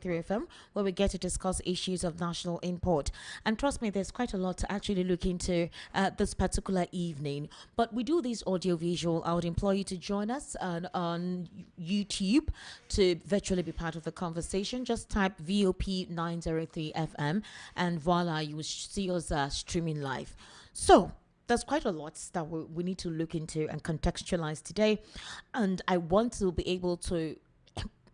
101.3 FM, where we get to discuss issues of national import. And trust me, there's quite a lot to actually look into this particular evening. But we do this audio visual. I would implore you to join us on YouTube to virtually be part of the conversation. Just type VOP 903 FM, and voila, you will see us streaming live. So, there's quite a lot that we need to look into and contextualize today. And I want to be able to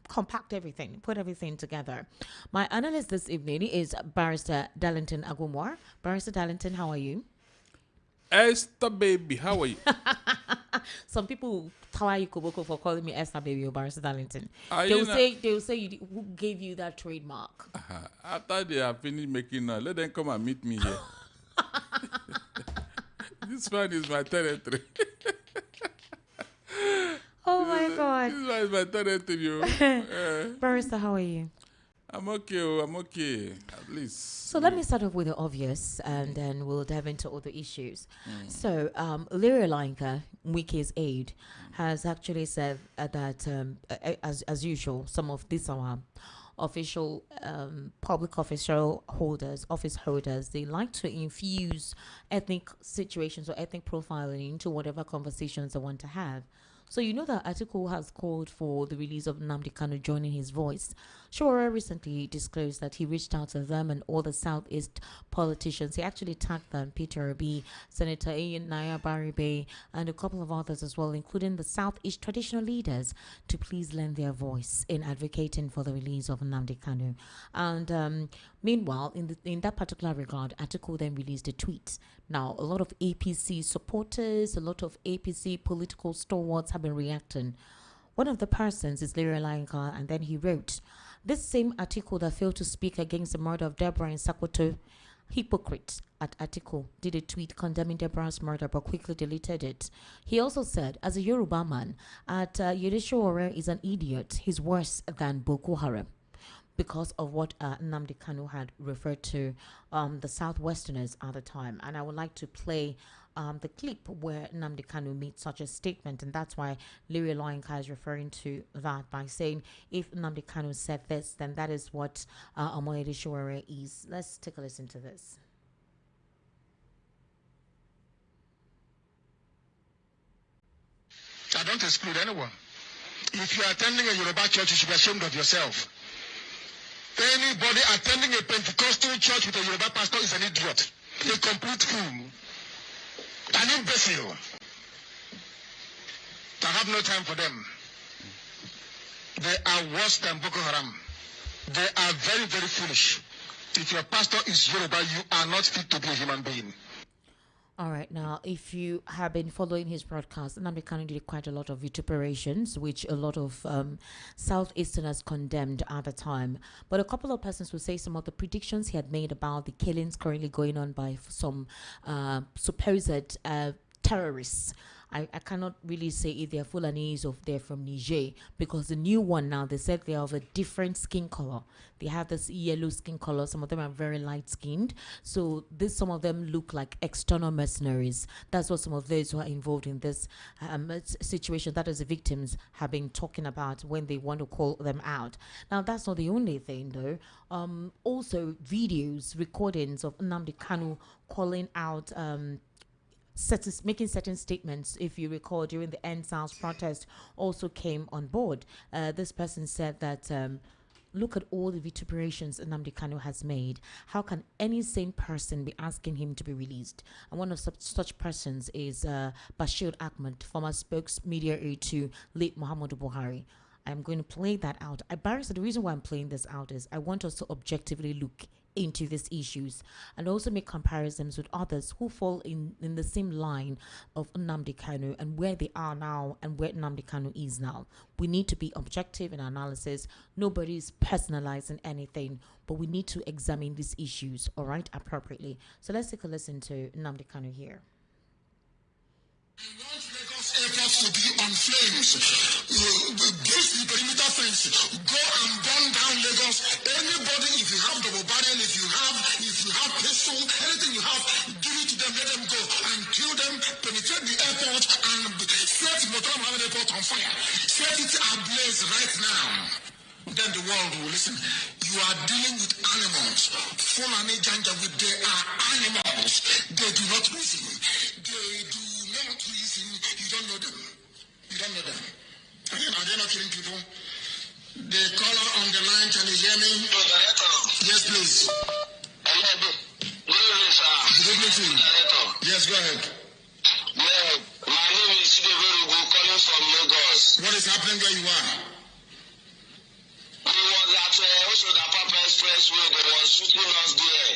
compact everything, put everything together. My analyst this evening is Barrister Darlington Agumwar. Barrister Darlington, how are you? Esther baby, how are you? Some people tire you Koboko for calling me Esther baby or Barrister Darlington. They'll say who gave you that trademark? After they have finished making noise, let them come and meet me here. This one is my territory. Oh my God. This one is my territory. Barrister, how are you? I'm okay, at least. So let me start off with the obvious, and then we'll dive into other issues. So, Lyria Linker, Wike's aide, has actually said that, as usual, some of these are official, public office holders, they like to infuse ethnic situations or ethnic profiling into whatever conversations they want to have. So you know that Atiku has called for the release of Nnamdi Kanu joining his voice. Shora recently disclosed that he reached out to them and all the Southeast politicians. He actually tagged them, Peter Obi, Senator Ian Naya Baribe, and a couple of others as well, including the Southeast traditional leaders, to please lend their voice in advocating for the release of Nnamdi Kanu. And meanwhile, in that particular regard, Atiku then released a tweet. Now, a lot of APC supporters, a lot of APC political stalwarts have been reacting. One of the persons is Lyria Linker, and then he wrote, "This same Atiku that failed to speak against the murder of Deborah in Sokoto, Hypocrite at Atiku, did a tweet condemning Deborah's murder but quickly deleted it. He also said, as a Yoruba man, Yedeshowore is an idiot. He's worse than Boko Haram." Because of what Nnamdi Kanu had referred to the Southwesterners at the time. And I would like to play the clip where Nnamdi Kanu made such a statement, and that's why Lyria Linker is referring to that by saying, if Nnamdi Kanu said this, then that is what Omoyede Sowore is. Let's take a listen to this. I don't exclude anyone. If you are attending a Yoruba church, you should be ashamed of yourself. Anybody attending a Pentecostal church with a Yoruba pastor is an idiot, a complete fool, an imbecile. I have no time for them. They are worse than Boko Haram. They are very, very foolish. If your pastor is Yoruba, you are not fit to be a human being. All right, now, if you have been following his broadcast, Nnamdi Kanu did quite a lot of vituperations, which a lot of Southeasterners condemned at the time. But a couple of persons will say some of the predictions he had made about the killings currently going on by some supposed terrorists. I cannot really say if they're Fulanese or if they're from Niger, because the new one now, they said they are of a different skin color. They have this yellow skin color. Some of them are very light skinned. So some of them look like external mercenaries. That's what some of those who are involved in this situation, that is the victims, have been talking about when they want to call them out. Now, that's not the only thing though. Also videos, recordings of Nnamdi Kanu calling out making certain statements, if you recall, during the End SARS protest, also came on board. This person said that, look at all the vituperations Nnamdi Kanu has made. How can any sane person be asking him to be released? And one of such persons is Bashir Ahmed, former spokesmedia aide to late Muhammadu Buhari. I'm going to play that out. Barrister, the reason why I'm playing this out is I want us to objectively look into these issues and also make comparisons with others who fall in the same line of Nnamdi Kanu and where they are now and where Nnamdi Kanu is now. We need to be objective in our analysis. Nobody's personalizing anything, but we need to examine these issues, all right, appropriately. So let's take a listen to Nnamdi Kanu here. I want Lagos Airport to be on flames. Boost the perimeter fence. Go and burn down Lagos. Anybody, if you have double barrel, if you have pistol, anything you have, give it to them, let them go and kill them, penetrate the airport and set Motor Mohammed Airport on fire. Set it ablaze right now. Then the world will listen. You are dealing with animals. Fulani Janjaweed, they are animals. They do not reason. They do not reason. You don't know them. You don't know them. Are they not killing people? The caller on the line, can you hear me? Yes, please. Hello. Good evening, sir. Good evening to you. Yes, go ahead. Yeah, my name is Chideverugu, calling from Lagos. What is happening where you are? We was at Oshoda Papa Expressway. They was shooting us there.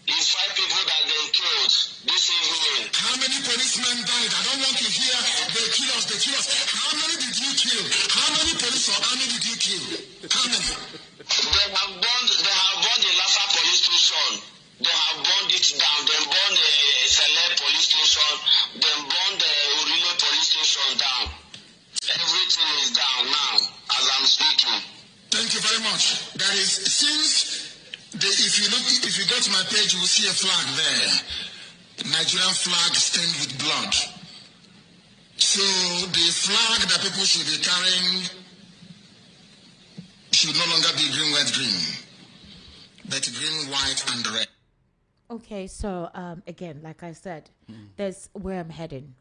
It's 5 people that they killed this evening. How many policemen died? I don't want to hear they kill us, they kill us. How many did you kill? How many police or army did you kill? How many? They have burned the Lassa police station. They have burned it down. They burned the Select police station. They burned the Urile police station down. Everything is down now as I'm speaking. Thank you very much. That is, since if you go to my page, you will see a flag there. Nigerian flag stained with blood. So the flag that people should be carrying should no longer be green, white, green, but green, white, and red. Okay, so again, like I said, there's where I'm heading.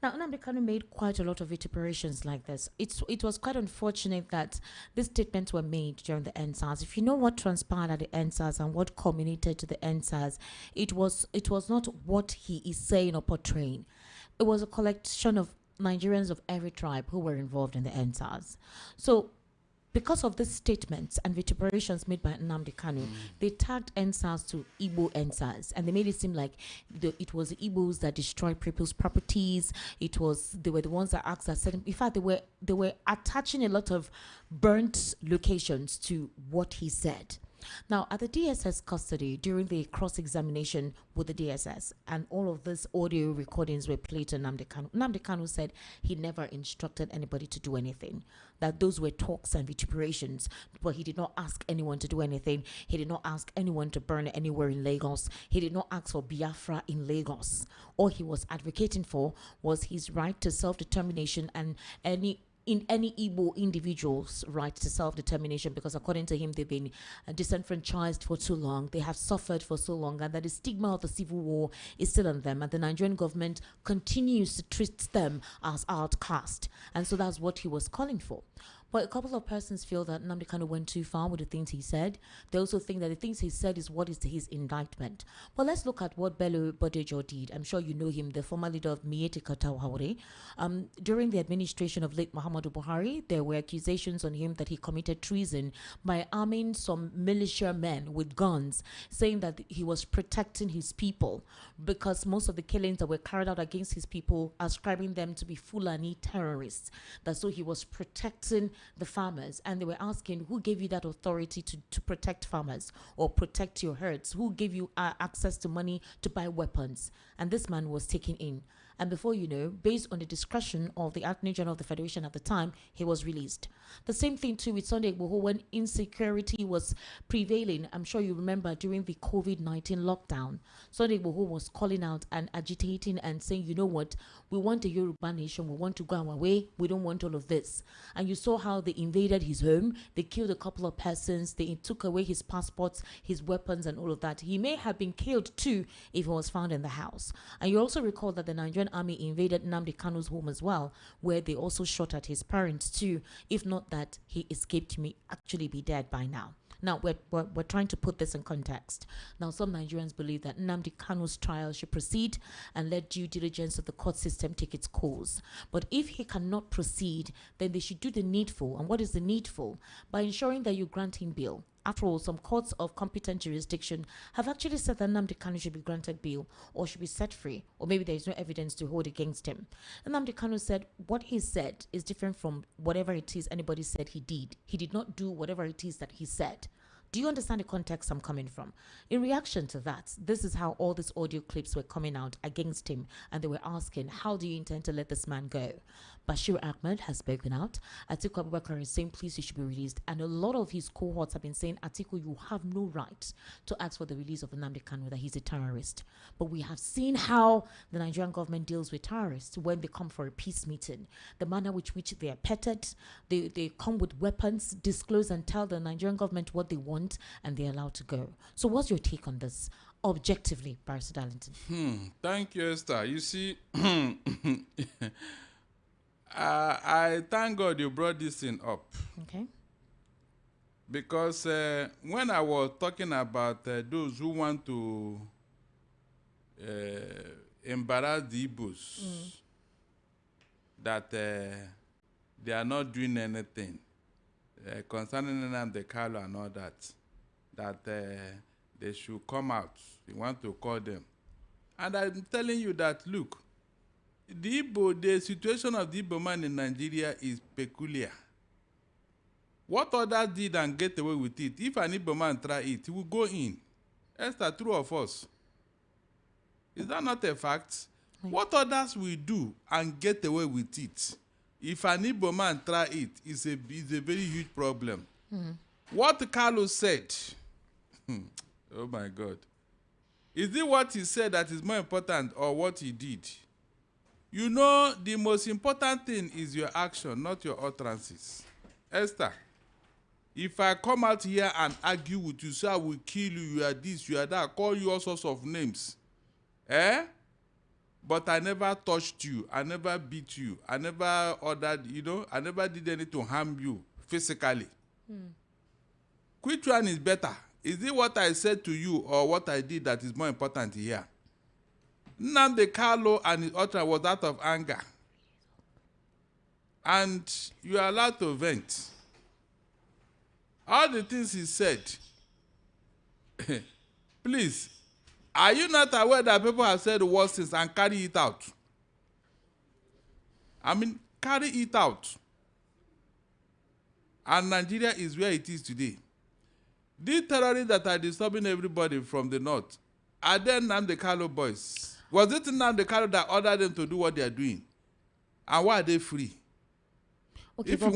Now, Nnamdi Kanu made quite a lot of vituperations like this. It was quite unfortunate that these statements were made during the NSAS. If you know what transpired at the NSAS and what culminated to the NSAS, it was not what he is saying or portraying. It was a collection of Nigerians of every tribe who were involved in the NSAS. So, because of these statements and vituperations made by Nnamdi Kanu, they tagged NSAS to Igbo NSAS, and they made it seem like it was the Igbos that destroyed people's properties. They were the ones that asked that certain. In fact, they were attaching a lot of burnt locations to what he said. Now, at the DSS custody, during the cross-examination with the DSS, and all of these audio recordings were played to Nnamdi Kanu. Nnamdi Kanu said he never instructed anybody to do anything, that those were talks and vituperations, but he did not ask anyone to do anything. He did not ask anyone to burn anywhere in Lagos. He did not ask for Biafra in Lagos. All he was advocating for was his right to self-determination and any Igbo individual's right to self-determination, because according to him, they've been disenfranchised for too long, they have suffered for so long, and that the stigma of the civil war is still on them, and the Nigerian government continues to treat them as outcast. And so that's what he was calling for. But a couple of persons feel that Nnamdi Kanu went too far with the things he said. They also think that the things he said is what is his indictment. But let's look at what Bello Bodejo did. I'm sure you know him, the former leader of Miyetti Katawahore. During the administration of late Muhammadu Buhari, there were accusations on him that he committed treason by arming some militia men with guns, saying that he was protecting his people, because most of the killings that were carried out against his people, ascribing them to be Fulani terrorists. That's so he was protecting the farmers, and they were asking, who gave you that authority to protect farmers or protect your herds? Who gave you access to money to buy weapons? And this man was taken in. And before you know, based on the discretion of the Attorney General of the Federation at the time, he was released. The same thing too with Sunday Igboho when insecurity was prevailing. I'm sure you remember during the COVID-19 lockdown, Sunday Igboho was calling out and agitating and saying, you know what, we want a Yoruba nation, we want to go our way, we don't want all of this. And you saw how they invaded his home, they killed a couple of persons, they took away his passports, his weapons and all of that. He may have been killed too if he was found in the house. And you also recall that the Nigerian army invaded Nnamdi Kanu's home as well, where they also shot at his parents too. If not that, he escaped, he may actually be dead by now. Now, we're trying to put this in context. Now, some Nigerians believe that Nnamdi Kanu's trial should proceed and let due diligence of the court system take its course. But if he cannot proceed, then they should do the needful. And what is the needful? By ensuring that you grant him bail. After all, some courts of competent jurisdiction have actually said that Nnamdi Kanu should be granted bail or should be set free, or maybe there is no evidence to hold against him. And Nnamdi Kanu said what he said is different from whatever it is anybody said he did. He did not do whatever it is that he said. Do you understand the context I'm coming from? In reaction to that, this is how all these audio clips were coming out against him, and they were asking, how do you intend to let this man go? Bashir Ahmed has spoken out. Atiku Abubakar is saying, please, he should be released. And a lot of his cohorts have been saying, Atiku, you have no right to ask for the release of Nnamdi Kanu, that he's a terrorist. But we have seen how the Nigerian government deals with terrorists when they come for a peace meeting. The manner which they are petted, they come with weapons, disclose and tell the Nigerian government what they want, want and they're allowed to go. So what's your take on this, objectively, Barrister Darlington? Thank you, Esther. You see, I thank God you brought this thing up. Okay. Because when I was talking about those who want to embarrass the Igbos, that they are not doing anything concerning Nnamdi Kanu and all that they should come out. You want to call them. And I'm telling you that, look, the situation of the Igbo man in Nigeria is peculiar. What others did and get away with it, if an Igbo man try it, he will go in. Esther, true of us. Is that not a fact? What others will do and get away with it, if an Igbo man try it, is a very huge problem. What Carlos said, oh my God. Is it what he said that is more important or what he did? You know, the most important thing is your action, not your utterances. Esther, if I come out here and argue with you, say I will kill you, you are this, you are that, call you all sorts of names, but I never touched you, I never beat you, I never ordered, I never did anything to harm you physically. Which one is better? Is it what I said to you or what I did that is more important here? Nnamdi Kanu and his utterance was out of anger. And you are allowed to vent. All the things he said, please, are you not aware that people have said the worst things and carry it out? I mean, carry it out. And Nigeria is where it is today. These terrorists that are disturbing everybody from the north, are they Nnamdi Kanu boys? Was it Nnamdi Kanu that ordered them to do what they are doing? And why are they free? Okay, but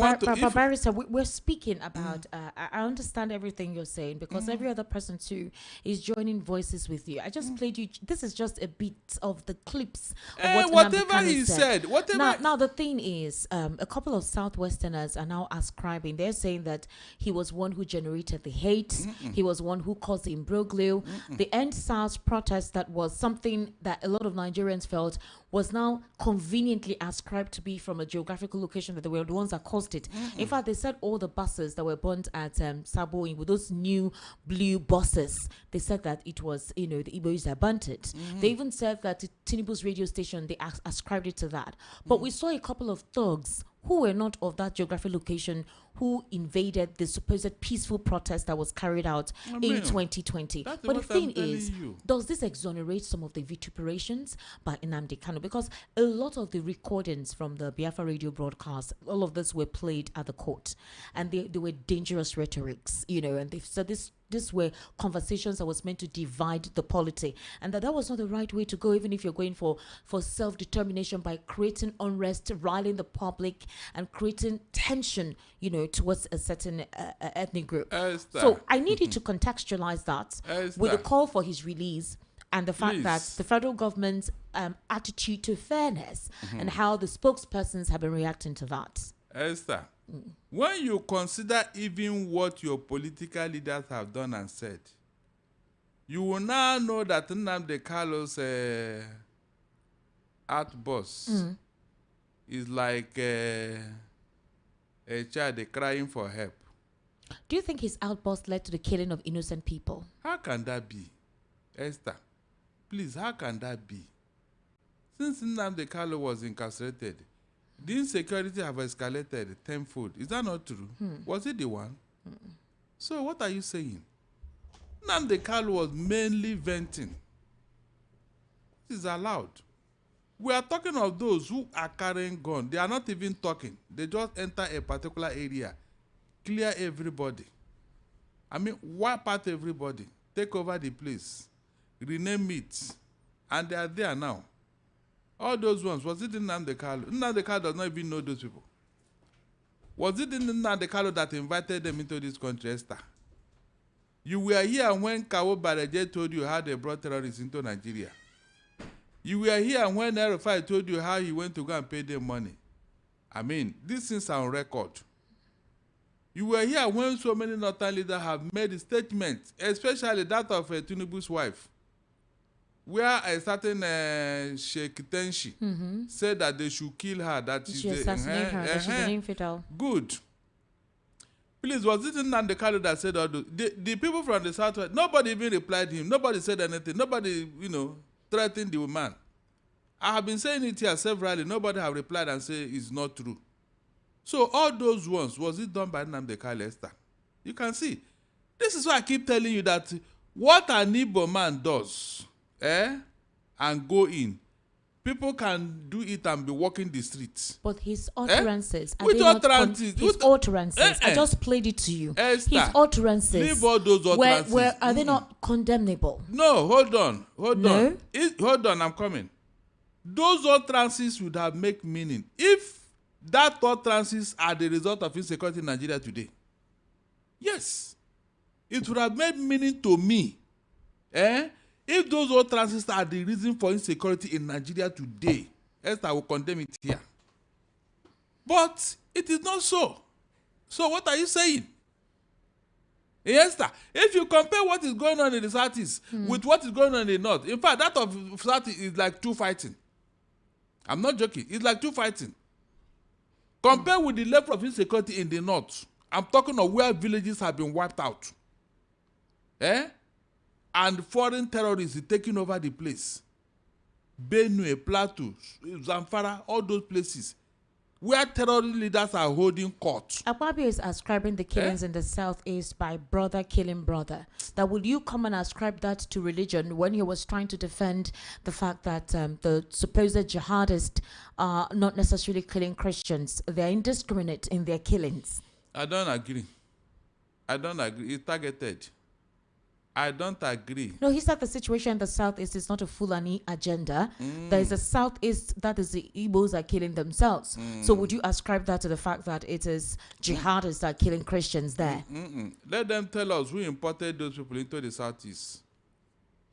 Barrister, we're speaking about, I understand everything you're saying, because every other person too is joining voices with you. I just played you, this is just a bit of the clips of what whatever he said. Now the thing is, a couple of Southwesterners are now ascribing, they're saying that he was one who generated the hate, he was one who caused the imbroglio. The End SARS protest, that was something that a lot of Nigerians felt was now conveniently ascribed to be from a geographical location, that they were the ones that caused it. In fact, they said all the buses that were burnt at Saboing, with those new blue buses, they said that it was, the Igbos that burnt it. They even said that Tinubu's radio station, they ascribed it to that. But we saw a couple of thugs who were not of that geographic location who invaded the supposed peaceful protest that was carried out in 2020. But the thing is, does this exonerate some of the vituperations by Nnamdi Kanu? Because a lot of the recordings from the Biafra radio broadcast, all of this were played at the court, and they were dangerous rhetorics, and they said this were conversations that was meant to divide the polity, and that was not the right way to go, even if you're going for self-determination by creating unrest, riling the public, and creating tension, towards a certain ethnic group. So I need you to contextualize that with the call for his release and the fact that the federal government's attitude to fairness and how the spokespersons have been reacting to that. Esther, when you consider even what your political leaders have done and said, you will now know that Nnamdi Kanu's outburst is like a child crying for help. Do you think his outburst led to the killing of innocent people? How can that be? Esther, please, how can that be? Since Nnamdi Kanu was incarcerated, the insecurity have escalated tenfold. Is that not true? Was it the one? So what are you saying? Nnamdi Kanu was mainly venting. This is allowed. We are talking of those who are carrying guns. They are not even talking. They just enter a particular area, clear everybody. I mean, wipe out everybody, take over the place, rename it, and they are there now. All those ones, was it in Nnamdi Kanu? Nnamdi Kanu does not even know those people. Was it in Nnamdi Kanu that invited them into this country, Esther? You were here when Kawo Baraje told you how they brought terrorists into Nigeria. You were here when Erufai told you how he went to go and pay them money. I mean, these things are on record. You were here when so many northern leaders have made a statement, especially that of Tinubu's wife, where a certain Sheikh Tenshi said that they should kill her, that she assassinate her, that she's an infidel. Good. Please, was it Nnamdi Kanu that said all those? The people from the southwest, nobody even replied to him. Nobody said anything. Nobody, threatened the woman. I have been saying it here severally. Nobody have replied and say it's not true. So all those ones, was it done by Nnamdi Kanu, Esther? You can see. This is why I keep telling you that what an Igbo man does, and go in, people can do it and be walking the streets. But his utterances, Which utterances? His utterances, I just played it to you. Esther, his utterances, leave all those utterances. Where are they not condemnable? No, hold on. No? Hold on, I'm coming. Those utterances would have make meaning if that utterances are the result of insecurity in Nigeria today. Yes. It would have made meaning to me. If those utterances are the reason for insecurity in Nigeria today, Esther will condemn it here. But it is not so. So what are you saying? Esther, if you compare what is going on in the Southeast with what is going on in the North, in fact, that of Southeast is like two fighting. I'm not joking. It's like two fighting. Compare with the level of insecurity in the North. I'm talking of where villages have been wiped out. And foreign terrorists are taking over the place. Benue, Plateau, Zamfara, all those places where terrorist leaders are holding court. Akpabio is ascribing the killings in the southeast by brother killing brother. That would you come and ascribe that to religion when he was trying to defend the fact that the supposed jihadists are not necessarily killing Christians? They're indiscriminate in their killings. I don't agree. It's targeted. I don't agree. No, he said the situation in the southeast is not a Fulani agenda. There is a southeast that is the Igbos are killing themselves. So would you ascribe that to the fact that it is jihadists that are killing Christians there? Let them tell us who imported those people into the southeast.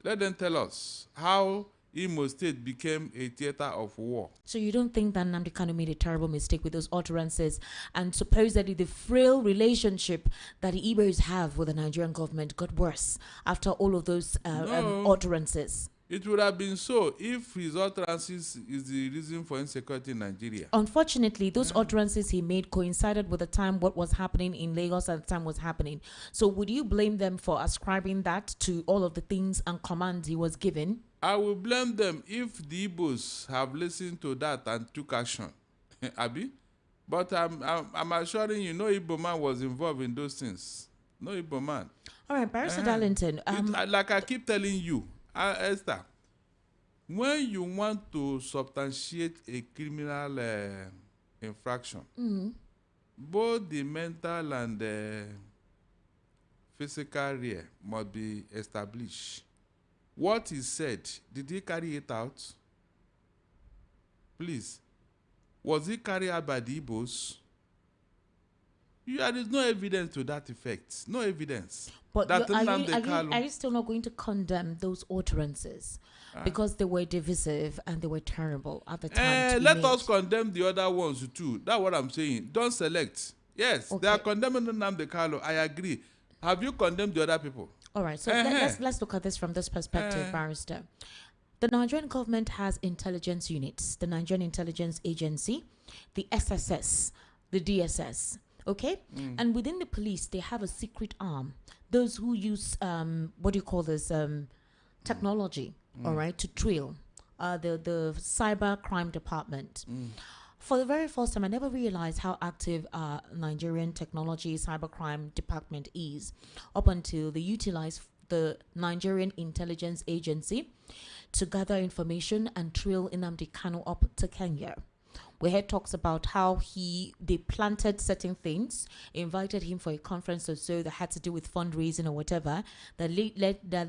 Let them tell us how Imo State became a theater of war. So you don't think that Nnamdi Kanu made a terrible mistake with those utterances, and supposedly the frail relationship that the Igbos have with the Nigerian government got worse after all of those utterances? It would have been so if his utterances is the reason for insecurity in Nigeria. Unfortunately, those utterances he made coincided with the time what was happening in Lagos at the time was happening. So would you blame them for ascribing that to all of the things and commands he was given? I will blame them if the Igbos have listened to that and took action. Abi? But I'm assuring you, no Igbo man was involved in those things. No Igbo man. All right, Barrister Darlington. Like I keep telling you, Esther, when you want to substantiate a criminal infraction, both the mental and physical rear must be established. What is said, did he carry it out? Please. Was it carried out by the Igbos? There is no evidence to that effect. No evidence. But are you still not going to condemn those utterances? Because they were divisive and they were terrible at the time. Let us condemn the other ones too. That's what I'm saying. Don't select. Yes, okay. They are condemning Nnamdi Kanu. I agree. Have you condemned the other people? All right, so let's look at this from this perspective, Barrister. The Nigerian government has intelligence units, the Nigerian Intelligence Agency, the SSS, the DSS, okay? And within the police, they have a secret arm, those who use, technology, all right, to drill, the cyber crime department. For the very first time, I never realized how active Nigerian technology cybercrime department is up until they utilize the Nigerian Intelligence Agency to gather information and trail Nnamdi Kanu up to Kenya. We had talks about how they planted certain things, invited him for a conference or so that had to do with fundraising or whatever, that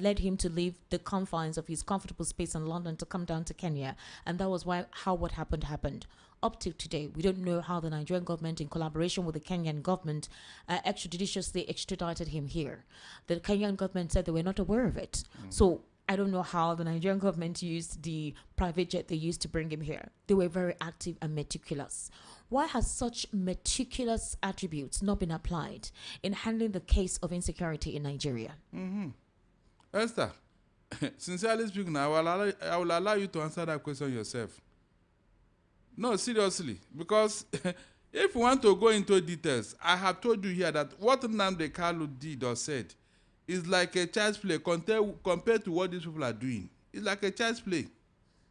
led him to leave the confines of his comfortable space in London to come down to Kenya. And that was how what happened. Up to today, we don't know how the Nigerian government, in collaboration with the Kenyan government, extrajudiciously extradited him here. The Kenyan government said they were not aware of it. So I don't know how the Nigerian government used the private jet they used to bring him here. They were very active and meticulous. Why has such meticulous attributes not been applied in handling the case of insecurity in Nigeria? Esther, sincerely speaking, I will allow you to answer that question yourself. No, seriously, because if you want to go into details, I have told you here that what Nnamdi Kanu did or said is like a child's play compared to what these people are doing. It's like a child's play.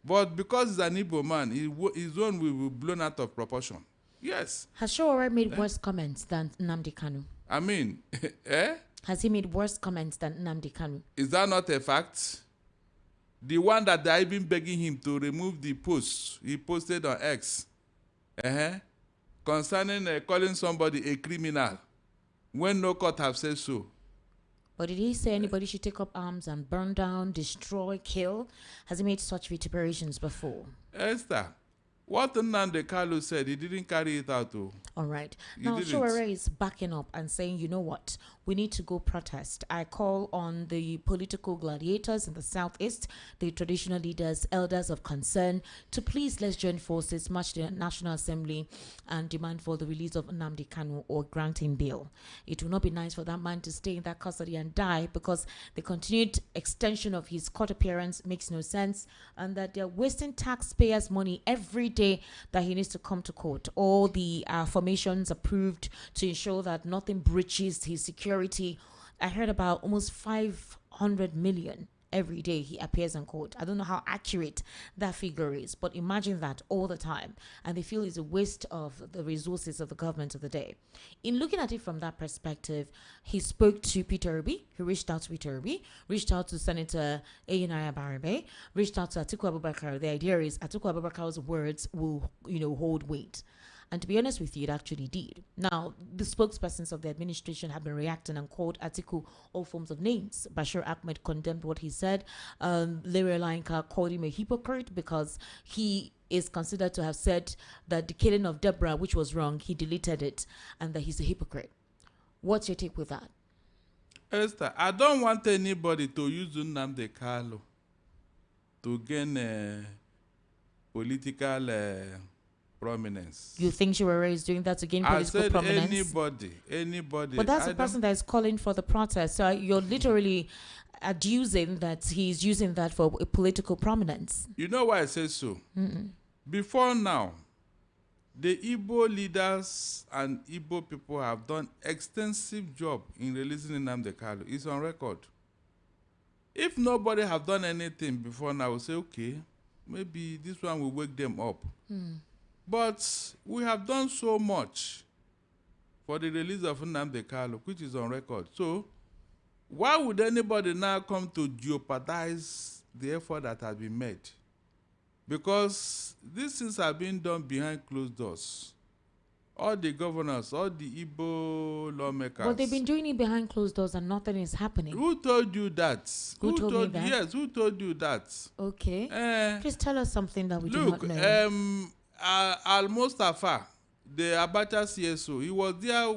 But because he's an Igbo man, his own will be blown out of proportion. Yes. Has Showore made worse comments than Nnamdi Kanu? I mean, Has he made worse comments than Nnamdi Kanu? Is that not a fact? The one that they're even begging him to remove the post he posted on X concerning calling somebody a criminal when no court have said so. But did he say anybody should take up arms and burn down, destroy, kill? Has he made such vituperations before? Esther, what Nnamdi Kanu said, he didn't carry it out. All right. He Now, didn't. Showore is backing up and saying, you know what? We need to go protest. I call on the political gladiators in the Southeast, the traditional leaders, elders of concern, to please let's join forces, march to the National Assembly and demand for the release of Nnamdi Kanu or granting bail. It will not be nice for that man to stay in that custody and die because the continued extension of his court appearance makes no sense, and that they're wasting taxpayers' money every day that he needs to come to court. All the formations approved to ensure that nothing breaches his security. I heard about almost 500 million every day he appears in court. I don't know how accurate that figure is, but imagine that all the time. And they feel it's a waste of the resources of the government of the day. In looking at it from that perspective, he spoke to Peter Obi. He reached out to Peter Obi, reached out to Senator Aide, reached out to Atiku Abubakar. The idea is Atiku Abubakar's words will, hold weight. And to be honest with you, it actually did. Now, the spokespersons of the administration have been reacting and called Atiku all forms of names. Bashir Ahmed condemned what he said. Larry Lainka called him a hypocrite because he is considered to have said that the killing of Deborah, which was wrong, he deleted it, and that he's a hypocrite. What's your take with that? Esther, I don't want anybody to use Nnamdi Kanu to gain political prominence. You think Showore is doing that to gain political prominence? Anybody. But that's the person that is calling for the protest. So you're literally adducing that he's using that for political prominence. You know why I say so? Before now, the Igbo leaders and Igbo people have done extensive job in releasing Nnamdi Kanu. It's on record. If nobody have done anything before now, we'll say, okay, maybe this one will wake them up. But we have done so much for the release of Nnamdi Kanu, which is on record. So why would anybody now come to jeopardize the effort that has been made? Because these things are being done behind closed doors. All the governors, all the Igbo lawmakers. But they've been doing it behind closed doors and nothing is happening. Who told you that? Who told me that? Yes, who told you that? Okay. Please tell us something that we do not know. Al-Mustafa, the Abacha CSO, he was there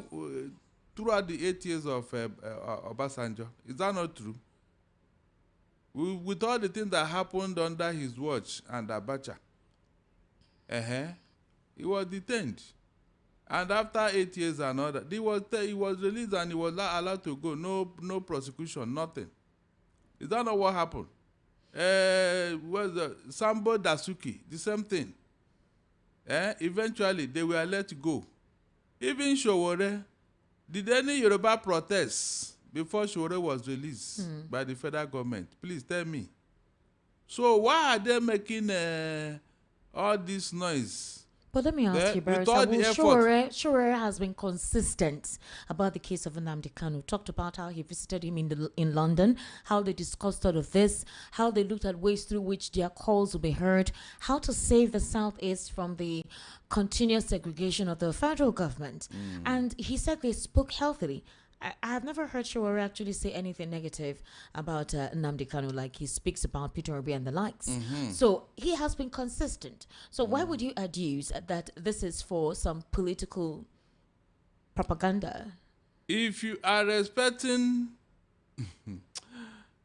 throughout the 8 years of Obasanjo. Is that not true? With all the things that happened under his watch and Abacha, he was detained. And after 8 years and all that, he was released and he was not allowed to go. No prosecution, nothing. Is that not what happened? Sambo Dasuki, the same thing. Eventually, they were let go. Even Showore, did any Yoruba protest before Showore was released by the federal government? Please tell me. So why are they making all this noise? But let me ask you, Barrister, Showore has been consistent about the case of Nnamdi Kanu. Talked about how he visited him in London, how they discussed all of this, how they looked at ways through which their calls will be heard, how to save the Southeast from the continuous segregation of the federal government. And he said they spoke healthily. I have never heard Showore actually say anything negative about Nnamdi Kanu, like he speaks about Peter Obi and the likes. So he has been consistent. So why would you adduce that this is for some political propaganda? If you are expecting,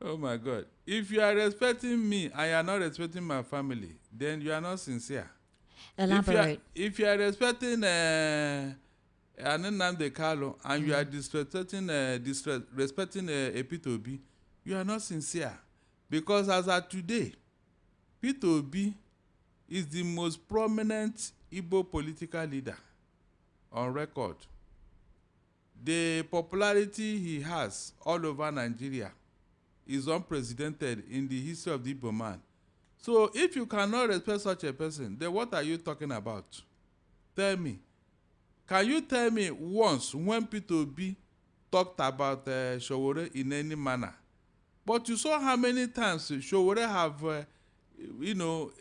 Oh my God. If you are respecting me and you are not respecting my family, then you are not sincere. Elaborate. If you are respecting Nnamdi Kanu and you are disrespecting P2B, you are not sincere. Because as of today, P2B is the most prominent Igbo political leader on record. The popularity he has all over Nigeria is unprecedented in the history of the Igbo man. So if you cannot respect such a person, then what are you talking about? Tell me. Can you tell me once when P2B talked about Sowore in any manner? But you saw how many times Sowore have,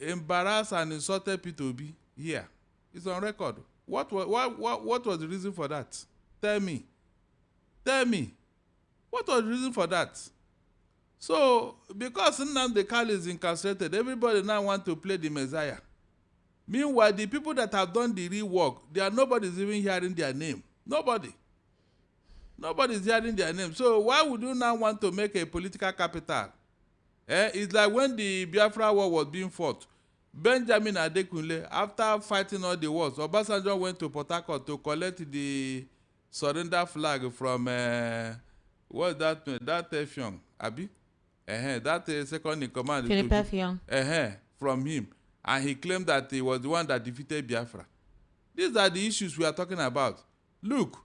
embarrassed and insulted P2B here. It's on record. What was the reason for that? Tell me. Tell me. What was the reason for that? So, because Nnamdi Kanu is incarcerated, everybody now want to play the Messiah. Meanwhile, the people that have done the real work, nobody's even hearing their name. Nobody. Nobody's hearing their name. So why would you now want to make a political capital? It's like when the Biafra war was being fought. Benjamin Adekunle, after fighting all the wars, Obasanjo went to Port Harcourt to collect the surrender flag from, what's that? That Effiong, Abi? That second in command. Philip Effiong. From him. And he claimed that he was the one that defeated Biafra. These are the issues we are talking about. Look,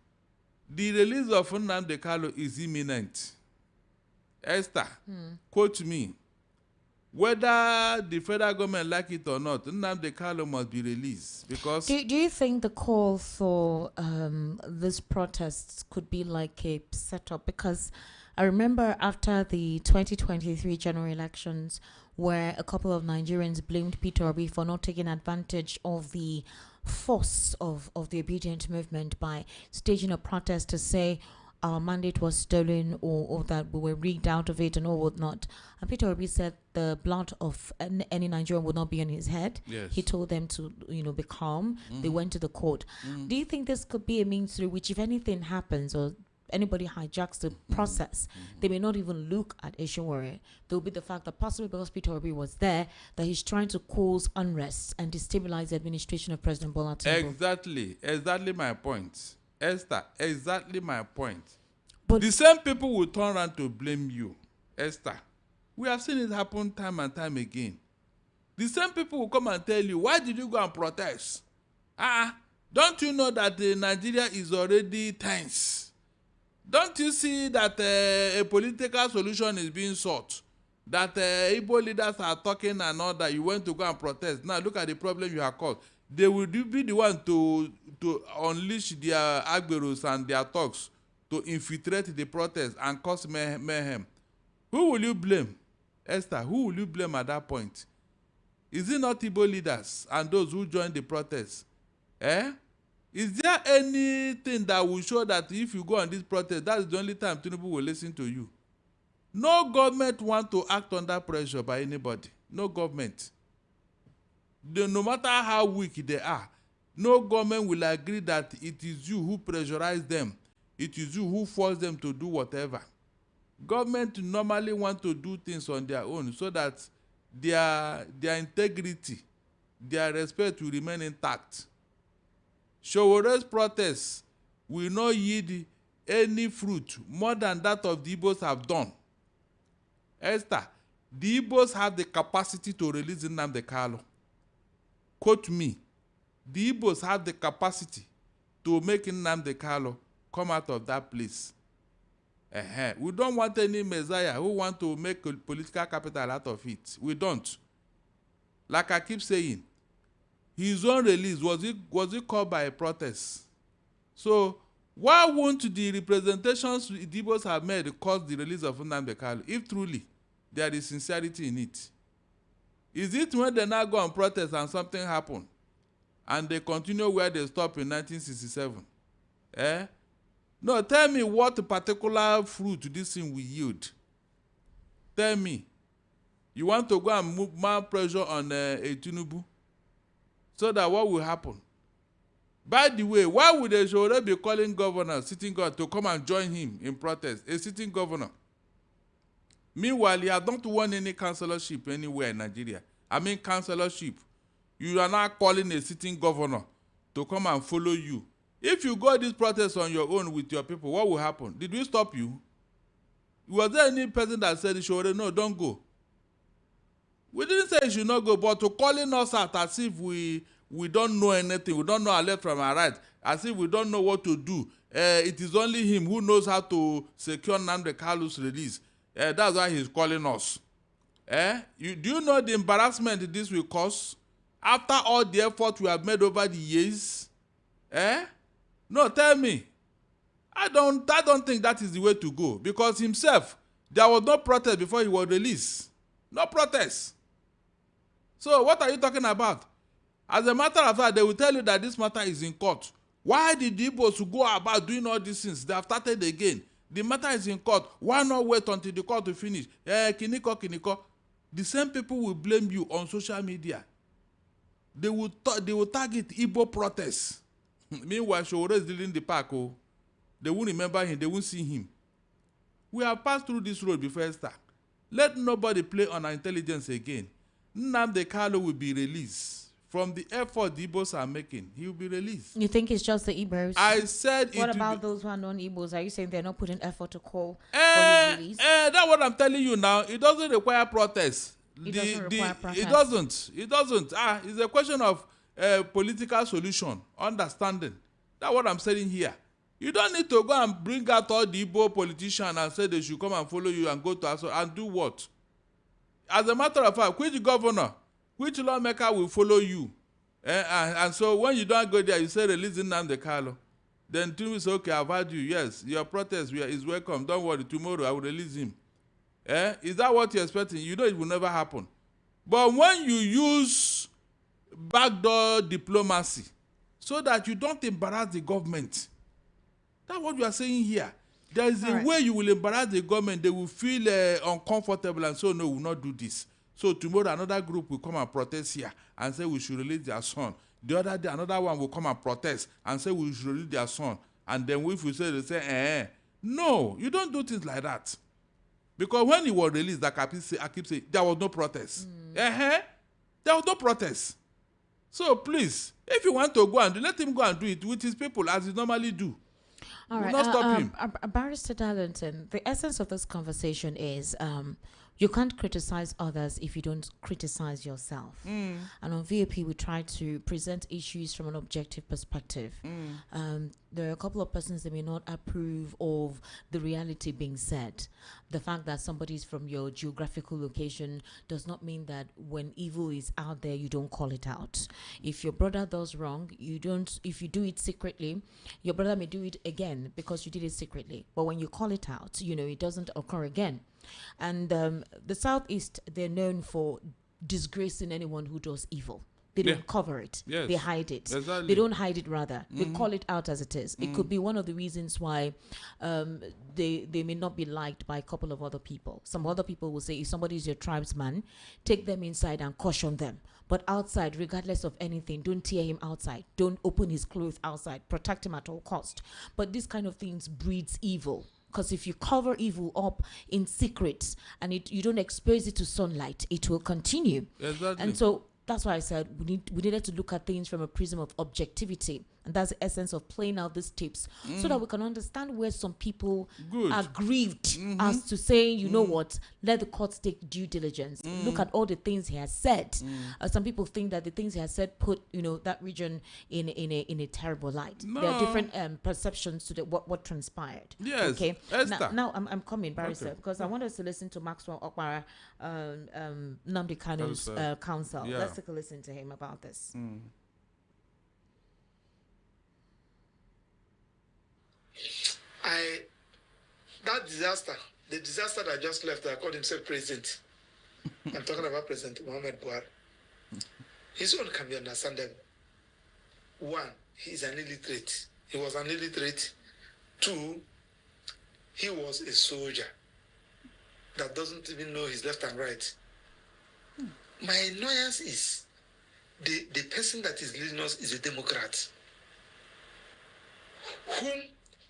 the release of Nnamdi Kanu is imminent. Esther, quote me. Whether the federal government like it or not, Nnamdi Kanu must be released because. Do you think the call for this protests could be like a setup? Because I remember after the 2023 general elections, where a couple of Nigerians blamed Peter Obi for not taking advantage of the force of the obedient movement by staging a protest to say our mandate was stolen or that we were rigged out of it and all whatnot. And Peter Obi said the blood of any Nigerian would not be on his head. Yes. He told them to, be calm. They went to the court. Do you think this could be a means through which, if anything happens or anybody hijacks the process, they may not even look at Sowore? There will be the fact that possibly because Peter Obi was there, that he's trying to cause unrest and destabilize the administration of President Bola Tinubu. Exactly my point. Esther, exactly my point. But the same people will turn around to blame you, Esther. We have seen it happen time and time again. The same people will come and tell you, why did you go and protest? Don't you know that Nigeria is already tense? Don't you see that a political solution is being sought? That Igbo leaders are talking and all that. You went to go and protest. Now look at the problem you have caused. They will be the one to unleash their agberos and their talks to infiltrate the protest and cause mayhem. Who will you blame, Esther? Who will you blame at that point? Is it not Igbo leaders and those who joined the protest? Is there anything that will show that if you go on this protest, that's the only time Tinubu will listen to you? No government wants to act under pressure by anybody. No government. No matter how weak they are, no government will agree that it is you who pressurize them. It is you who force them to do whatever. Government normally want to do things on their own so that their integrity, their respect will remain intact. Sowore's protests will not yield any fruit more than that of the Igbos have done. Esther, the Igbos have the capacity to release Nnamdi Kanu. Quote me. The Igbos have the capacity to make Nnamdi Kanu come out of that place. We don't want any messiah who want to make a political capital out of it. We don't. Like I keep saying, his own release, was it called by a protest? So why won't the representations the Igbos have made cause the release of Nnamdi Kanu if truly there is sincerity in it? Is it when they now go on protest and something happen and they continue where they stopped in 1967? No, tell me what particular fruit this thing will yield. Tell me. You want to go and move more pressure on a Tinubu? So that what will happen? By the way, why would they should be calling governor, sitting governor, to come and join him in protest? A sitting governor. Meanwhile, he has not won any councillorship anywhere in Nigeria. I mean, councillorship. You are now calling a sitting governor to come and follow you. If you go this protest on your own with your people, what will happen? Did we stop you? Was there any person that said, no, don't go? We didn't say you should not go, but to calling us out as if we don't know anything, we don't know our left from our right, as if we don't know what to do. It is only him who knows how to secure Nnamdi Kalu's release. That's why he's calling us. Do you know the embarrassment this will cause? After all the effort we have made over the years? No, tell me. I don't think that is the way to go. Because himself, there was no protest before he was released. No protest. So what are you talking about? As a matter of fact, they will tell you that this matter is in court. Why did the Igbos go about doing all these things? They have started again. The matter is in court. Why not wait until the court to finish? Kiniko. The same people will blame you on social media. They will target Igbo protests. Meanwhile, Showore is leading the park. Oh. They won't remember him. They won't see him. We have passed through this road before Esther. Let nobody play on our intelligence again. Nnamdi Kalu will be released. From the effort the Igbos are making, he will be released. You think it's just the Igbos? I said what about those who are non-Igbos? Are you saying they're not putting effort to call for his release? That's what I'm telling you now. It doesn't require protest. It doesn't require protest. It doesn't. It's a question of political solution, understanding. That's what I'm saying here. You don't need to go and bring out all the Igbo politicians and say they should come and follow you and go to us and do what? As a matter of fact, which governor, which lawmaker will follow you? And so when you don't go there, you say release Nnamdi Kalu. Then Tinubu say, okay, I've heard you. Yes, your protest is welcome. Don't worry, tomorrow I will release him. Is that what you're expecting? You know it will never happen. But when you use backdoor diplomacy so that you don't embarrass the government, that's what you are saying here. There is a way you will embarrass the government. They will feel uncomfortable and so, no, we will not do this. So tomorrow another group will come and protest here and say we should release their son. The other day another one will come and protest and say we should release their son. And then if we say, they say, No, you don't do things like that. Because when he was released, like I keep saying, there was no protest. There was no protest. So please, if you want to go and do, let him go and do it with his people as he normally do. All right. Not stop him. Barrister Darlington, the essence of this conversation is you can't criticize others if you don't criticize yourself. And on VAP, we try to present issues from an objective perspective. There are a couple of persons that may not approve of the reality being said. The fact that somebody is from your geographical location does not mean that when evil is out there, you don't call it out. If your brother does wrong, you don't. If you do it secretly, your brother may do it again because you did it secretly. But when you call it out, it doesn't occur again. And the Southeast, they're known for disgracing anyone who does evil. They don't cover it. Yes. They hide it. Exactly. They don't hide it, rather. They call it out as it is. It could be one of the reasons why they may not be liked by a couple of other people. Some other people will say, if somebody is your tribesman, take them inside and caution them. But outside, regardless of anything, don't tear him outside. Don't open his clothes outside. Protect him at all cost. But this kind of things breeds evil. Because if you cover evil up in secrets and you don't expose it to sunlight, it will continue. Exactly. And so that's why I said we needed to look at things from a prism of objectivity. And that's the essence of playing out these tips so that we can understand where some people are grieved as to say, you know what, let the courts take due diligence. Look at all the things he has said. Some people think that the things he has said put, that region in a terrible light. No. There are different perceptions to what transpired. Yes. Okay. Esther. Now I'm coming, Barrister, because I want us to listen to Maxwell Okpara, Nnamdi Kanu's counsel. Yeah. Let's take a listen to him about this. The disaster that just left, that called himself president. I'm talking about President Muhammad Buhari. His own can be understandable. One, he's an illiterate. He was an illiterate. Two, he was a soldier that doesn't even know his left and right. My annoyance is the person that is leading us is a Democrat, whom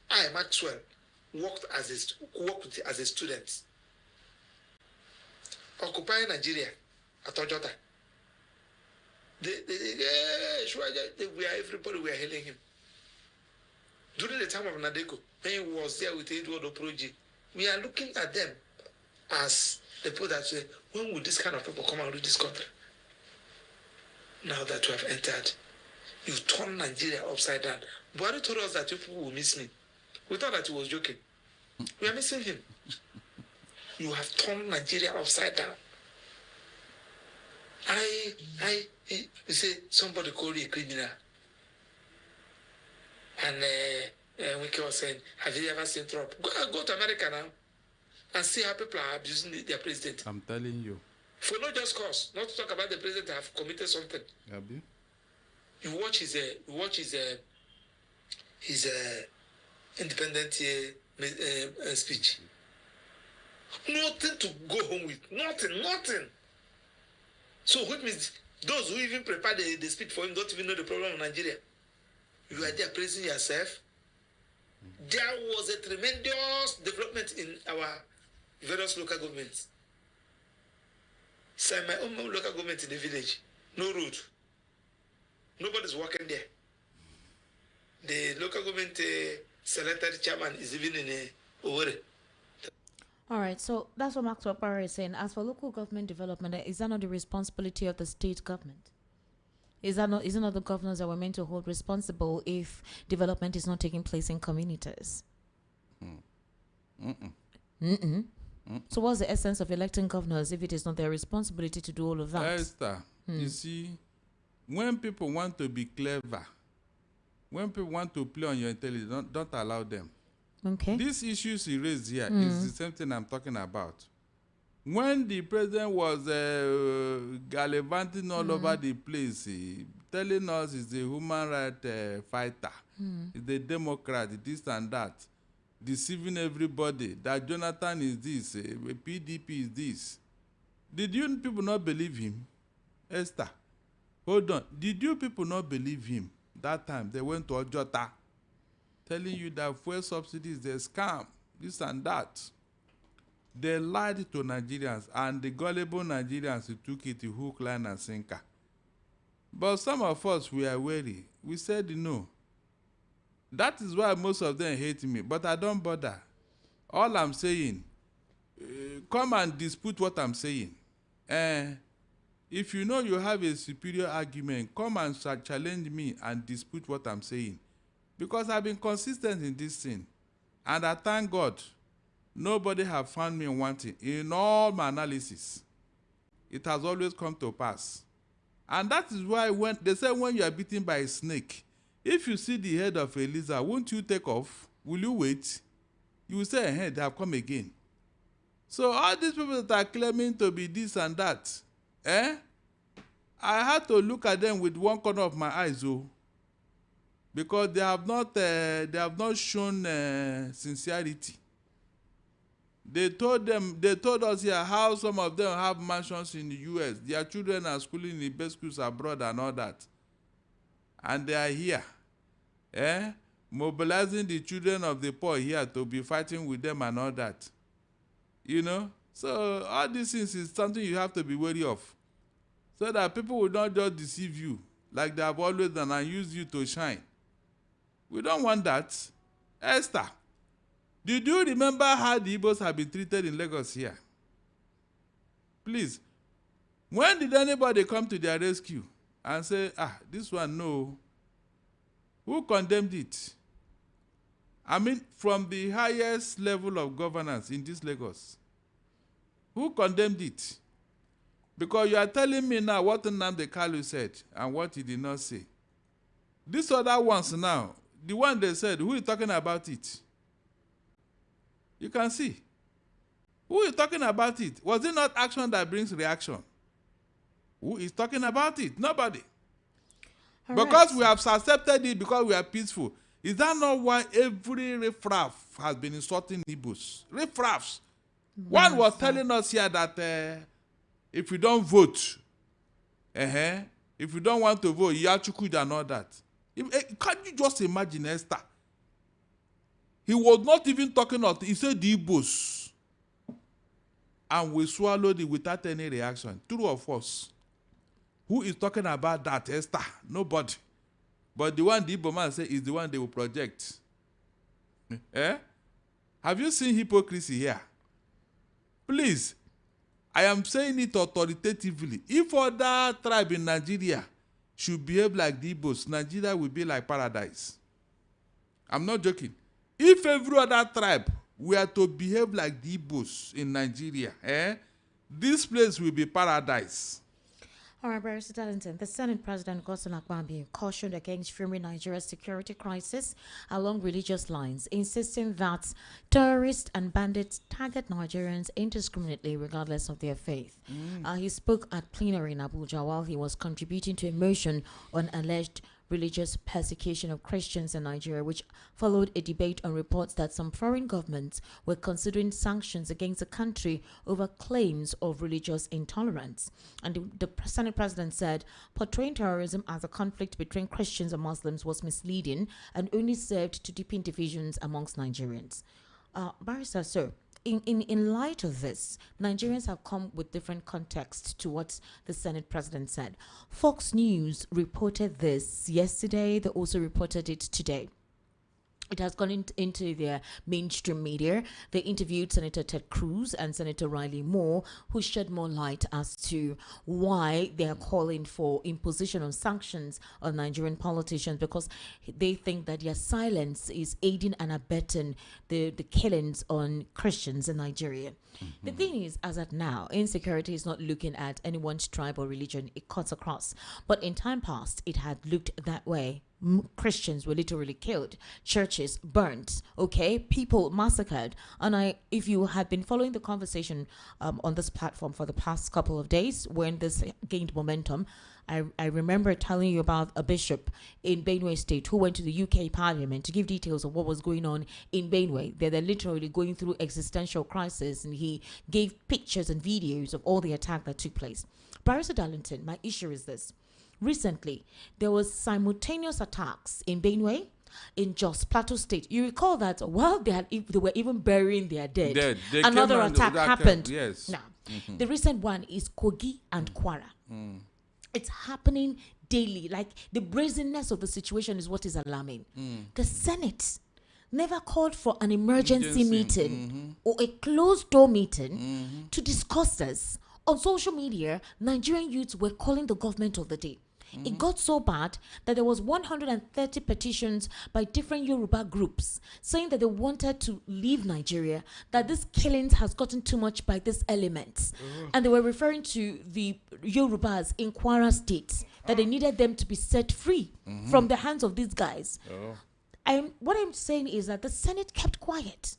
I, Maxwell, worked with as a student. occupying Nigeria at Ojota. Everybody were hailing him. During the time of Nadeko, when he was there with Edward Oproji, we are looking at them as the people that say, when will this kind of people come and rule this country? Now that we have entered, you turn Nigeria upside down. Buhari told us that people will miss me. We thought that he was joking. We are missing him. You have turned Nigeria upside down. You say somebody called you a criminal. And Wike was saying, have you ever seen Trump? Go to America now and see how people are abusing their president. I'm telling you. For no just cause, not to talk about the president have committed something. Abi? You watch his independent speech. Nothing to go home with. Nothing. So which means those who even prepare the speech for him don't even know the problem of Nigeria. You are there praising yourself. There was a tremendous development in our various local governments. So my own local government in the village, no road. Nobody's working there. The local government selected chairman is even in Owerri. All right, so that's what Maxwell Barra is saying. As for local government development, is that not the responsibility of the state government? Is it not the governors that were meant to hold responsible if development is not taking place in communities? So what's the essence of electing governors if it is not their responsibility to do all of that? Esther, you see, when people want to be clever, when people want to play on your intelligence, don't allow them. Okay. These issues he raised here is the same thing I'm talking about. When the president was gallivanting all over the place, telling us he's a human rights fighter, he's a Democrat, this and that, deceiving everybody, that Jonathan is this, PDP is this. Did you people not believe him? Esther, hold on. Did you people not believe him? That time they went to Ojota, telling you that fuel subsidies, they scam, this and that. They lied to Nigerians, and the gullible Nigerians took it to hook, line, and sinker. But some of us, we are wary. We said no. That is why most of them hate me, but I don't bother. All I'm saying, come and dispute what I'm saying. If you know you have a superior argument, come and challenge me and dispute what I'm saying. Because I've been consistent in this thing. And I thank God, nobody have found me wanting. In all my analysis, it has always come to pass. And that is why when they say when you are bitten by a snake, if you see the head of a lizard, won't you take off? Will you wait? You will say, hey, they have come again. So all these people that are claiming to be this and that, I had to look at them with one corner of my eyes, because they have not shown sincerity. They told us here how some of them have mansions in the US. Their children are schooling in the best schools abroad and all that. And they are here, mobilizing the children of the poor here to be fighting with them and all that. You know? So all these things is something you have to be wary of. So that people will not just deceive you like they have always done and use you to shine. We don't want that. Esther, did you remember how the Igbos have been treated in Lagos here? Please, when did anybody come to their rescue and say, this one, no? Who condemned it? I mean, from the highest level of governance in this Lagos, who condemned it? Because you are telling me now what Nnamdi Kanu said and what he did not say. These other ones now, the one they said, who is talking about it? You can see. Who is talking about it? Was it not action that brings reaction? Who is talking about it? Nobody. All because we have accepted it because we are peaceful. Is that not why every riffraff has been insulting Igbos? Riffraffs. One was telling us here that if you don't vote, if you don't want to vote, Atiku and all that. Can't you just imagine, Esther? He was not even talking of, he said the Igbos. and we swallowed it without any reaction. True or false? Who is talking about that, Esther? Nobody. But the one the Igbo man say is the one they will project. Eh? Have you seen hypocrisy here? Please, I am saying it authoritatively. If other tribe in Nigeria should behave like the Igbos, Nigeria will be like paradise. I'm not joking. If every other tribe were to behave like the Igbos in Nigeria, this place will be paradise. All right, Barrister Darlington, the Senate President Godswill Akpabio cautioned against framing Nigeria's security crisis along religious lines, insisting that terrorists and bandits target Nigerians indiscriminately regardless of their faith. He spoke at plenary in Abuja while he was contributing to a motion on alleged religious persecution of Christians in Nigeria, which followed a debate on reports that some foreign governments were considering sanctions against the country over claims of religious intolerance. And the Senate President said portraying terrorism as a conflict between Christians and Muslims was misleading and only served to deepen divisions amongst Nigerians. Barrister, sir, in light of this, Nigerians have come with different context to what the Senate President said. Fox News reported this yesterday. They also reported it today. It has gone into their mainstream media. They interviewed Senator Ted Cruz and Senator Riley Moore, who shed more light as to why they are calling for imposition of sanctions on Nigerian politicians, because they think that their silence is aiding and abetting the killings on Christians in Nigeria. The thing is, as at now, insecurity is not looking at anyone's tribe or religion. It cuts across. But in time past, it had looked that way. Christians were literally killed, churches burnt, people massacred. And if you had been following the conversation on this platform for the past couple of days when this gained momentum, I remember telling you about a bishop in Benue State who went to the UK Parliament to give details of what was going on in Benue. They're literally going through existential crisis, and he gave pictures and videos of all the attack that took place. Barrister Darlington, my issue is this. Recently, there was simultaneous attacks in Benue, in Jos Plateau State. You recall that while they were even burying their dead, another attack happened. Yes. Now, the recent one is Kogi and Kwara. It's happening daily. Like, the brazenness of the situation is what is alarming. The Senate never called for an emergency meeting or a closed-door meeting to discuss this. On social media, Nigerian youths were calling the government of the day. It got so bad that there was 130 petitions by different Yoruba groups saying that they wanted to leave Nigeria, that this killings has gotten too much by these elements. And they were referring to the Yorubas in Kwara State, that they needed them to be set free from the hands of these guys. What I'm saying is that the Senate kept quiet.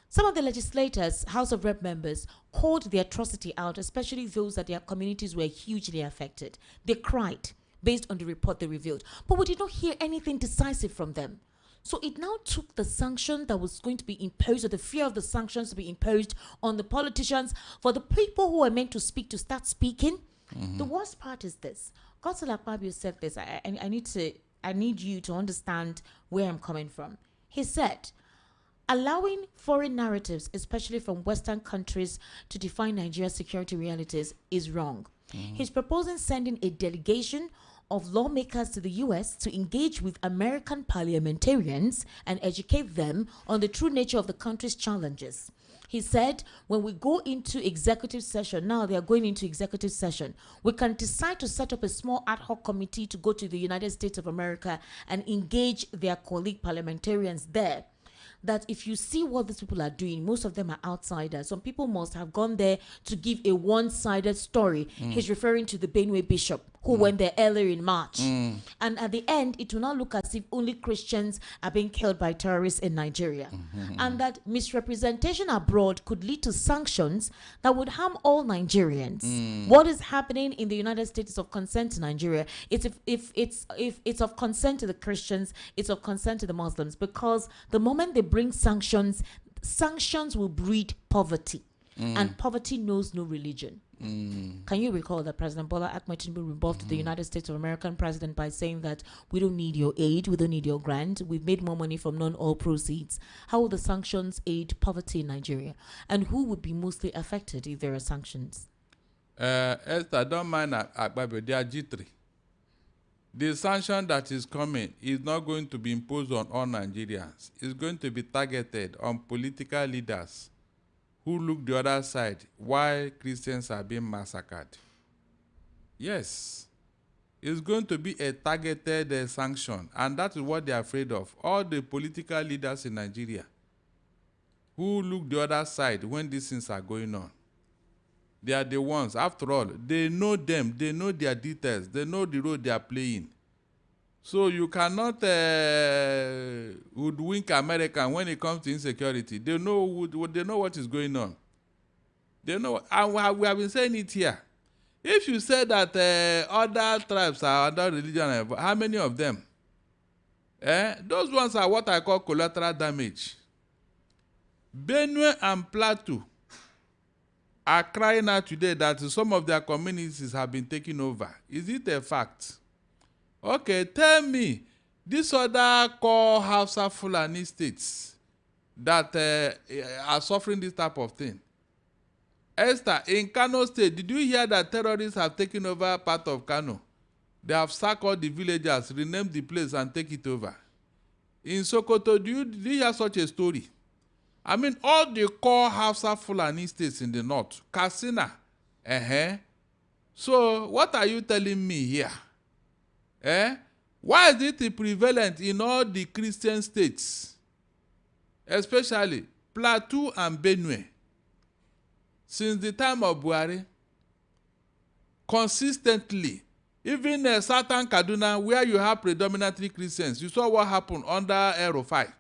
Some of the legislators, House of Rep members, called the atrocity out, especially those that their communities were hugely affected. They cried based on the report they revealed. But we did not hear anything decisive from them. So it now took the sanction that was going to be imposed, or the fear of the sanctions to be imposed on the politicians, for the people who are meant to speak to start speaking. The worst part is this. Godswill Akpabio said this. I need you to understand where I'm coming from. He said, allowing foreign narratives, especially from Western countries, to define Nigeria's security realities is wrong. He's proposing sending a delegation of lawmakers to the U.S. to engage with American parliamentarians and educate them on the true nature of the country's challenges. He said, when we go into executive session, now they are going into executive session, we can decide to set up a small ad hoc committee to go to the United States of America and engage their colleague parliamentarians there. That if you see what these people are doing, most of them are outsiders. Some people must have gone there to give a one-sided story. He's referring to the Benue bishop who went there earlier in March. And at the end, it will not look as if only Christians are being killed by terrorists in Nigeria. And that misrepresentation abroad could lead to sanctions that would harm all Nigerians. What is happening in the United States is of concern to Nigeria. If it's of concern to the Christians, it's of concern to the Muslims, because the moment they bring sanctions will breed poverty. And poverty knows no religion. Can you recall that President Bola Ahmed Tinubu rebuffed the United States of American president by saying that we don't need your aid, we don't need your grant, we've made more money from non-oil proceeds? How will the sanctions aid poverty in Nigeria? And who would be mostly affected if there are sanctions? Esther, don't mind Akbabe, they are G3. The sanction that is coming is not going to be imposed on all Nigerians. It's going to be targeted on political leaders who look the other side while Christians are being massacred. Yes, it's going to be a targeted sanction, and that is what they are afraid of. All the political leaders in Nigeria who look the other side when these things are going on, they are the ones. After all, they know them, they know their details, they know the role they are playing. So you cannot hoodwink American when it comes to insecurity. They know what is going on. They know, and we have been saying it here. If you say that other tribes are under religion, how many of them? Those ones are what I call collateral damage. Benue and Plateau are crying out today that some of their communities have been taken over. Is it a fact? Okay, tell me, these other core Hausa Fulani states that are suffering this type of thing. Esther, in Kano State, did you hear that terrorists have taken over part of Kano? They have sacked all the villagers, renamed the place, and take it over. In Sokoto, did you hear such a story? I mean, all the core Hausa Fulani states in the north, Katsina. So, what are you telling me here? Why is it prevalent in all the Christian states, especially Plateau and Benue? Since the time of Buhari, consistently, even Southern Kaduna, where you have predominantly Christians, you saw what happened under El-Rufai.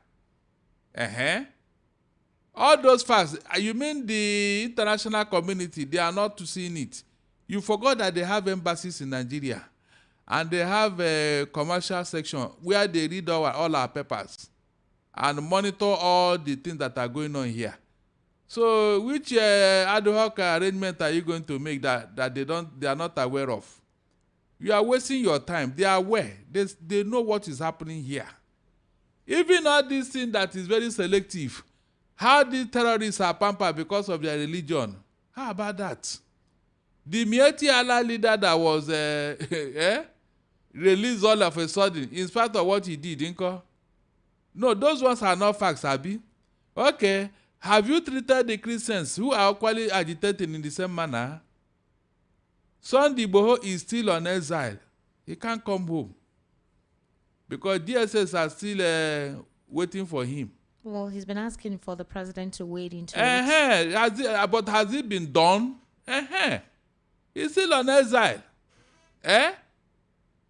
All those facts, you mean the international community, they are not seeing it. You forgot that they have embassies in Nigeria. And they have a commercial section where they read all our papers and monitor all the things that are going on here. So which ad hoc arrangement are you going to make that they are not aware of? You are wasting your time. They are aware. They know what is happening here. Even all this thing that is very selective, how these terrorists are pampered because of their religion. How about that? The Mieti Allah leader that was released all of a sudden, in spite of what he did, Inko? No, those ones are not facts, Abi. Okay, have you treated the Christians who are equally agitated in the same manner? Sunday Boho is still on exile. He can't come home because DSS are still waiting for him. Well, he's been asking for the president to wade into it. But has it been done? He's still on exile.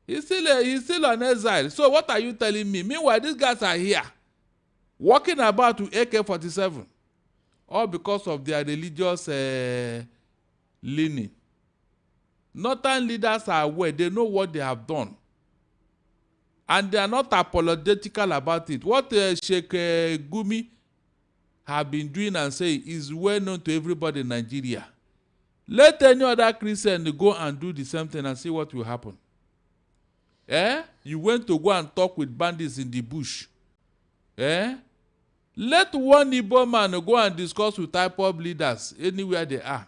He's still on exile. So what are you telling me? Meanwhile, these guys are here, walking about with AK-47, all because of their religious leaning. Northern leaders are aware. They know what they have done. And they are not apologetical about it. What Sheikh Gumi have been doing and saying is well known to everybody in Nigeria. Let any other Christian go and do the same thing and see what will happen. You went to go and talk with bandits in the bush. Let one Igbo man go and discuss with IPOB leaders anywhere they are.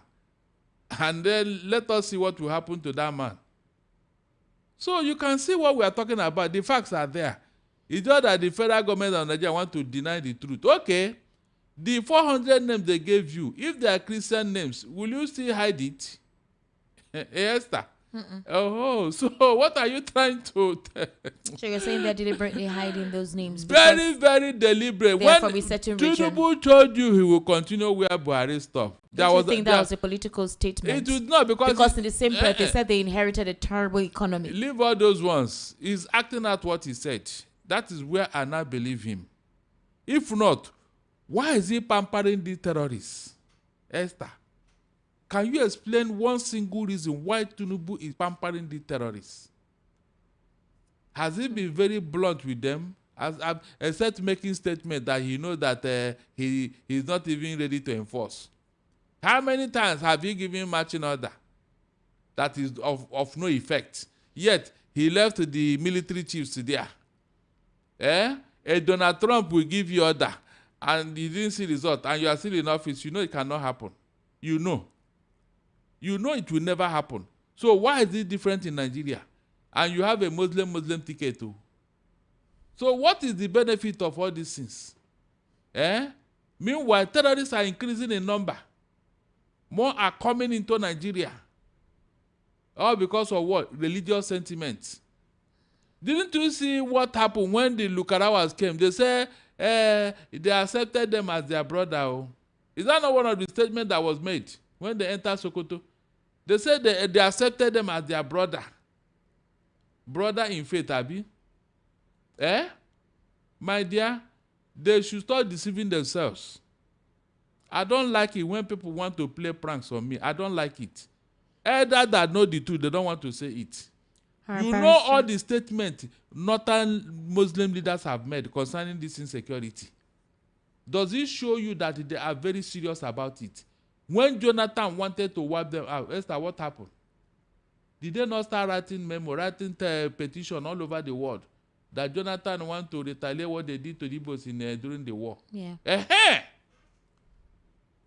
And then let us see what will happen to that man. So you can see what we are talking about. The facts are there. It's just that the federal government of Nigeria want to deny the truth. Okay, the 400 names they gave you, if they are Christian names, will you still hide it? Esther? Oh, so what are you trying to So you're saying they're deliberately hiding those names? Very, very deliberate. When from a certain region. Tinubu told you he will continue where Buhari stopped. Don't you think that was a political statement? It was not because in the same breath they said they inherited a terrible economy. Leave all those ones. He's acting out what he said. That is where I now believe him. If not, why is he pampering the terrorists? Esther, can you explain one single reason why Tinubu is pampering the terrorists? Has he been very blunt with them? Except making statement that he knows that he is not even ready to enforce. How many times have you given marching order that is of no effect? Yet he left the military chiefs there. A Donald Trump will give you order and you didn't see result and you are still in office. You know it cannot happen. You know it will never happen. So why is it different in Nigeria? And you have a Muslim ticket too. So what is the benefit of all these things? Meanwhile, terrorists are increasing in number. More are coming into Nigeria. All because of what? Religious sentiments. Didn't you see what happened when the Lukarawas came? They said they accepted them as their brother. Oh. Is that not one of the statements that was made when they entered Sokoto? They said they accepted them as their brother. Brother in faith, Abi. My dear, they should start deceiving themselves. I don't like it when people want to play pranks on me. I don't like it. Either that know the truth, they don't want to say it. You know all the statements northern Muslim leaders have made concerning this insecurity. Does it show you that they are very serious about it? When Jonathan wanted to wipe them out, Esther, what happened? Did they not start writing petition all over the world that Jonathan want to retaliate what they did to the Igbos during the war? Yeah.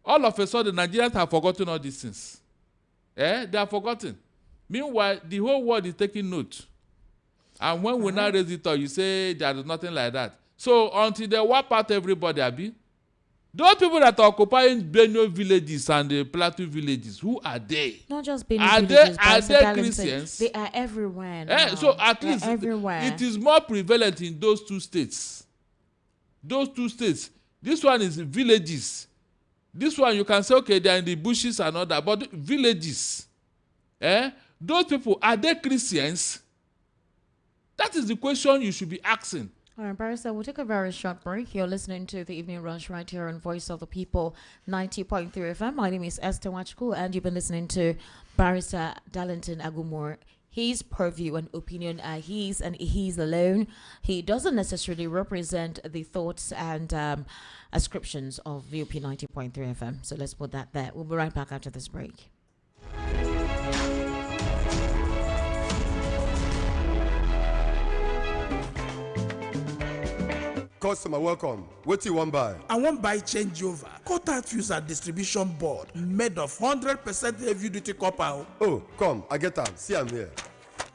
All of a sudden, Nigerians have forgotten all these things. They are forgotten. Meanwhile, the whole world is taking note. And when we now raise it up, you say there is nothing like that. So until they wipe out everybody, Abi, those people that are occupying Benue villages and the Plateau villages, who are they? Not just Benue villages, are they Christians? They are everywhere now. So at least everywhere. it is more prevalent in those two states. Those two states. This one is villages. This one you can say, okay, they are in the bushes and all that, but villages. Those people, are they Christians? That is the question you should be asking. All right, Barrister, we'll take a very short break. You're listening to the Evening Rush right here on Voice of the People, 90.3 FM. My name is Esther Wachku, and you've been listening to Barrister Darlington Agumore. His purview and opinion are his, and he's alone. He doesn't necessarily represent the thoughts and ascriptions of VOP 90.3 FM. So let's put that there. We'll be right back after this break. Customer, welcome. What do you want buy? I want buy changeover. Cutout fuse and distribution board made of 100% heavy duty copper. Oh, come, I get them. See, I'm here.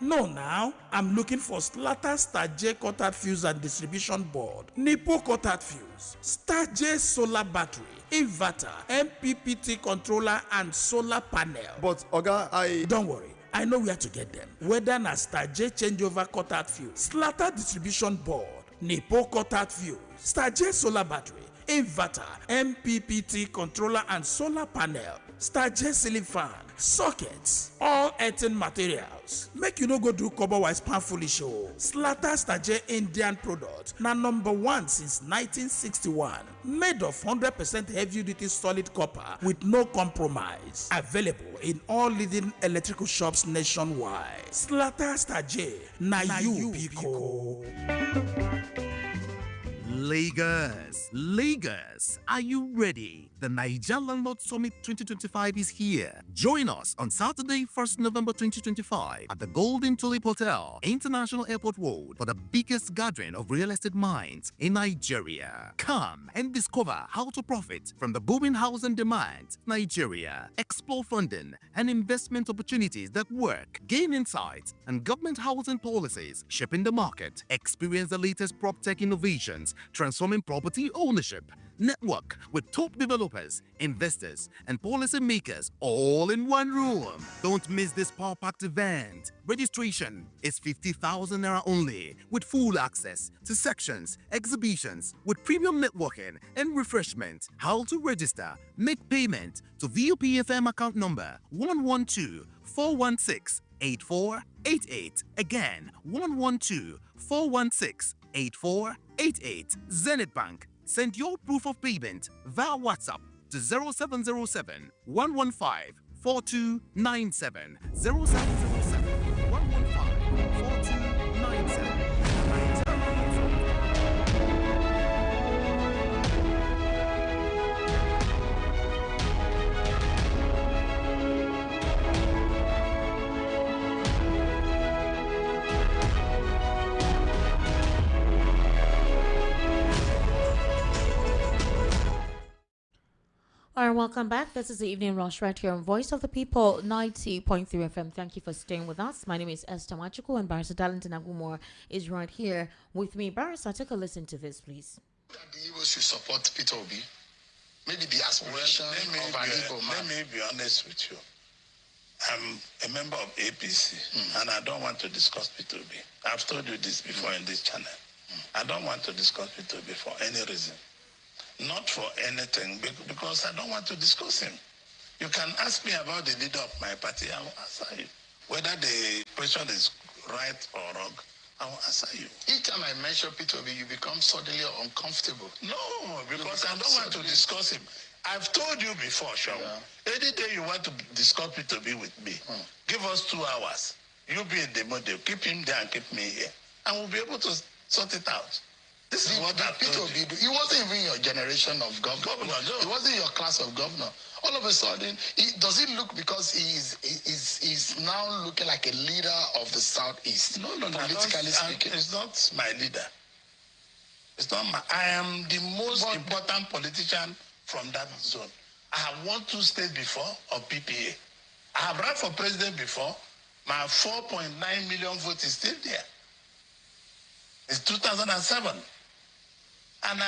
No, now I'm looking for Slatter Star J cutout fuse and distribution board, Nipo cutout fuse, Star J solar battery, inverter, MPPT controller, and solar panel. But Oga, don't worry. I know where to get them. Whether na Star J changeover cutout fuse, Slatter distribution board, Nipo cutout fuse, Star J solar battery, inverter, MPPT controller, and solar panel, Star J ceiling fan, sockets, all earthen materials. Make you no go do cover wise pan foolish show. Slatter Star J Indian product na #1 since 1961. Made of 100% heavy duty solid copper with no compromise. Available in all leading electrical shops nationwide. Slatter Star J na you Pico. Lagos, are you ready? The Niger Landlord Summit 2025 is here. Join us on Saturday, 1st November 2025 at the Golden Tulip Hotel, International Airport Road, for the biggest gathering of real estate minds in Nigeria. Come and discover how to profit from the booming housing demand in Nigeria. Explore funding and investment opportunities that work. Gain insights and government housing policies shaping the market. Experience the latest prop tech innovations transforming property ownership. Network with top developers, investors, and policymakers all in one room. Don't miss this power-packed event. Registration is 50,000 naira only, with full access to sections, exhibitions, with premium networking and refreshment. How to register? Make payment to VOPFM account number 112-416-8488. Again, 112-416-8488. Zenith Bank. Send your proof of payment via WhatsApp to 0707 115 4297. 0707 115 4297. All right, welcome back. This is the Evening Rush right here on Voice of the People, 90.3 FM. Thank you for staying with us. My name is Esther Machuku, and Barrister Darlington Agumore is right here with me. Barrister, take a listen to this, please. That the Igbos should support Peter Obi. Maybe the aspiration of an Igbo man. Let me be honest with you. I'm a member of APC, and I don't want to discuss Peter Obi. I've told you this before in this channel. I don't want to discuss Peter Obi for any reason. Not for anything, because I don't want to discuss him. You can ask me about the leader of my party, I will answer you. Whether the question is right or wrong, I will answer you. Each time I mention Peter Obi, you become suddenly uncomfortable. No, because I don't want to discuss him. I've told you before, Sean. Yeah. Any day you want to discuss Peter Obi with me, give us 2 hours. You be in the model, keep him there and keep me here. And we'll be able to sort it out. This is what Peter Obi do. He wasn't even your generation of governor. No. He wasn't your class of governor. All of a sudden, does it look because he's now looking like a leader of the Southeast? No, politically speaking. It's not my leader. It's not my. I am the most important politician from that zone. I have won 2 states before of PPA. I have run for president before. My 4.9 million vote is still there. It's 2007. And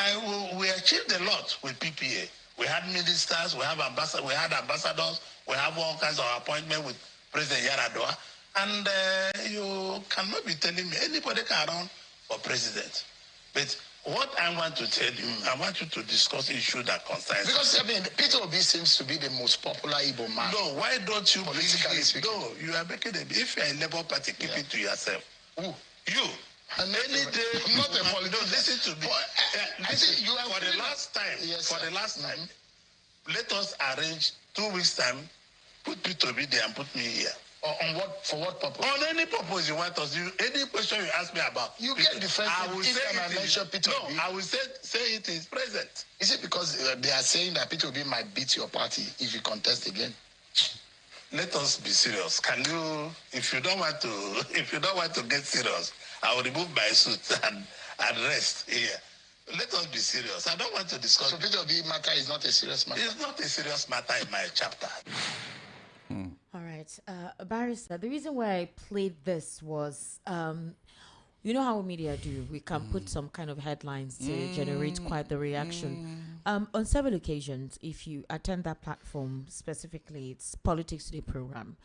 we achieved a lot with PPA. We had ministers, we had ambassadors, we have all kinds of appointments with President Yaradua. And you cannot be telling me anybody can run for president. But what I want to tell you, I want you to discuss issues that concern. Because Peter Obi seems to be the most popular Igbo man. No, why don't you politically speaking? No, you are making a. If you're a Labour Party, keep it to yourself. Who? You. And any day, I'm not a politician. No, listen to me. Listen, you are for the last time. Yes, for the last time, let us arrange 2 weeks time. Put Peter Obi there and put me here. On what? For what purpose? On any purpose you want us. Any question you ask me about. You get defensive. I will say I mention Peter Obi. No, I will say it is present. Is it because they are saying that Peter Obi might beat your party if you contest again? Let us be serious. Can you? If you don't want to get serious, I will remove my suit and rest here. Let us be serious. I don't want to discuss. So Peter Obi matter is not a serious matter. It's not a serious matter in my chapter. All right, Barrister, the reason why I played this was, you know how media do. We can put some kind of headlines to generate quite the reaction. On several occasions, if you attend that platform, specifically, it's Politics Today program.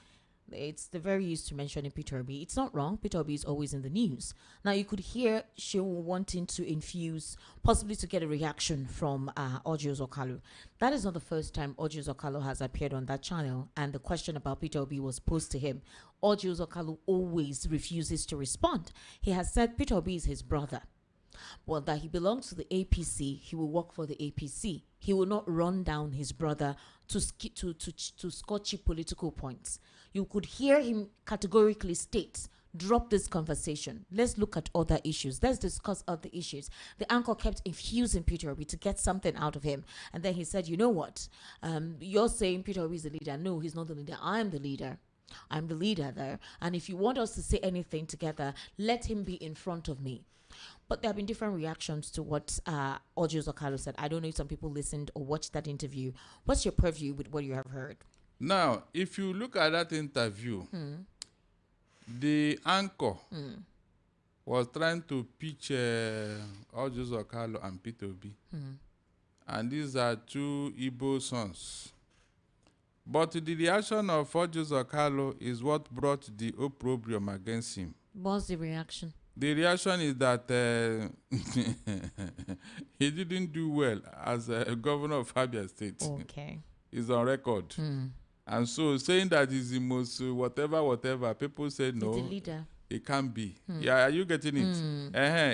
It's the very used to mentioning Peter Obi. It's not wrong. Peter Obi is always in the news. Now, you could hear Shehu wanting to infuse, possibly to get a reaction from Audio Zokalo. That is not the first time Audio Zokalo has appeared on that channel, and the question about Peter Obi was posed to him. Audio Zokalo always refuses to respond. He has said Peter Obi is his brother. Well, that he belongs to the APC, he will work for the APC. He will not run down his brother to score cheap political points. You could hear him categorically state, drop this conversation. Let's look at other issues. Let's discuss other issues. The anchor kept infusing Peter Obi to get something out of him. And then he said, you know what? You're saying Peter Obi is the leader. No, he's not the leader. I'm the leader. I'm the leader there. And if you want us to say anything together, let him be in front of me. But there have been different reactions to what Audio Zokalo said. I don't know if some people listened or watched that interview. What's your purview with what you have heard? Now, if you look at that interview, the anchor was trying to pitch Audio Zokalo and Peter Obi. And these are 2 Igbo sons. But the reaction of Audio Zokalo is what brought the opprobrium against him. What's the reaction? The reaction is that he didn't do well as a governor of Abia State. Okay. He's on record. And so saying that he's the most whatever, people say no. He's the leader. It can't be. Yeah, are you getting it?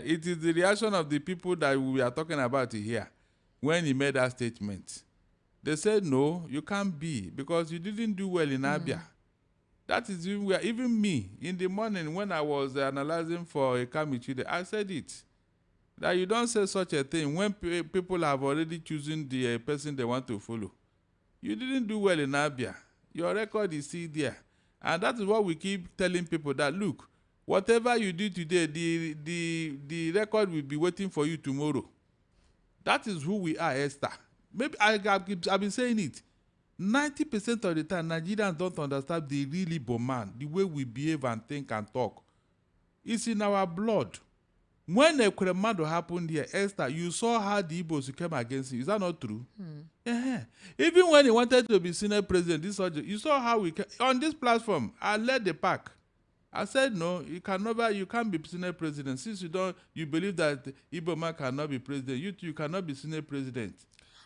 It is the reaction of the people that we are talking about here when he made that statement. They said, no, you can't be because you didn't do well in Abia. That is even me, in the morning when I was analyzing for a Kamichide, I said it. That you don't say such a thing when people have already chosen the person they want to follow. You didn't do well in Abia. Your record is still there. And that is what we keep telling people that, look, whatever you do today, the record will be waiting for you tomorrow. That is who we are, Esther. maybe I've been saying it. 90% of the time, Nigerians don't understand the real Igbo man, the way we behave and think and talk. It's in our blood. When a Kremado happened here, Esther, you saw how the Igbos came against him. Is that not true? Yeah. Even when he wanted to be Senate president, you saw how we on this platform. I led the pack. I said no, you can't be Senate president since you believe that Igbo man cannot be president. You cannot be Senate president,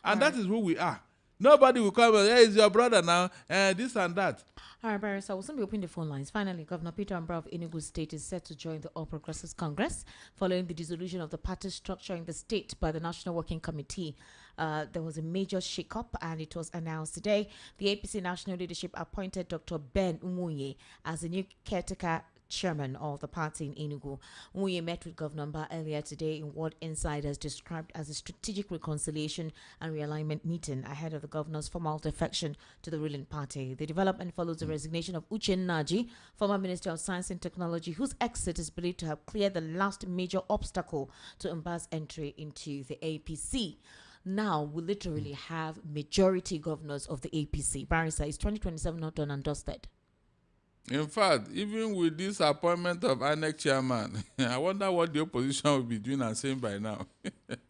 and that is who we are. Nobody will come and hey, it's your brother now, and this and that. All right, Barry, so we'll soon be opening the phone lines. Finally, Governor Peter Mbra of Enugu State is set to join the All Progressives Congress following the dissolution of the party structure in the state by the National Working Committee. There was a major shake-up, and it was announced today. The APC national leadership appointed Dr. Ben Umuye as the new caretaker chairman of the party in Enugu. Umuye met with Governor Mbra earlier today in what insiders described as a strategic reconciliation and realignment meeting ahead of the governor's formal defection to the ruling party. The development follows the resignation of Uche Naji, former Minister of Science and Technology, whose exit is believed to have cleared the last major obstacle to Mba's entry into the APC. Now we literally have majority governors of the APC. Barrister, is 2027 not done and dusted? In fact, even with this appointment of INEC chairman, I wonder what the opposition will be doing and saying by now.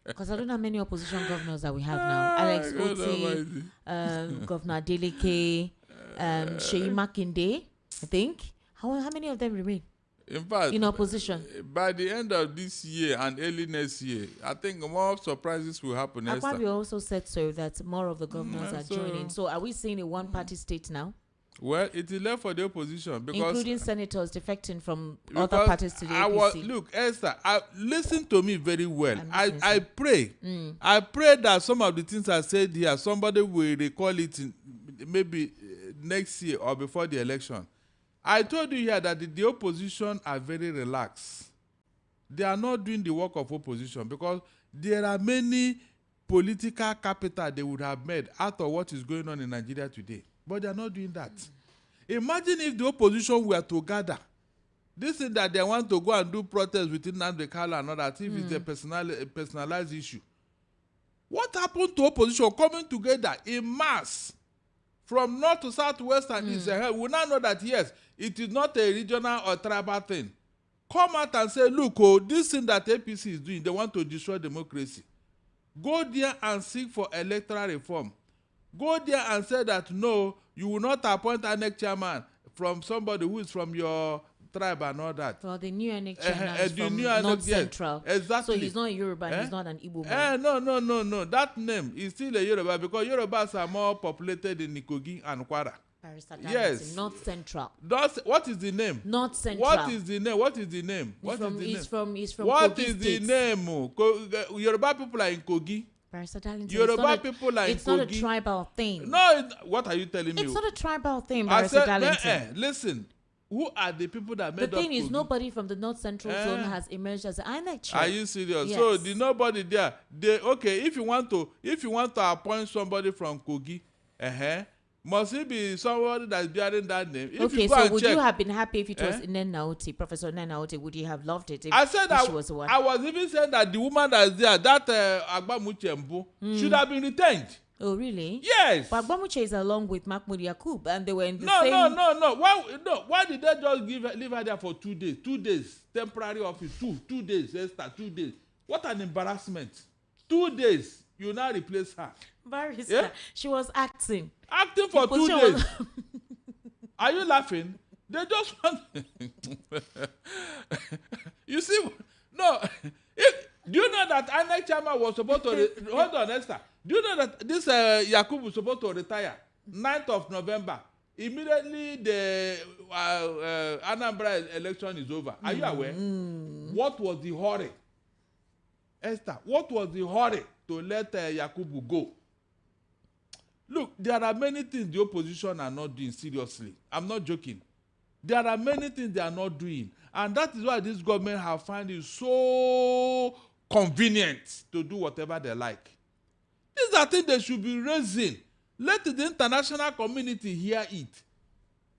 Because I don't know how many opposition governors that we have now. Alex Oti, Governor Adeleke, Sheyi Makinde, I think. How many of them remain? In fact, in opposition. By the end of this year and early next year, I think more surprises will happen. Akwabi also said so that more of the governors are joining. So are we seeing a one-party state now? Well, it is left for the opposition because including senators defecting from other parties to the APC. Look, Esther, listen to me very well. I pray. I pray that some of the things I said here, somebody will recall it maybe next year or before the election. I told you here that the opposition are very relaxed. They are not doing the work of opposition because there are many political capital they would have made out of what is going on in Nigeria today. But they are not doing that. Imagine if the opposition were to gather. This is that they want to go and do protests within Nnamdi Kanu and all that if it's a personalized issue. What happened to opposition coming together in mass from north to south, west and east? We now know that yes, it is not a regional or tribal thing. Come out and say, look, this thing that APC is doing, they want to destroy democracy. Go there and seek for electoral reform. Go there and say that no, you will not appoint INEC chairman from somebody who is from your tribe and all that. Well, the new INEC chairman is from North Central. Exactly. So he's not a Yoruba, he's not an Igbo man. No. That name is still a Yoruba because Yorubas are more populated in Nikogi and Kwara. Yes. North Central. What is the name? North Central. What is the name? He's from what Kogi is the State. name? Yoruba people are in Kogi. Yoruba people are in Kogi. It's not a tribal thing. No, what are you telling me? It's not a tribal thing, I said, Darlington. Listen, who are the people that made up Kogi? The thing is, nobody from the North Central zone has emerged as an INEC chair. Are you serious? Yes. So the nobody there. If you want to appoint somebody from Kogi, must it be somebody that's bearing that name? You have been happy if it was Nenaoti, Professor Nenaoti? Would you have loved it if I said she was the one? I was even saying that the woman that's there, that Agbamuche Mbu, should have been retained. Oh, really? Yes. But Agbamuche is along with Mahmoud Yakub, and they were in the same... No. Why did they just leave her there for 2 days? 2 days. Temporary office. 2 days. Esther, 2 days. What an embarrassment. 2 days. You now replace her. Barrister. Yeah? She was acting. Acting for 2 days. Are you laughing? They just want... You see... No. Do you know that INEC chairman was supposed to... Hold on, Esther. Do you know that this Yakub was supposed to retire 9th of November? Immediately the Anambra election is over. Are you aware? What was the hurry? Esther, what was the hurry to let Yakubu go? Look, there are many things the opposition are not doing seriously. I'm not joking. There are many things they are not doing. And that is why this government have found it so convenient to do whatever they like. These are things they should be raising. Let the international community hear it.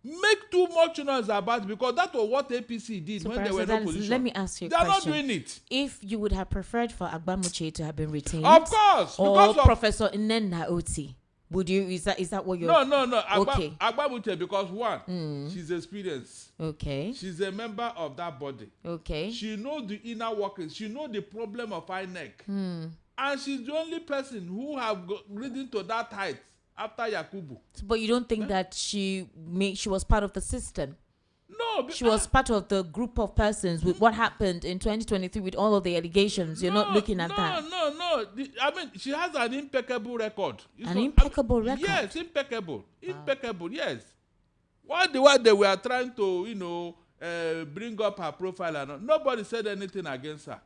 make too much noise about it, because that was what APC did So when they were in opposition. let me ask you a They are question. not doing it. If you would have preferred for Agbamuche to have been retained, Of course, or because of Professor Nnenna Oti, would you? Is that what you're? no. Okay. Agbamuche, because one, she's experienced. Okay. She's a member of that body. Okay. She knows the inner workings. She knows the problem of INEC. And she's the only person who have risen to that height after Yakubu. But you don't think that she was part of the system? No, She was part of the group of persons with what happened in 2023 with all of the allegations. You're not looking at that. No. I mean, she has an impeccable record. Impeccable record? Yes, impeccable. Impeccable, yes. What they were trying to, bring up her profile, and nobody said anything against her.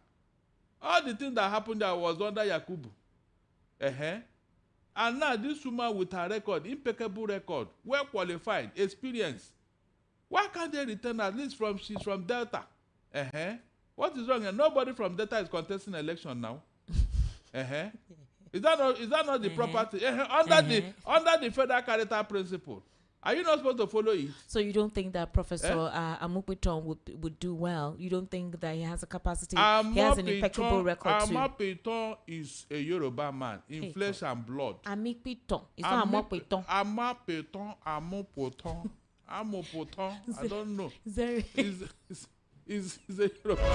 All the things that happened there was under Yakubu. And now this woman with her record, impeccable record, well qualified, experienced. Why can't they return at least she's from Delta? What is wrong? And nobody from Delta is contesting election now. Is that not the property? Under the federal character principle. Are you not supposed to follow it? So you don't think that Professor Amupiton would do well? You don't think that he has a capacity? He has an impeccable record too. Amupiton is a Yoruba man in flesh and blood. Amupiton. It's not Amupiton. Amupiton. I don't know. Is a Yoruba man.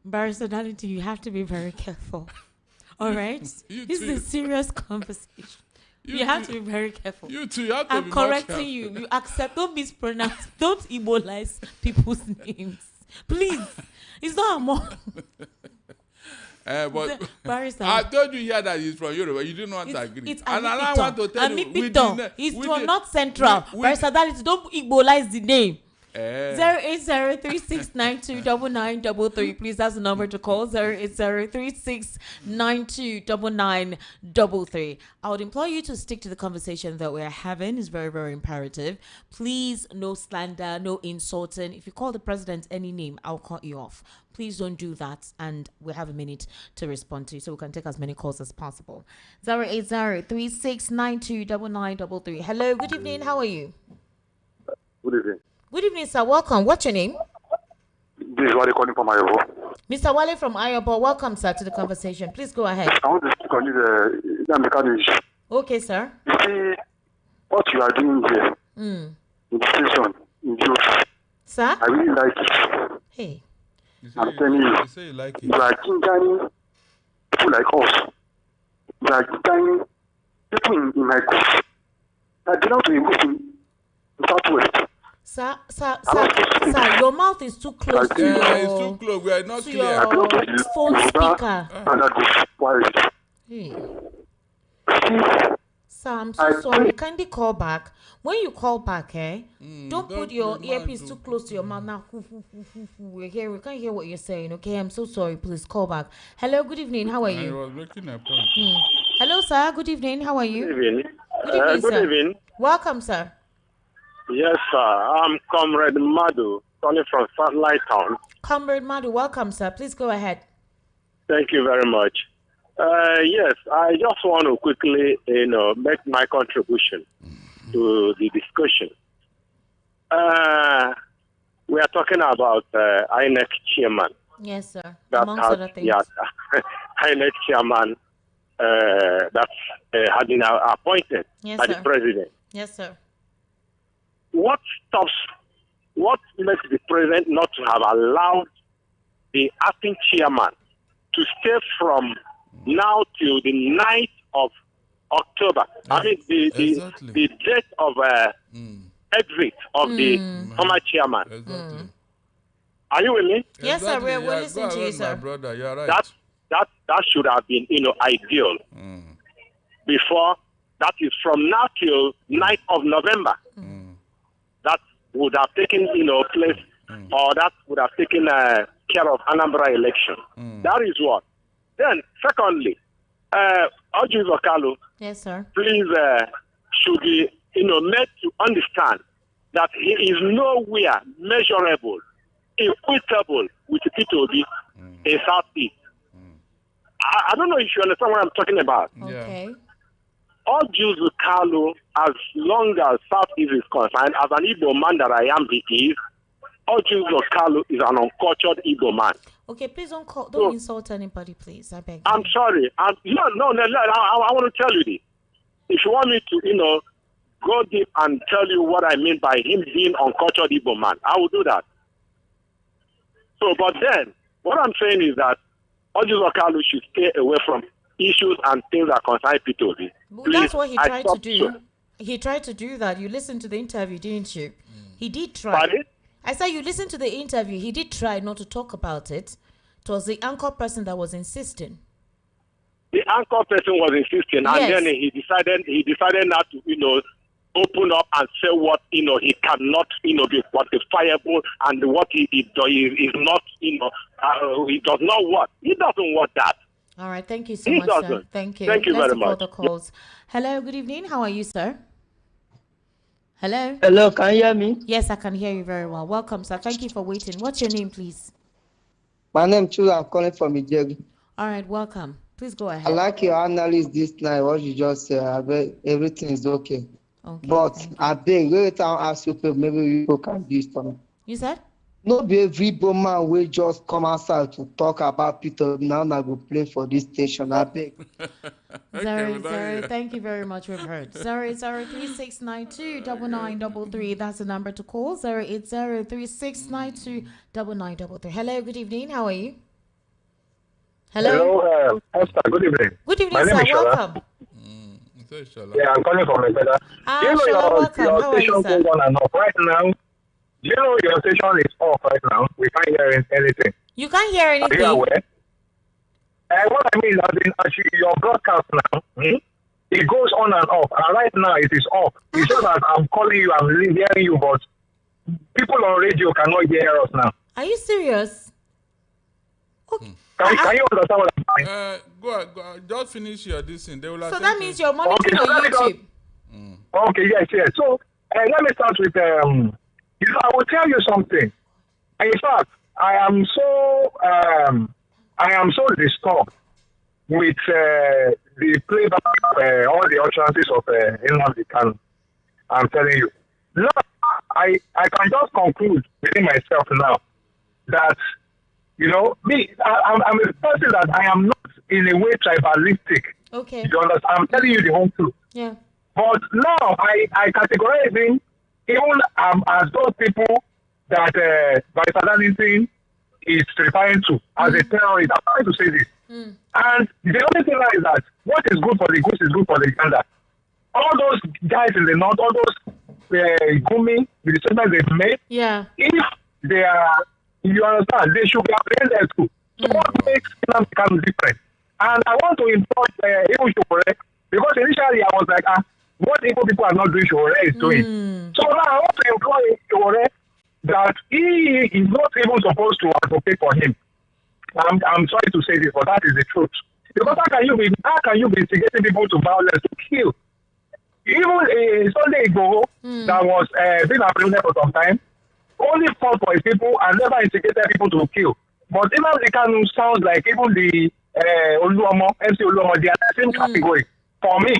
Barrister Darlington, you have to be very careful. All right? This is a serious conversation. You have to be very careful. You too, you have to I'm be correcting you. You accept. Don't mispronounce. Don't Ebolize people's names. Please. It's not a more. But Barrister, I told you here that he's from Europe. You didn't want to agree. It's and I want to tell you. It's not central. Barrister Darlington, don't Ebolize the name. 08036929933. Please, that's the number to call. 08036929933. I would implore you to stick to the conversation that we're having. It's very, very imperative. Please, no slander, no insulting. If you call the president any name, I'll cut you off. Please don't do that, and we have a minute to respond to you, so we can take as many calls as possible. 08036929933. Hello, good evening. How are you? Good evening. Good evening, sir. Welcome. What's your name? This is Wale calling from Ayobo. Mr. Wale from Ayobo. Welcome, sir, to the conversation. Please go ahead. I want to speak on this American issue. Okay, sir. You see, what you are doing here in the station, in the office, Sir? I really like it. Hey. I'm telling you, You say you like it. you are gingering people like us. You are gingering people in my group. I belong to a group in Southwest. Sir, your mouth is too close to your... it's too close. We are not to clear. your phone speaker. And that group, why is it? Hey. See, Sir, I'm so sorry. Kindly call back. When you call back, don't put your earpiece too close to your mouth. Now, we're here. We can't hear what you're saying. Okay, I'm so sorry. Please call back. Hello, good evening. How are I you? was making a point. Hello, sir. Good evening. How are you? Good evening. Good evening, Good sir. evening. Welcome, sir. Yes, sir. I'm Comrade Madu, calling from Satellite Town. Comrade Madu, welcome, sir. Please go ahead. Thank you very much. Yes, I just want to quickly, make my contribution to the discussion. We are talking about INEC chairman. Yes, sir. That Amongst other things. Yeah, INEC chairman that had been appointed by the president. Yes, sir. What makes the president not to have allowed the acting chairman to stay from now till the 9th of October? I mean, the date of exit of the former chairman. Exactly. Are you with me? Yes, sir. Exactly. We're listening to you, sir. My brother, you're right. That should have been, ideal. Before, that is from now till 9th of November. That would have taken, place, or that would have taken care of Anambra election. That is what. Then, secondly, Audrey Okalo, Yes, sir. please should be made to understand that he is nowhere measurable, equitable with P2B in Southeast. I don't know if you understand what I'm talking about. Okay. Audrey Okalo, as long as Southeast is concerned, as an Igbo man that I am, he is. Audrey Okalo is an uncultured Igbo man. Okay, please don't insult anybody, please. I beg. I'm sorry. I want to tell you this. If you want me to, go deep and tell you what I mean by him being uncultured Igbo man, I will do that. So, but then, what I'm saying is that Audrey Okalo should stay away from issues and things that concern P2B. That's what he tried to do. He tried to do that. You listened to the interview, didn't you? He did try. Pardon? I said you listened to the interview. He did try not to talk about it. It was the anchor person that was insisting. The anchor person was insisting, Yes. and then he decided not to, open up and say what he cannot, be quantifiable, and what he is not, he does not want. He doesn't want that. All right, thank you so He much, sir. doesn't. Thank you. Thank you Let's very take all much. the calls. Hello, good evening. How are you, sir? Hello? Hello, can you hear me? Yes, I can hear you very well. Welcome, sir. Thank you for waiting. What's your name, please? My name is Chula. I'm calling from Ijegu. All right, welcome. Please go I ahead. like your analysis this night. What you just said, I bet everything is okay. Okay. But I beg, every time I ask you, maybe you can do it for me. You said? No be every man will just come outside to talk about Peter. Now I go play for this station. I beg. Sorry. Thank you very much. We've heard. 08036929933. That's the number to call. 08036929933. Hello, good evening. How are you? Hello, Esther, good evening. Good evening, My name sir. is Shola. Welcome. Yeah, I'm calling from Meteda. Ah, You know Shola, your welcome. How are you, station sir? goes on and off right now. You know your station is off right now. We can't hear anything. You can't hear Are you anything. aware? What I mean is that actually your broadcast now, it goes on and off. And right now it is off. It's just that I'm calling you, I'm hearing you, but people on radio cannot hear us now. Are you serious? Can you understand what I'm saying? Go, just finish your dissing. They will So that means you're monitoring on YouTube. Okay, yes. So let me start with I will tell you something. In fact, I am so disturbed with the playback all the utterances of Nnamdi Kanu. I'm telling you. Now, I can just conclude within myself now that me, I'm a person that I am not in a way tribalistic. Okay. You understand? I'm telling you the whole truth. Yeah. But now I categorize him even as those people that Vice is referring to as a terrorist. I'm trying to say this. And the only thing is that what is good for the goose is good for the gander. All those guys in the north, all those Gumi, with the statements they've made, if they are, you understand, they should be apprehended too. So what makes them become different? And I want to import Ibu Shokore, because initially I was like, what Igbo people are not doing, Shokore is doing. So now I want to employ Shokore that he is not even supposed to advocate for him. I'm sorry to say this, but that is the truth. Because how can you be instigating people to violence, to kill? Even Sunday Igbo that was being apprehended for some time, only fought for his people and never instigated people to kill. But even the Kanu sounds like even the Oluomo, MC Oluomo, they are the same category for me.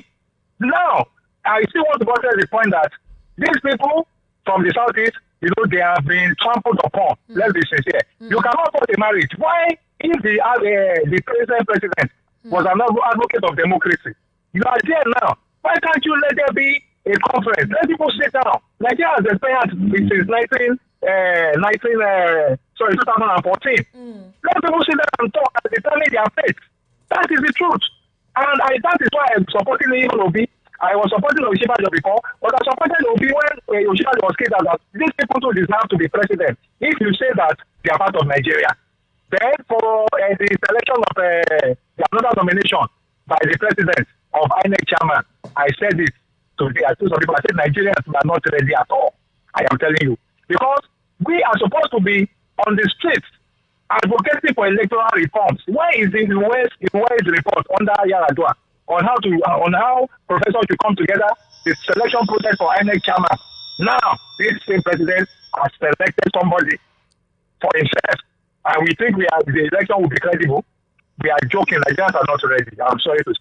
Now, I still want to go to the point that these people from the southeast, they have been trampled upon. Let's be sincere. You cannot force a marriage. Why, if the present president was an advocate of democracy, you are there now. Why can't you let there be a conference? Let people sit down. Nigeria has experienced since 2014. Let people sit down and talk and determine their fate. That is the truth. And that is why I'm supporting even Obi. I was supporting Oshibajo before, but I supported Obi when Oshibajo was kicked out that these people too deserve to be president. If you say that they are part of Nigeria, then for the selection of another nomination by the president of INEC chairman, I said it today. I told some people, I said Nigerians are not ready at all. I am telling you. Because we are supposed to be on the streets advocating for electoral reforms. Where is the report under Yaradua on how professors should come together, the selection process for INEC chairman? Now, this same president has selected somebody for himself, and we think the election will be credible. We are joking. Nigerians are not ready. I'm sorry to say.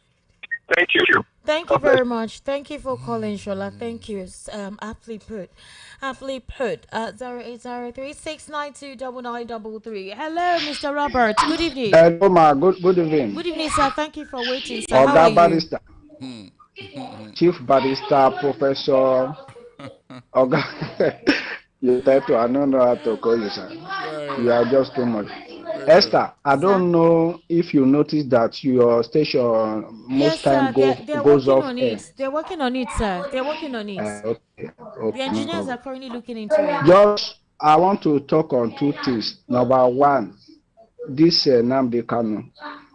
Thank you. Thank you very much. Thank you for calling, Shola. Thank you. Aptly put. 08036929933. Hello, Mr. Robert. Good evening. Hello, ma. Good evening. Good evening, sir. Thank you for waiting, sir. How are you? Barrister. Chief Barrister, Professor. Oga. You try to, I don't know how to call you, sir. You are just too much. Esther, I don't know if you noticed that your station most time goes off air. They're working on it, sir. They're working on it. Okay. The engineers are currently looking into it. Just, I want to talk on two things. Number one, this Nnamdi Kanu,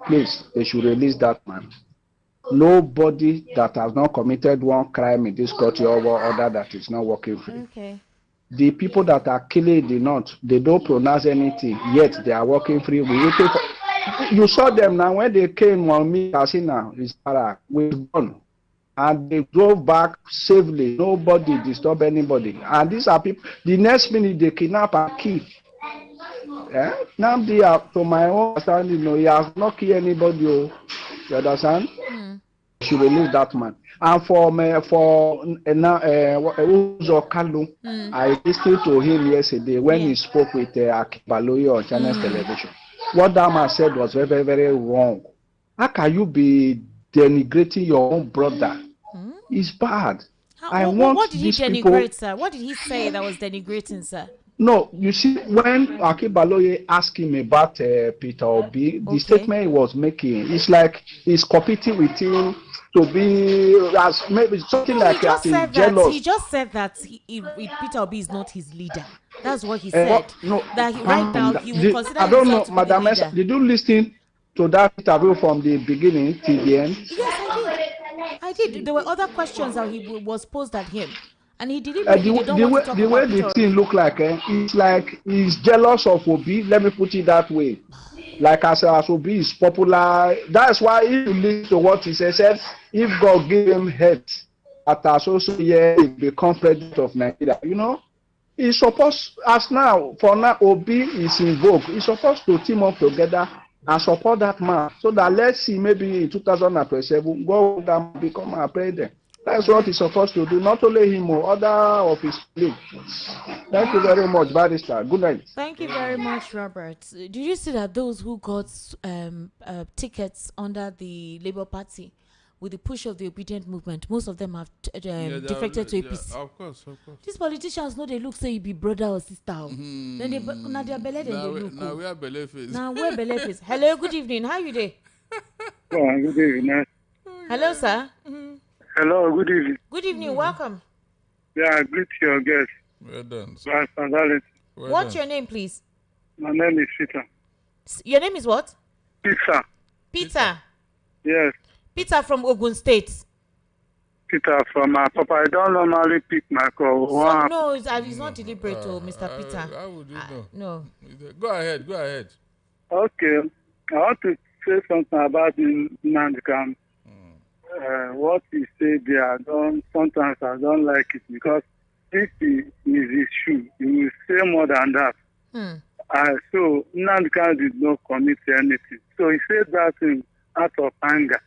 please, they should release that man. Nobody that has not committed one crime in this country or other that is not working free. Okay. The people that are killing the North, they don't pronounce anything, yet they are working free. You saw them now when they came on me, Casina, with gun, and they drove back safely. Nobody disturbed anybody. And these are people, the next minute they kidnap and kill. Now they are, to my own understanding, he has not killed anybody. You understand? Should release that man. And for Uzo Kalu, I listened to him yesterday when he spoke with Akibaloye on Channels Television. What that man said was very, very wrong. How can you be denigrating your own brother? It's bad. What did he denigrate, sir? What did he say that was denigrating, sir? No, you see, when Akibaloye asked him about Peter Obi, the statement he was making, it's like he's competing with him to be as maybe something like that. He just said that Peter Obi is not his leader. That's what he said. Right now he will consider I don't know, himself to Madam be the leader. Did you listen to that interview from the beginning till the end? Yes, I did. There were other questions that he was posed at him, and he didn't. The way the thing look like, it's like he's jealous of Obi. Let me put it that way. Like as Obi is popular, that's why if you listen to what he said, if God give him head, that has also he become president of Nigeria. He's supposed, as now, for now, Obi is in vogue. He's supposed to team up together and support that man, so that let's see, maybe in 2027, God can become a president. That's what he's supposed to do, not only him, other of his colleagues. Thank you very much, Barrister. Good night. Thank you very much, Robert. Did you see that those who got tickets under the Labour Party with the push of the obedient movement, most of them have defected to APC? Yeah, of course. These politicians know they look say you be brother or sister. Then they now they are belle, then they look. Now we are belle face. Now where belle face? Hello, good evening. How are you there? Good evening. Hello, sir. Hello, good evening. Good evening, welcome. Yeah, greet your guest. Well done. What's your name, please? My name is Peter. Your name is what? Peter. Peter? Yes. Peter from Ogun State. Peter from Papa. I don't normally pick my call. No, it's not deliberate, Mr. Peter. How would you know? No. Go ahead. Okay. I want to say something about the Nnamdi. What he said there, sometimes I don't like it, because if he is his shoe, he will say more than that. So Nnamdi did not commit anything. So he said that thing out of anger.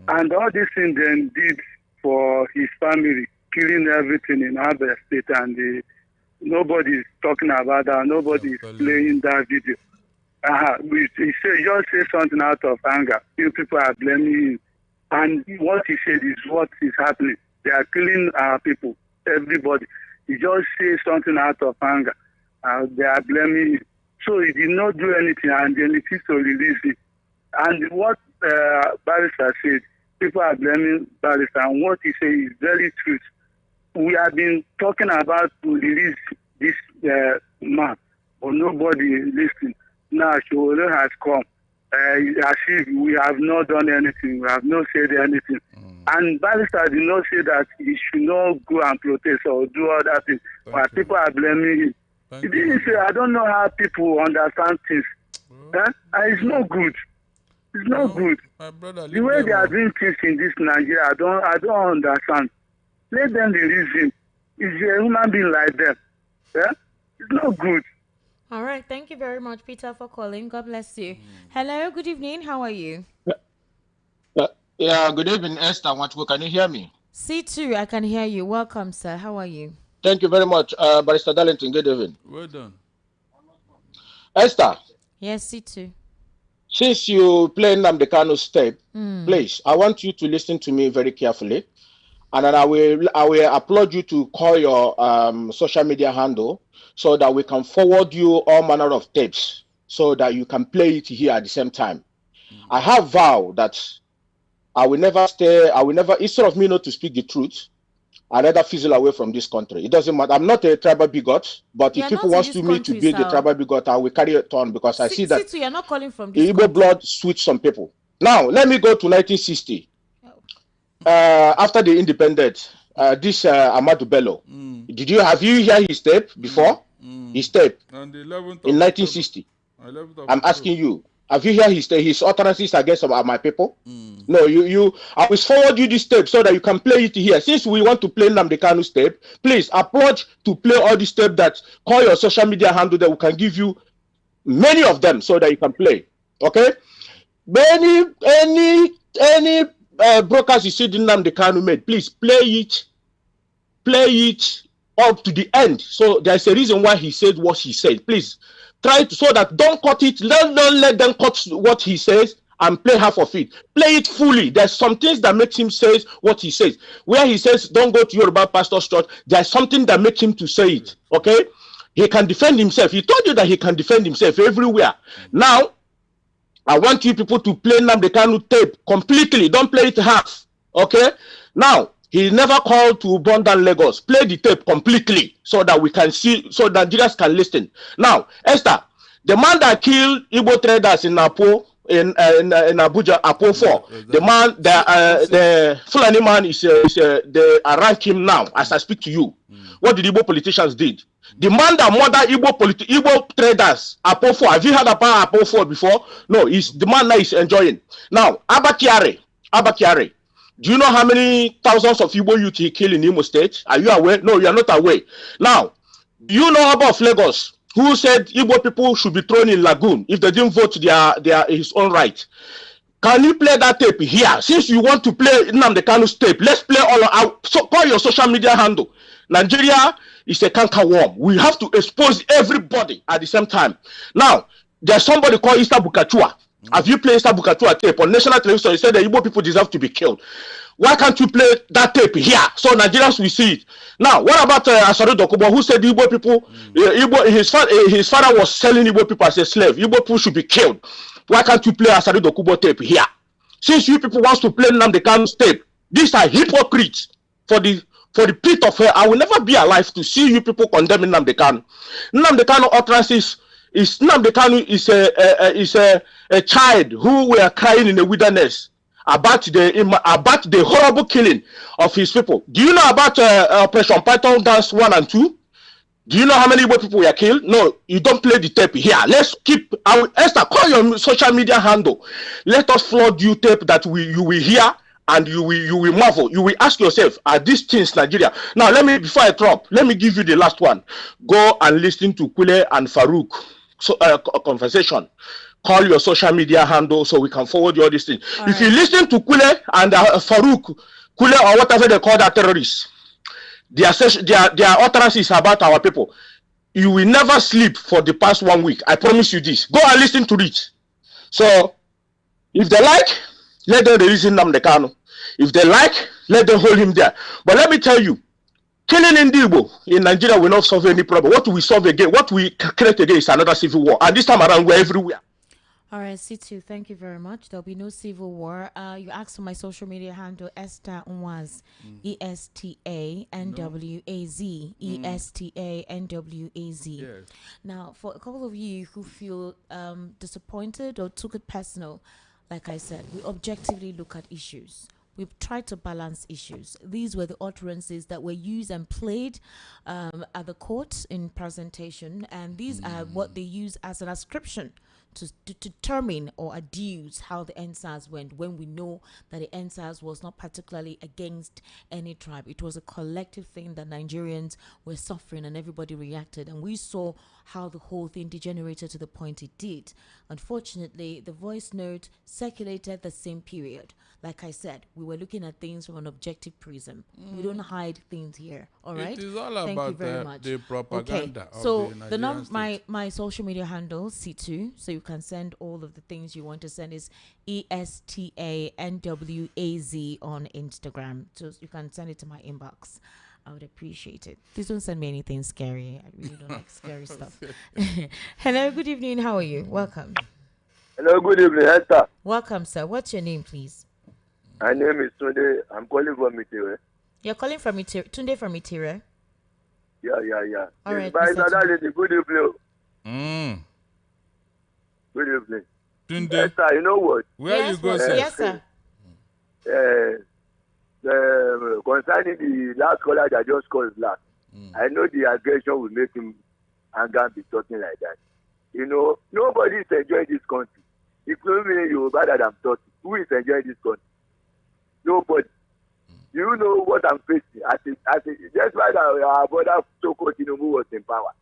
And all this thing then did for his family, killing everything in Abia State, and nobody is talking about that. Nobody is playing that video. He said, just say something out of anger. You people are blaming him. And what he said is what is happening. They are killing our people, everybody. He just says something out of anger. They are blaming him. So he did not do anything, and then it is to release it. And what Barrister said, people are blaming Barrister, and what he said is very true. We have been talking about to release this man, but nobody is listening. Now Showore has come. As if we have not done anything, we have not said anything. And Barrister did not say that he should not go and protest or do other things, but people are blaming him. He didn't say, I don't know how people understand things. It's not good. It's not good. My brother, The way they are doing things in this Nigeria, I don't understand. Let them be reason. Is a human being like them? Yeah? It's not good. All right. Thank you very much, Peter, for calling. God bless you. Hello. Good evening. How are you? Yeah, good evening, Esther. Can you hear me? C2, I can hear you. Welcome, sir. How are you? Thank you very much, Barrister Darlington. Good evening. Well done. Esther. Yes, C2. Since you play Nnamdi Kanu's step, please, I want you to listen to me very carefully. And then I will applaud you to call your social media handle so that we can forward you all manner of tapes so that you can play it here at the same time. I have vowed that I will never, instead of me not to speak the truth, I'd rather fizzle away from this country. It doesn't matter. I'm not a tribal bigot, but if people want me to be the tribal bigot, I will carry it on because I see that you're not calling from this Igbo blood switched some people. Now, let me go to 1960. After the independence, this Amadou Bello, have you heard his tape before? His tape On the 11th in 1960. I'm asking you, have you heard his utterances against my people? No, I will forward you this tape so that you can play it here. Since we want to play Nnamdi Kanu's tape, please approach to play all these tape that call your social media handle that we can give you many of them so that you can play. Okay? Any broadcast you see the Nnamdi Kanu made, please play it up to the end. So there's a reason why he said what he said. Please try to, so that don't cut it. Don't let them cut what he says and play half of it. Play it fully. There's some things that makes him say what he says. Where he says, don't go to Yoruba pastor's church, there's something that makes him to say it. Okay? He can defend himself. He told you that he can defend himself everywhere. Now, I want you people to play Nnamdi Kanu tape completely. Don't play it half. Okay? Now, he never called to burn down Lagos. Play the tape completely so that we can see, so that Nigerians can listen. Now, Esther, the man that killed Igbo traders in Apo, in Abuja, Apo 4, the man, the Fulani man they rank him now as I speak to you. What did Igbo politicians did? The man that murdered Igbo traders, Apo 4. Have you heard about Apo 4 before? No, he's the man that is enjoying. Now, Abakiare. Do you know how many thousands of Igbo youth he killed in Imo State? Are you aware? No, you are not aware. Now, do you know about Lagos, who said Igbo people should be thrown in Lagoon if they didn't vote his own right? Can you play that tape here? Since you want to play Nnamdi Kanu's tape, let's play all out. So call your social media handle. Nigeria is a canker worm. We have to expose everybody at the same time. Now, there's somebody called Issa Bukachua. Have you played Issa Bukachua tape on national television? He said that Igbo people deserve to be killed. Why can't you play that tape here so Nigerians will see it? Now, what about Asari Dokubo, who said Igbo people, his father was selling Igbo people as a slave. Igbo people should be killed. Why can't you play Asari Dokubo tape here? Since you people want to play Nnamdi Kanu's tape, these are hypocrites for the pit of hell. I will never be alive to see you people condemning Nnamdi Kanu. Nnamdi Kanu utterances is Nnamdi Kanu is a child who were crying in the wilderness about the horrible killing of his people. Do you know about Operation Python Dance 1 and 2? Do you know how many Igbo people were killed? No, you don't play the tape here. Let's keep. Esther, call your social media handle. Let us flood you tape that you will hear and you will marvel. You will ask yourself, are these things Nigeria? Now, before I drop, let me give you the last one. Go and listen to Kule and Farouk conversation. Call your social media handle so we can forward you all these things. If you listen to Kule and Farouk, Kule or whatever they call that terrorists, their utterances about our people, you will never sleep for the past 1 week. I promise you this. Go and listen to it. So, if they like, let them release Nnamdi Kanu. If they like, let them hold him there. But let me tell you, killing Igbo in Nigeria will not solve any problem. What we solve again, what we create again is another civil war. And this time around, we're everywhere. All right, C2, thank you very much. There'll be no civil war. You asked for my social media handle, Esther Nwaz, ESTANWAZ, ESTANWAZ. Yes. Now, for a couple of you who feel disappointed or took it personal, like I said, we objectively look at issues. We've tried to balance issues. These were the utterances that were used and played at the court in presentation, and these are what they use as an ascription to determine or adduce how the NSAS went, when we know that the NSAS was not particularly against any tribe. It was a collective thing that Nigerians were suffering, and everybody reacted, and we saw how the whole thing degenerated to the point it did. Unfortunately, the voice note circulated the same period. Like I said, we were looking at things from an objective prism. We don't hide things here. All right. It is all Thank about you very much. the propaganda. Okay. Of So the my social media handle C2, so you can send all of the things you want to send, is ESTANWAZ on Instagram. So you can send it to my inbox. I would appreciate it. Please don't send me anything scary. I really don't like scary stuff. Hello, good evening. How are you? Welcome. Hello, good evening, Esther. Welcome, sir. What's your name, please? My name is Tunde. I'm calling from Mitire. You're calling from Itire. Tunde from Itire? Yeah. All right, Good evening. Good evening. Tunde. Esther, you know what? Where you go, sir? Yes, sir. Concerning the last caller that just called last, I know the aggression will make him anger and be talking like that. You know, nobody is enjoying this country. Including you, better than 30. Who is enjoying this country? Nobody. You know what I'm facing. That's why our brother Soko Tinubu was in power.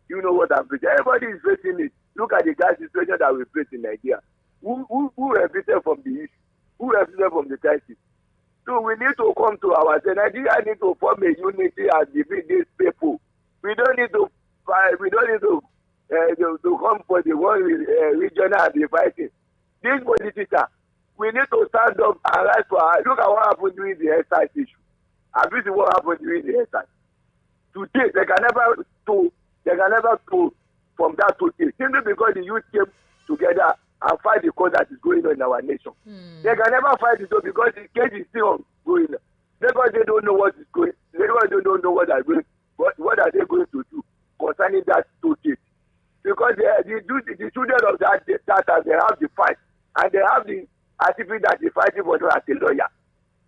You know what I'm facing. Everybody is facing it. Look at the gas situation that we face in Nigeria. Who benefited from the issue? Who benefited from the crisis? So we need to come to ourselves. Nigeria need to form a unity and defeat these people. We don't need to fight. We don't need to come for the one regional and be fighting. These politicians, we need to stand up and rise for our. Look at what happened during the excise issue. And this is what happened during the excise. Today, they can never go from that to this. Simply because the youth came together and fight the cause that is going on in our nation. They can never fight it because the case is still going on. Because they don't know what is going. They don't know what are going. What are they going to do concerning that two case? Because the children of that they have the fight and they have the activity that is fighting for them as a lawyer.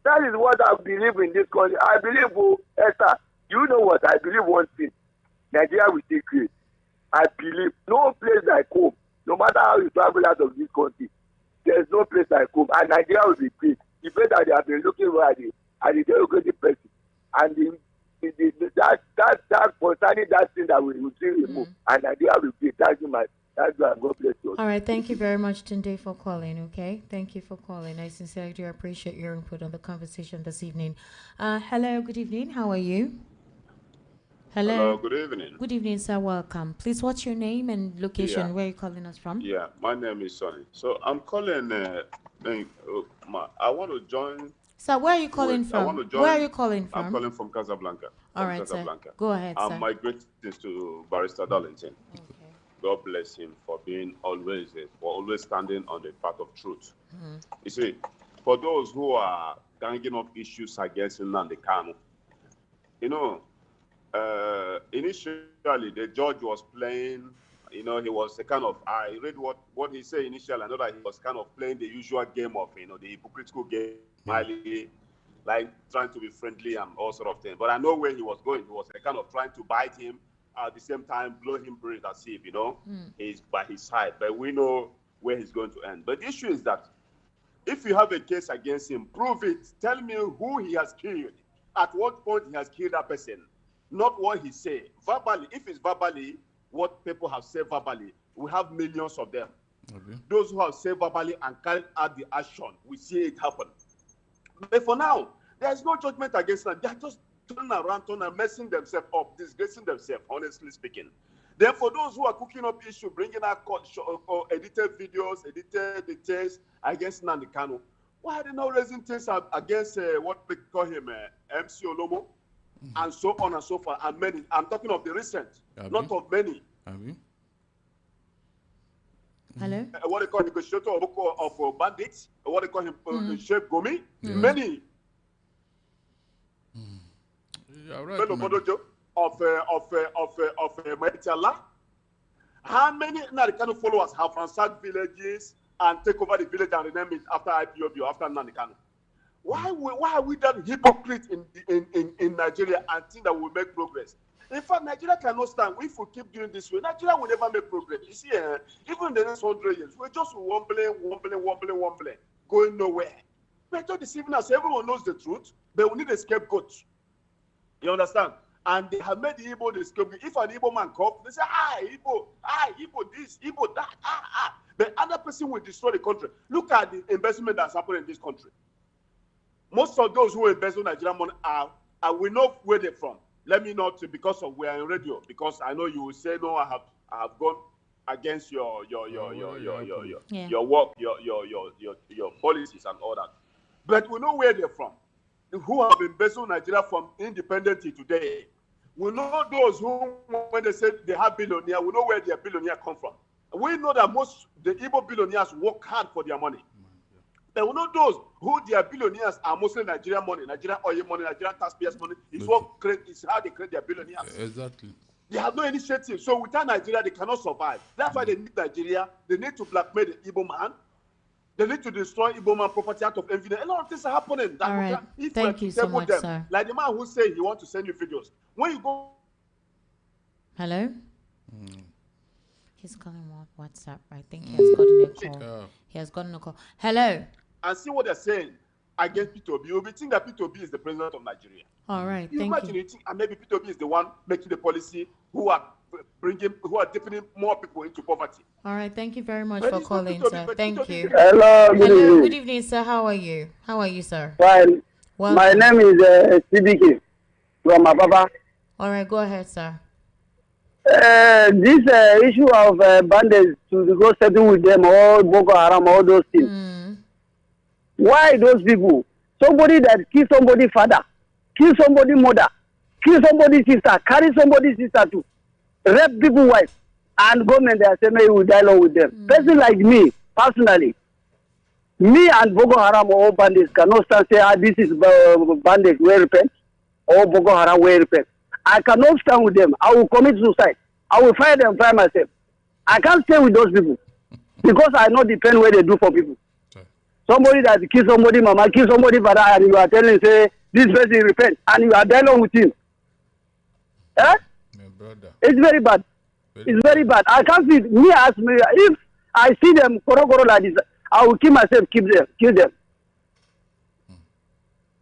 That is what I believe in this country. I believe, Esther, you know what? I believe one thing. Nigeria will stay great. I believe no place like home, no matter how you travel out of this country, there is no place like home. And Nigeria will be great. The place that they have been looking for at the democratic person. And that concerning that thing that we will see remove. And Nigeria will be. That's why God bless you. All right, thank you very much, Tunde, for calling, okay? Thank you for calling. I sincerely do appreciate your input on the conversation this evening. Hello, good evening. How are you? Hello, good evening. Good evening, sir. Welcome. Please, what's your name and location? Yeah. Where are you calling us from? Yeah, my name is Sonny. So I'm calling. I want to join. Sir, where are you calling from? I want to join. Where are you calling from? I'm calling from Casablanca. All right, Casablanca. sir. Go ahead, sir. My greetings to Barrister Darlington. Okay. God bless him for being always standing on the path of truth. You see, for those who are ganging up issues against Nnamdi Kanu, you know, initially the judge was playing, you know, he was a kind of, I read what he said initially. I know that he was kind of playing the usual game of, you know, the hypocritical game, like trying to be friendly and all sort of things. But I know where he was going. He was a kind of trying to bite him, at the same time blow him brains as if, you know, he's by his side. But we know where he's going to end. But the issue is that if you have a case against him, prove it. Tell me who he has killed, at what point he has killed that person. Not what he said. Verbally, if it's verbally, what people have said verbally, we have millions of them. Okay. Those who have said verbally and carried out the action, we see it happen. But for now, there's no judgment against them. They're just turning around, messing themselves up, disgracing themselves, honestly speaking. Then for those who are cooking up issues, bringing out edited videos, edited details against Nnamdi Kanu, why are they not raising things against what they call him, MC Olomo? And so on and so forth, and many. I'm talking of the recent, not of many. Hello? What they call negotiator of bandits, what they call him, Sheikh Gomi, many. Right, of Maitala. How many Nnamdi Kanu followers have ransacked villages and take over the village and rename it after IPOB or after Nnamdi Kanu? Why are we that hypocrite in Nigeria and think that we'll make progress? In fact, Nigeria cannot stand. If we keep doing this way, Nigeria will never make progress. You see, even in the next 100 years, we're just wobbling, going nowhere. We're just deceiving us. Everyone knows the truth, but we need a scapegoat. You understand? And they have made the Igbo the scapegoat. If an Igbo man comes, they say, Igbo this, Igbo that, But other person will destroy the country. Look at the investment that's happening in this country. Most of those who invest in Nigerian money we know where they're from. Let me not, because we are in radio, because I know you will say, no, I have gone against your work, your policies and all that. But we know where they're from. Who have invested in Nigeria from independence to today. We know those who, when they say they have billionaires, we know where their billionaires come from. We know that most the Igbo billionaires work hard for their money. But we know those who their billionaires are mostly Nigerian money, Nigerian oil money, Nigerian taxpayers money. It's how they create their billionaires. Exactly. They have no initiative. So without Nigeria, they cannot survive. That's why they need Nigeria. They need to blackmail the Igbo man. They need to destroy Igbo man property out of envy. A lot of things are happening. That all right. Thank you so much, sir. Like the man who said he wants to send you videos. When you go... Hello? He's calling on WhatsApp. I think he has gotten a call. He has gotten a call. Hello? And see what they're saying against P2B. You'll be thinking that P2B is the president of Nigeria. All right, thank you. You think, and maybe P2B is the one making the policy who are deepening more people into poverty. All right, thank you very much for calling, sir. Thank you. Hello, good evening. Good evening, sir. How are you? How are you, sir? Fine. My name is CBK from Ababa. All right, go ahead, sir. This issue of bandits to go settle with them, all Boko Haram, all those things. Why those people? Somebody that kill somebody's father, kill somebody's mother, kill somebody's sister, carry somebody's sister to rape people's wife, and government they are saying we will dialogue with them. Person like me, personally, me and Boko Haram or bandits cannot stand say, this is bandits will repent, or Boko Haram will repent. I cannot stand with them. I will commit suicide. I will fire them, fire myself. I can't stay with those people because I know the pain where they do for people. Somebody that kill somebody, mama, kill somebody, father, and you are telling, say, this person repent, and you are dialogue with him. Eh? It's very bad. It's very bad. I can't see me as me. If I see them koro like this, I will kill myself, kill them.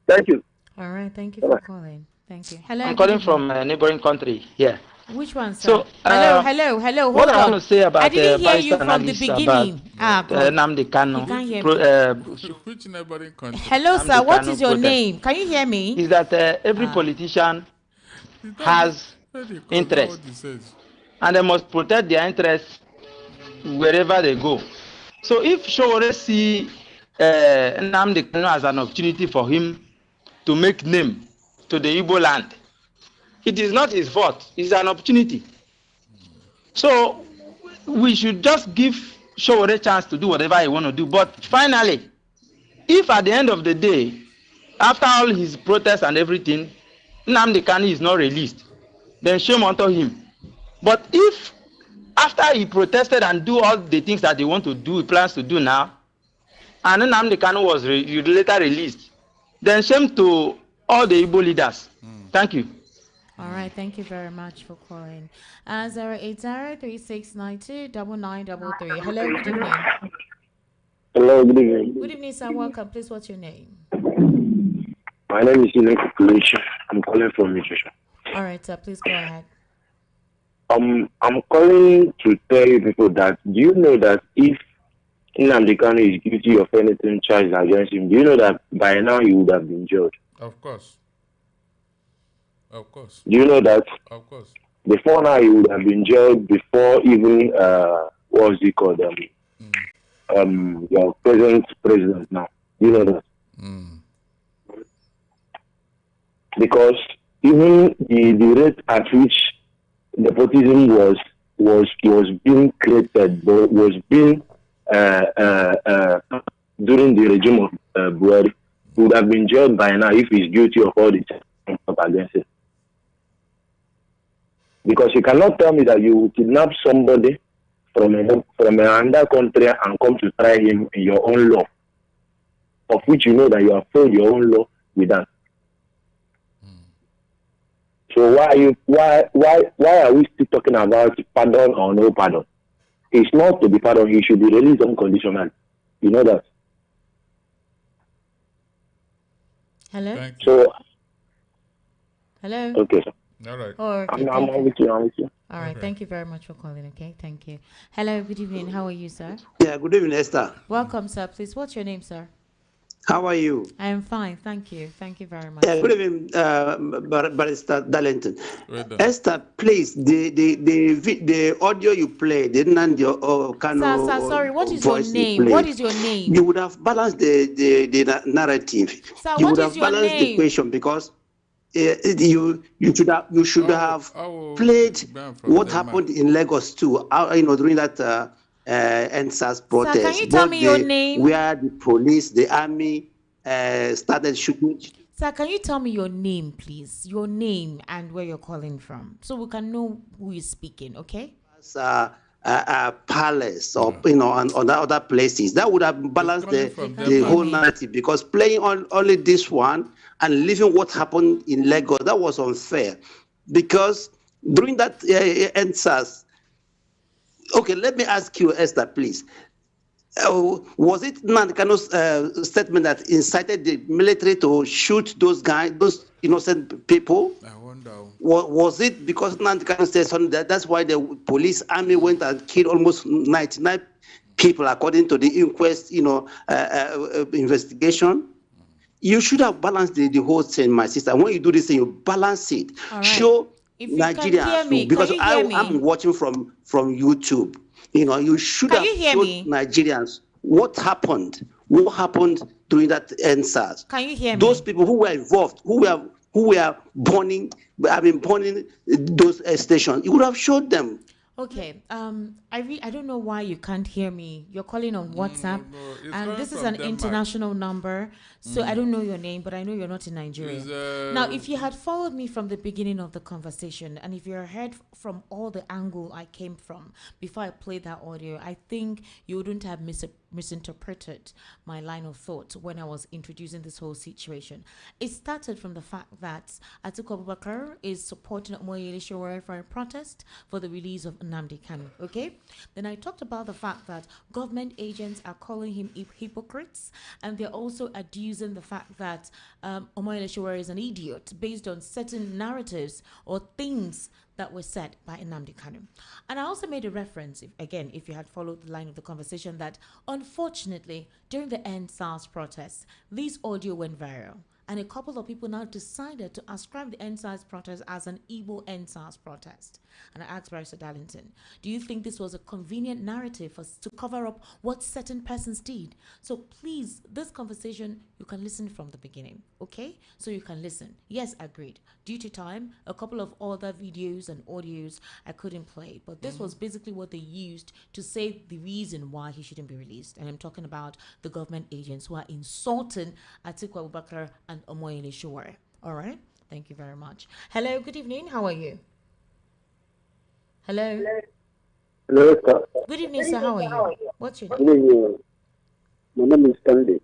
Thank you. All right, thank you for calling. Thank you. Hello. I'm calling from a neighboring country here. Which one, sir? So, hello. Hold what on. I want to say about I didn't hear you from the beginning. Namdi Kanu. You can't hear me. Which neighboring country? Hello, sir. What is your name? Can you hear me? Is that every politician has interest, and they must protect their interests wherever they go. So if Showore see Namdi Kanu as an opportunity for him to make name to the Igbo land, it is not his fault. It's an opportunity. So we should just give Showore a chance to do whatever he want to do. But finally, if at the end of the day, after all his protests and everything, Nnamdi Kanu is not released, then shame unto him. But if after he protested and do all the things that he want to do, he plans to do now, and Nnamdi Kanu was later released, then shame to all the Igbo leaders. Thank you. All right, thank you very much for calling. 080-3692-9933. Hello, good evening. Hello, good evening. Good evening, sir. Welcome. Please, what's your name? My name is Atiku. I'm calling from Nutrition. All right, sir. Please go ahead. I'm calling to tell you people that, do you know that if Nnamdi Kanu is guilty of anything charged against him, do you know that by now he would have been jailed? Of course. Of course. Do you know that? Of course. Before now, he would have been jailed before even, what's he called? Your president now. Do you know that? Because even the rate at which nepotism was being created, was being during the regime of Buhari, would have been jailed by now if he's guilty of all the charges against him. Because you cannot tell me that you kidnap somebody from another country and come to try him in your own law, of which you know that you have followed your own law with that. So why are we still talking about pardon or no pardon? It's not to be pardoned. He should be released unconditionally. You know that. Hello. Thank you. So. Hello. Okay. All right. Oh, okay, I'm with you. I'm with you. All right. Thank you very much for calling. Okay. Thank you. Hello. Good evening. How are you, sir? Yeah. Good evening, Esther. Welcome, sir. Please, what's your name, sir? How are you? I am fine. Thank you. Thank you very much. Yeah, good evening, Barrister Darlington. Well Esther, please, the audio you played, the Nandi Kano Sir, sorry, what is your voice name? played, What is your name? you would have balanced the narrative. Sir, You what would is have your balanced the name? question because you should have played what happened in Lagos too. During that NSAS protest. Sir, can you tell me your name? Where the police, the army started shooting. Sir, can you tell me your name, please? Your name and where you're calling from, so we can know who is speaking. Okay. Palace or and other places that would have balanced the whole narrative, because playing on only this one and leaving what happened in Lagos, that was unfair, because during that NSAS. Okay, let me ask you, Esther, please. Was it Nankano's statement that incited the military to shoot those guys, those innocent people? I wonder. Was it because Nankano said something that's why the police army went and killed almost 99 people according to the inquest, investigation? You should have balanced the whole thing, my sister. When you do this thing, you balance it. Right. Show Nigerians, because I'm watching from YouTube. You should have shown Nigerians what happened during that NSAS. Can you hear me? Those people who were involved, who were burning those stations, you would have showed them. Okay. I don't know why you can't hear me. You're calling on WhatsApp, and this is an international number, so I don't know your name, but I know you're not in Nigeria. Now, if you had followed me from the beginning of the conversation, and if you heard from all the angle I came from before I played that audio, I think you wouldn't have misinterpreted my line of thought when I was introducing this whole situation. It started from the fact that Atiku Abubakar is supporting Omoyele Sowore for a protest for the release of Nnamdi Kanu. Okay? Then I talked about the fact that government agents are calling him hypocrites, and they're also adducing the fact that Omoyele Sowore is an idiot based on certain narratives or things that were said by Nnamdi Kanu. And I also made a reference, if you had followed the line of the conversation, that unfortunately, during the NSAS protests, this audio went viral. And a couple of people now decided to ascribe the NSAS protest as an Igbo NSAS protest. And I asked Barrister Darlington, do you think this was a convenient narrative to cover up what certain persons did? So please, this conversation, you can listen from the beginning, okay? So you can listen. Yes, agreed. Due to time, a couple of other videos and audios I couldn't play, but this was basically what they used to say the reason why he shouldn't be released. And I'm talking about the government agents who are insulting Atiku Abubakar and Omoyele Sowore. All right? Thank you very much. Hello, good evening. How are you? Hello. Hello, sir. Good evening, sir. How are you? What's your name? Good evening. My name is Stanley.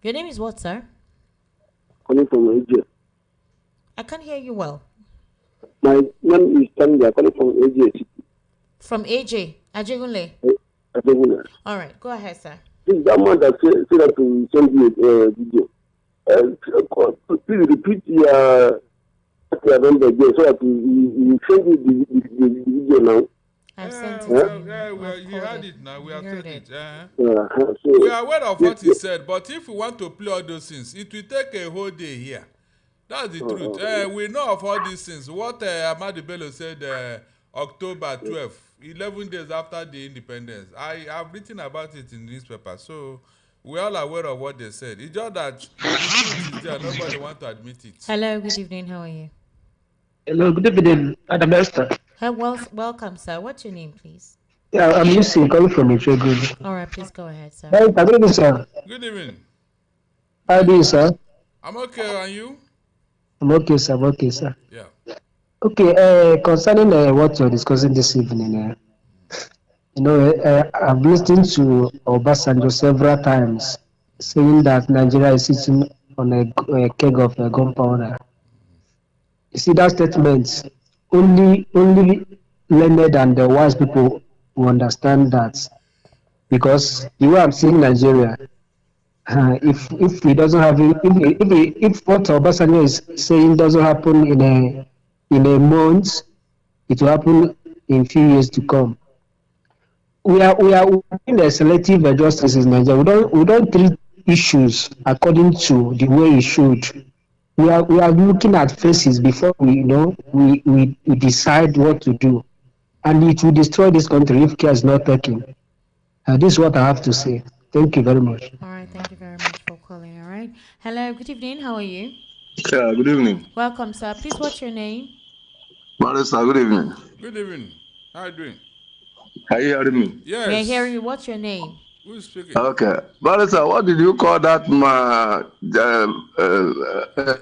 Your name is what, sir? Calling from Aide. I can't hear you well. My name is Stanley. I'm calling from Aide. From AJ, Ajegunle. Ajegunle. All right, go ahead, sir. This is that man that said that to send you a video. Please repeat your number again so that you send you the video now. I've sent it. Well, you heard it now. We have heard it. So, we are aware of what he said, but if we want to play all those things, it will take a whole day here. That's the truth. We know of all these things. What Ahmadu Bello said October 12th, 11 days after the independence. I have written about it in the newspaper, so we're all aware of what they said. It's just that the truth is there. Nobody wants to admit it. Hello, good evening. How are you? Hello, good evening, Adam Esther. Hey, welcome, sir. What's your name, please? Yeah, I'm Lucy, calling from Atiku. All right, please go ahead, sir. Hey, good evening, sir. Good evening. How are you, sir? I'm okay, and you? I'm okay, sir. I'm okay, sir. Yeah. Okay, concerning what you're discussing this evening, I've listened to Obasanjo several times saying that Nigeria is sitting on a keg of gunpowder. see that statement. Only learned and the wise people will understand that, because the way I'm seeing Nigeria, if he doesn't have it, if what Obasanjo is saying doesn't happen in a month, it will happen in few years to come. We are doing the selective justice in Nigeria. We don't treat issues according to the way it should. We are looking at faces before we decide what to do, and it will destroy this country if care is not taken. This is what I have to say. Thank you very much. All right, thank you very much for calling. All right. Hello, good evening. How are you? Yeah, good evening. Welcome, sir. Please, what's your name? Barrister, good evening. Good evening. How are you doing? Are you hearing me? Yes. We are hearing you. What's your name? Who is speaking? Okay. Barrister, what did you call that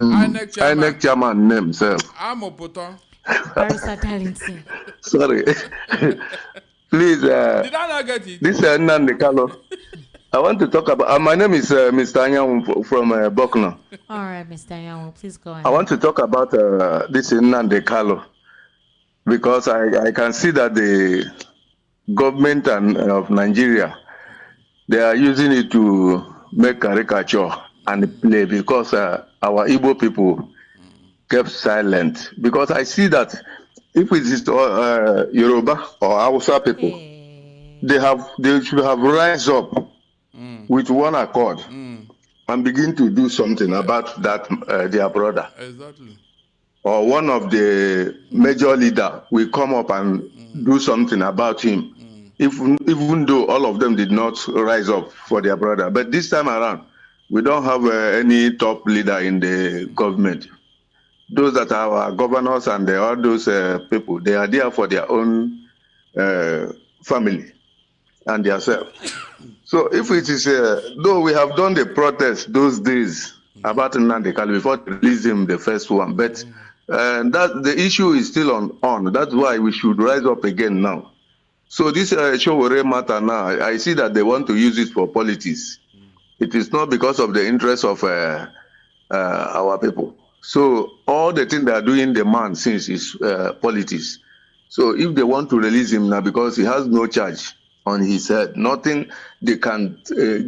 INEC chairman name, sir? I'm Opoto. Barrister Darlington. Sorry. Please, Did I not get it? this is Nnamdi Kanu. I want to talk about, my name is Mr. Anyanwu from Bokno. All right, Mr. Anyanwu, please go ahead. I want to talk about this Nnamdi Kanu, because I can see that the government of Nigeria, they are using it to make caricature and play, because our Igbo people kept silent. Because I see that if it is Yoruba or Hausa people, they should have rise up with one accord and begin to do something about that their brother. Exactly. Or one of the major leader will come up and do something about him. Even though all of them did not rise up for their brother. But this time around, we don't have any top leader in the government. Those that are our governors and all those people, they are there for their own family and themselves. So if it is, though we have done the protest those days about Nnamdi Kanu before they released him, the first one, but that the issue is still on. That's why we should rise up again now. So this Showore matter now, I see that they want to use it for politics. It is not because of the interest of our people. So all the thing they are doing, the man since is politics. So if they want to release him now because he has no charge on his head, nothing they can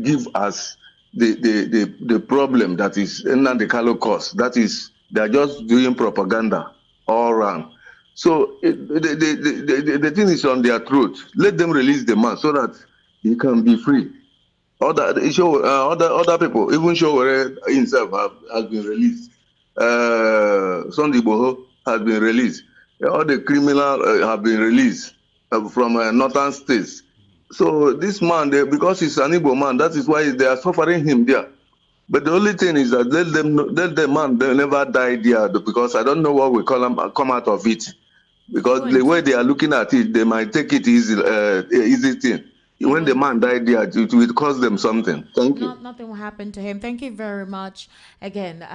give us the problem that is Nnamdi Kanu cause. That is, they are just doing propaganda all around. So the thing is on their throat. Let them release the man so that he can be free. Other people, even Showore himself has been released. Sunday Boho has been released. All the criminals have been released from northern states. So this man, because he's an Igbo man, that is why they are suffering him there. But the only thing is that let the man they never die there, because I don't know what will come out of it. Because the way they are looking at it, they might take it easy thing. When the man died there, it will cost them something. Thank you. Nothing will happen to him. Thank you very much. Again,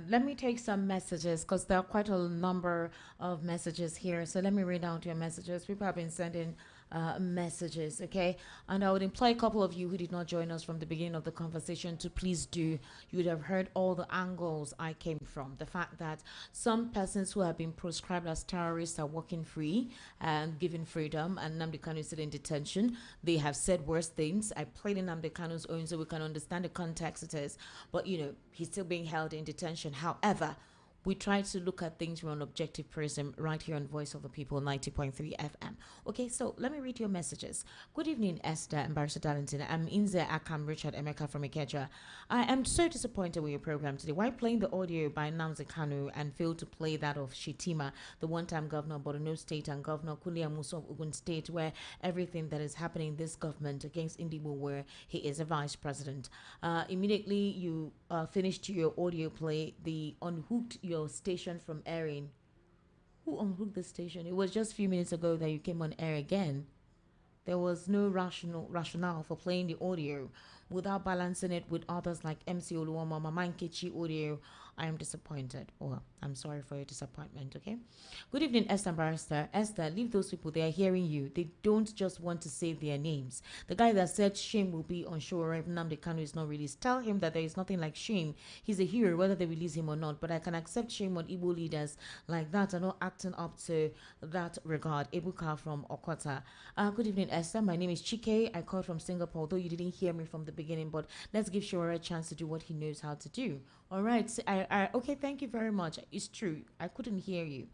let me take some messages because there are quite a number of messages here. So let me read out your messages. People have been sending messages, okay? And I would employ a couple of you who did not join us from the beginning of the conversation to please do. You would have heard all the angles I came from. The fact that some persons who have been proscribed as terrorists are walking free and given freedom, and Nnamdi Kanu is still in detention. They have said worse things. I played in Nnamdi Kanu's own so we can understand the context it is. But, you know, he's still being held in detention. However, we try to look at things from an objective prism right here on Voice of the People 90.3 FM. Okay, so let me read your messages. Good evening, Esther and Barrister Darlington. I'm Inze Akam Richard Emeka from Ikeja. I am so disappointed with your program today. Why playing the audio by Nnamdi Kanu and fail to play that of Shitima, the one-time governor of Borno State, and Governor Kulia Musa of Ogun State, where everything that is happening in this government against Indigo, where he is a vice president. Immediately you finished your audio play, the unhooked your station from airing. Who unhooked the station? It was just a few minutes ago that you came on air again. There was no rationale for playing the audio without balancing it with others like MC Oluwama, Mama Nkechi audio, I am disappointed. Well, I'm sorry for your disappointment, okay? Good evening, Esther Barrister. Esther, leave those people. They are hearing you. They don't just want to say their names. The guy that said shame will be on show if Nnamdi Kanu is not released, tell him that there is nothing like shame. He's a hero, whether they release him or not. But I can accept shame on Igbo leaders like that and not acting up to that regard. Ebuka from Okota. Good evening, Esther. My name is Chike. I called from Singapore, although you didn't hear me from the beginning, but let's give Shora a chance to do what he knows how to do. All right. So okay, thank you very much. It's true. I couldn't hear you.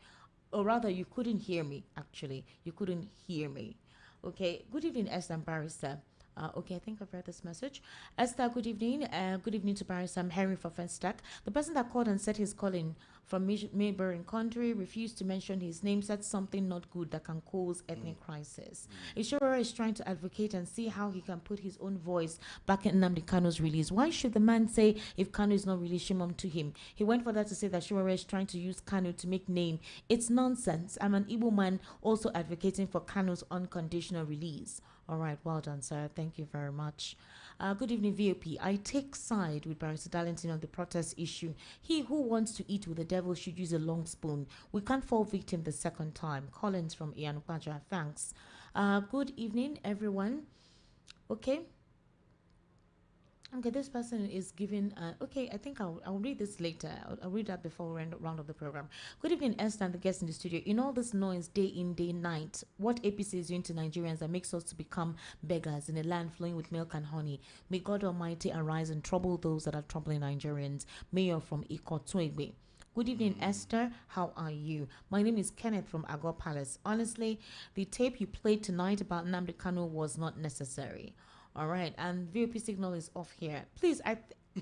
Or rather, you couldn't hear me, actually. You couldn't hear me. Okay. Good evening, Esther and Barrister. Okay, I think I've read this message. Esther, good evening. Good evening to Barrister. I'm Henry for Festac. The person that called and said he's calling from neighboring country refused to mention his name, said something not good that can cause ethnic crisis. Ishura is trying to advocate and see how he can put his own voice back in Nnamdi Kanu's release. Why should the man say if Kanu is not released, shame on to him? He went for that to say that Shura is trying to use Kanu to make name. It's nonsense. I'm an Igbo man also advocating for Kanu's unconditional release. All right, well done, sir. Thank you very much. Good evening, VOP. I take side with Barrister Darlington on the protest issue. He who wants to eat with the devil should use a long spoon. We can't fall victim the second time. Collins from Ian Kwaja. Thanks. Good evening, everyone. Okay. Okay, this person is giving, okay, I think I'll read this later. I'll read that before we round of the program. Good evening, Esther and the guests in the studio. In all this noise, day in, day night, what APC is doing to Nigerians that makes us to become beggars in a land flowing with milk and honey. May God Almighty arise and trouble those that are troubling Nigerians. Mayor from Ikotwegbe. Good evening, Esther. How are you? My name is Kenneth from Agor Palace. Honestly, the tape you played tonight about Nnamdi Kanu was not necessary. All right, and VOP signal is off here. Please,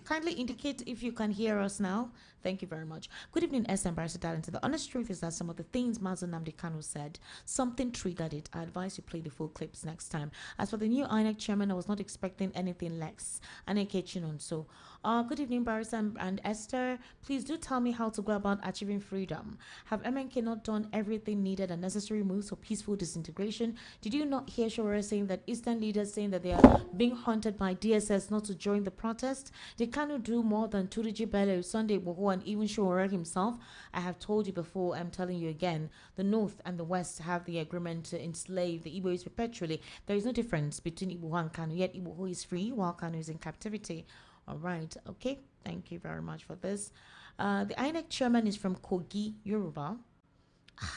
kindly indicate if you can hear us now. Thank you very much. Good evening, S. and Barrister Darlington. The honest truth is that some of the things Mazen Nnamdi Kanu said, something triggered it. I advise you play the full clips next time. As for the new INEC chairman, I was not expecting anything less. Aneke Chinon. So, good evening, Barrister and Esther. Please do tell me how to go about achieving freedom. Have MNK not done everything needed and necessary moves for peaceful disintegration? Did you not hear Shora saying that Eastern leaders saying that they are being hunted by DSS not to join the protest? They cannot do more than Turiji Bello, Sunday Boho, and even Shora himself. I have told you before, I'm telling you again, the North and the West have the agreement to enslave the Igbos perpetually. There is no difference between Igbo and Kanu, yet Igbo is free while Kanu is in captivity. All right, okay, thank you very much for this. The INEC chairman is from Kogi, Yoruba.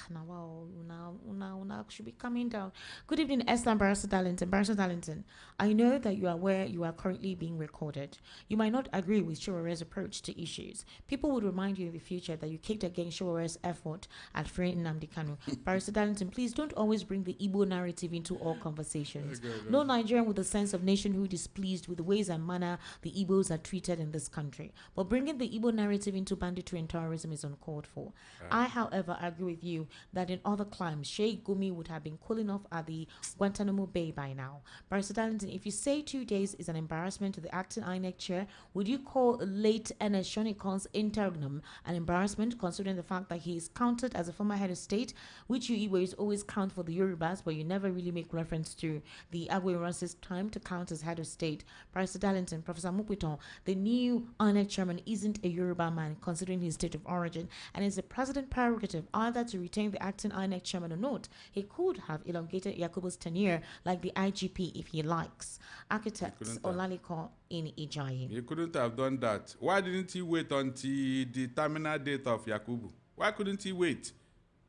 Now should be coming down. Good evening, Esther and Barrister Darlington. Barrister Darlington, I know that you are aware you are currently being recorded. You might not agree with Showere's approach to issues. People would remind you in the future that you kicked against Showere's effort at freeing Nnamdi Kanu. Barrister Darlington, please don't always bring the Igbo narrative into all conversations. No Nigerian with a sense of nationhood is pleased with the ways and manner the Igbos are treated in this country. But bringing the Igbo narrative into banditry and terrorism is uncalled for. I, however, agree with you that in other climes, Sheikh Gumi would have been cooling off at the Guantanamo Bay by now. Barrister Darlington, if you say 2 days is an embarrassment to the acting INEC chair, would you call late Ernest Shonikon's interregnum an embarrassment, considering the fact that he is counted as a former head of state, which you Igbos always count for the Yorubas, but you never really make reference to the Agwe time to count as head of state? Barrister Darlington, Professor Mukwiton, the new INEC chairman isn't a Yoruba man, considering his state of origin, and is the president prerogative either to retain the acting INEC chairman or not. He could have elongated Yakubu's tenure like the IGP if he likes. Architects Olaliko in Ijayi. He couldn't have done that. Why didn't he wait until the terminal date of Yakubu? Why couldn't he wait?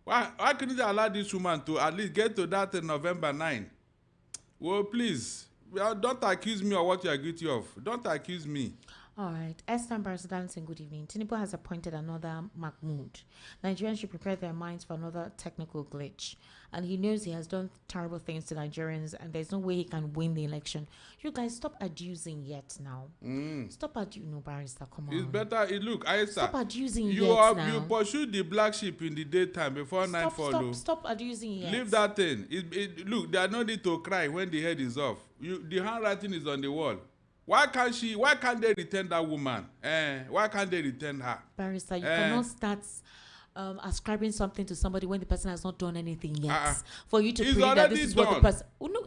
Why couldn't he allow this woman to at least get to that in November 9? Well, please, don't accuse me of what you are guilty of. Don't accuse me. All right. Esther and Barrister Darlington, good evening. Tinubu has appointed another Mahmoud. Nigerians should prepare their minds for another technical glitch. And he knows he has done terrible things to Nigerians, and there's no way he can win the election. You guys, stop adducing yet now. Stop adducing, no, Barrister, come on. It's better, look, Esther. Stop adducing now. You pursue the black sheep in the daytime before nightfall. Stop adducing yet. Leave that thing. Look, there are no need to cry when the head is off. The handwriting is on the wall. Why can't they return that woman? Why can't they return her? Barrister, you cannot start ascribing something to somebody when the person has not done anything yet. For you to It's predict that this already is what the done. person. Oh, no,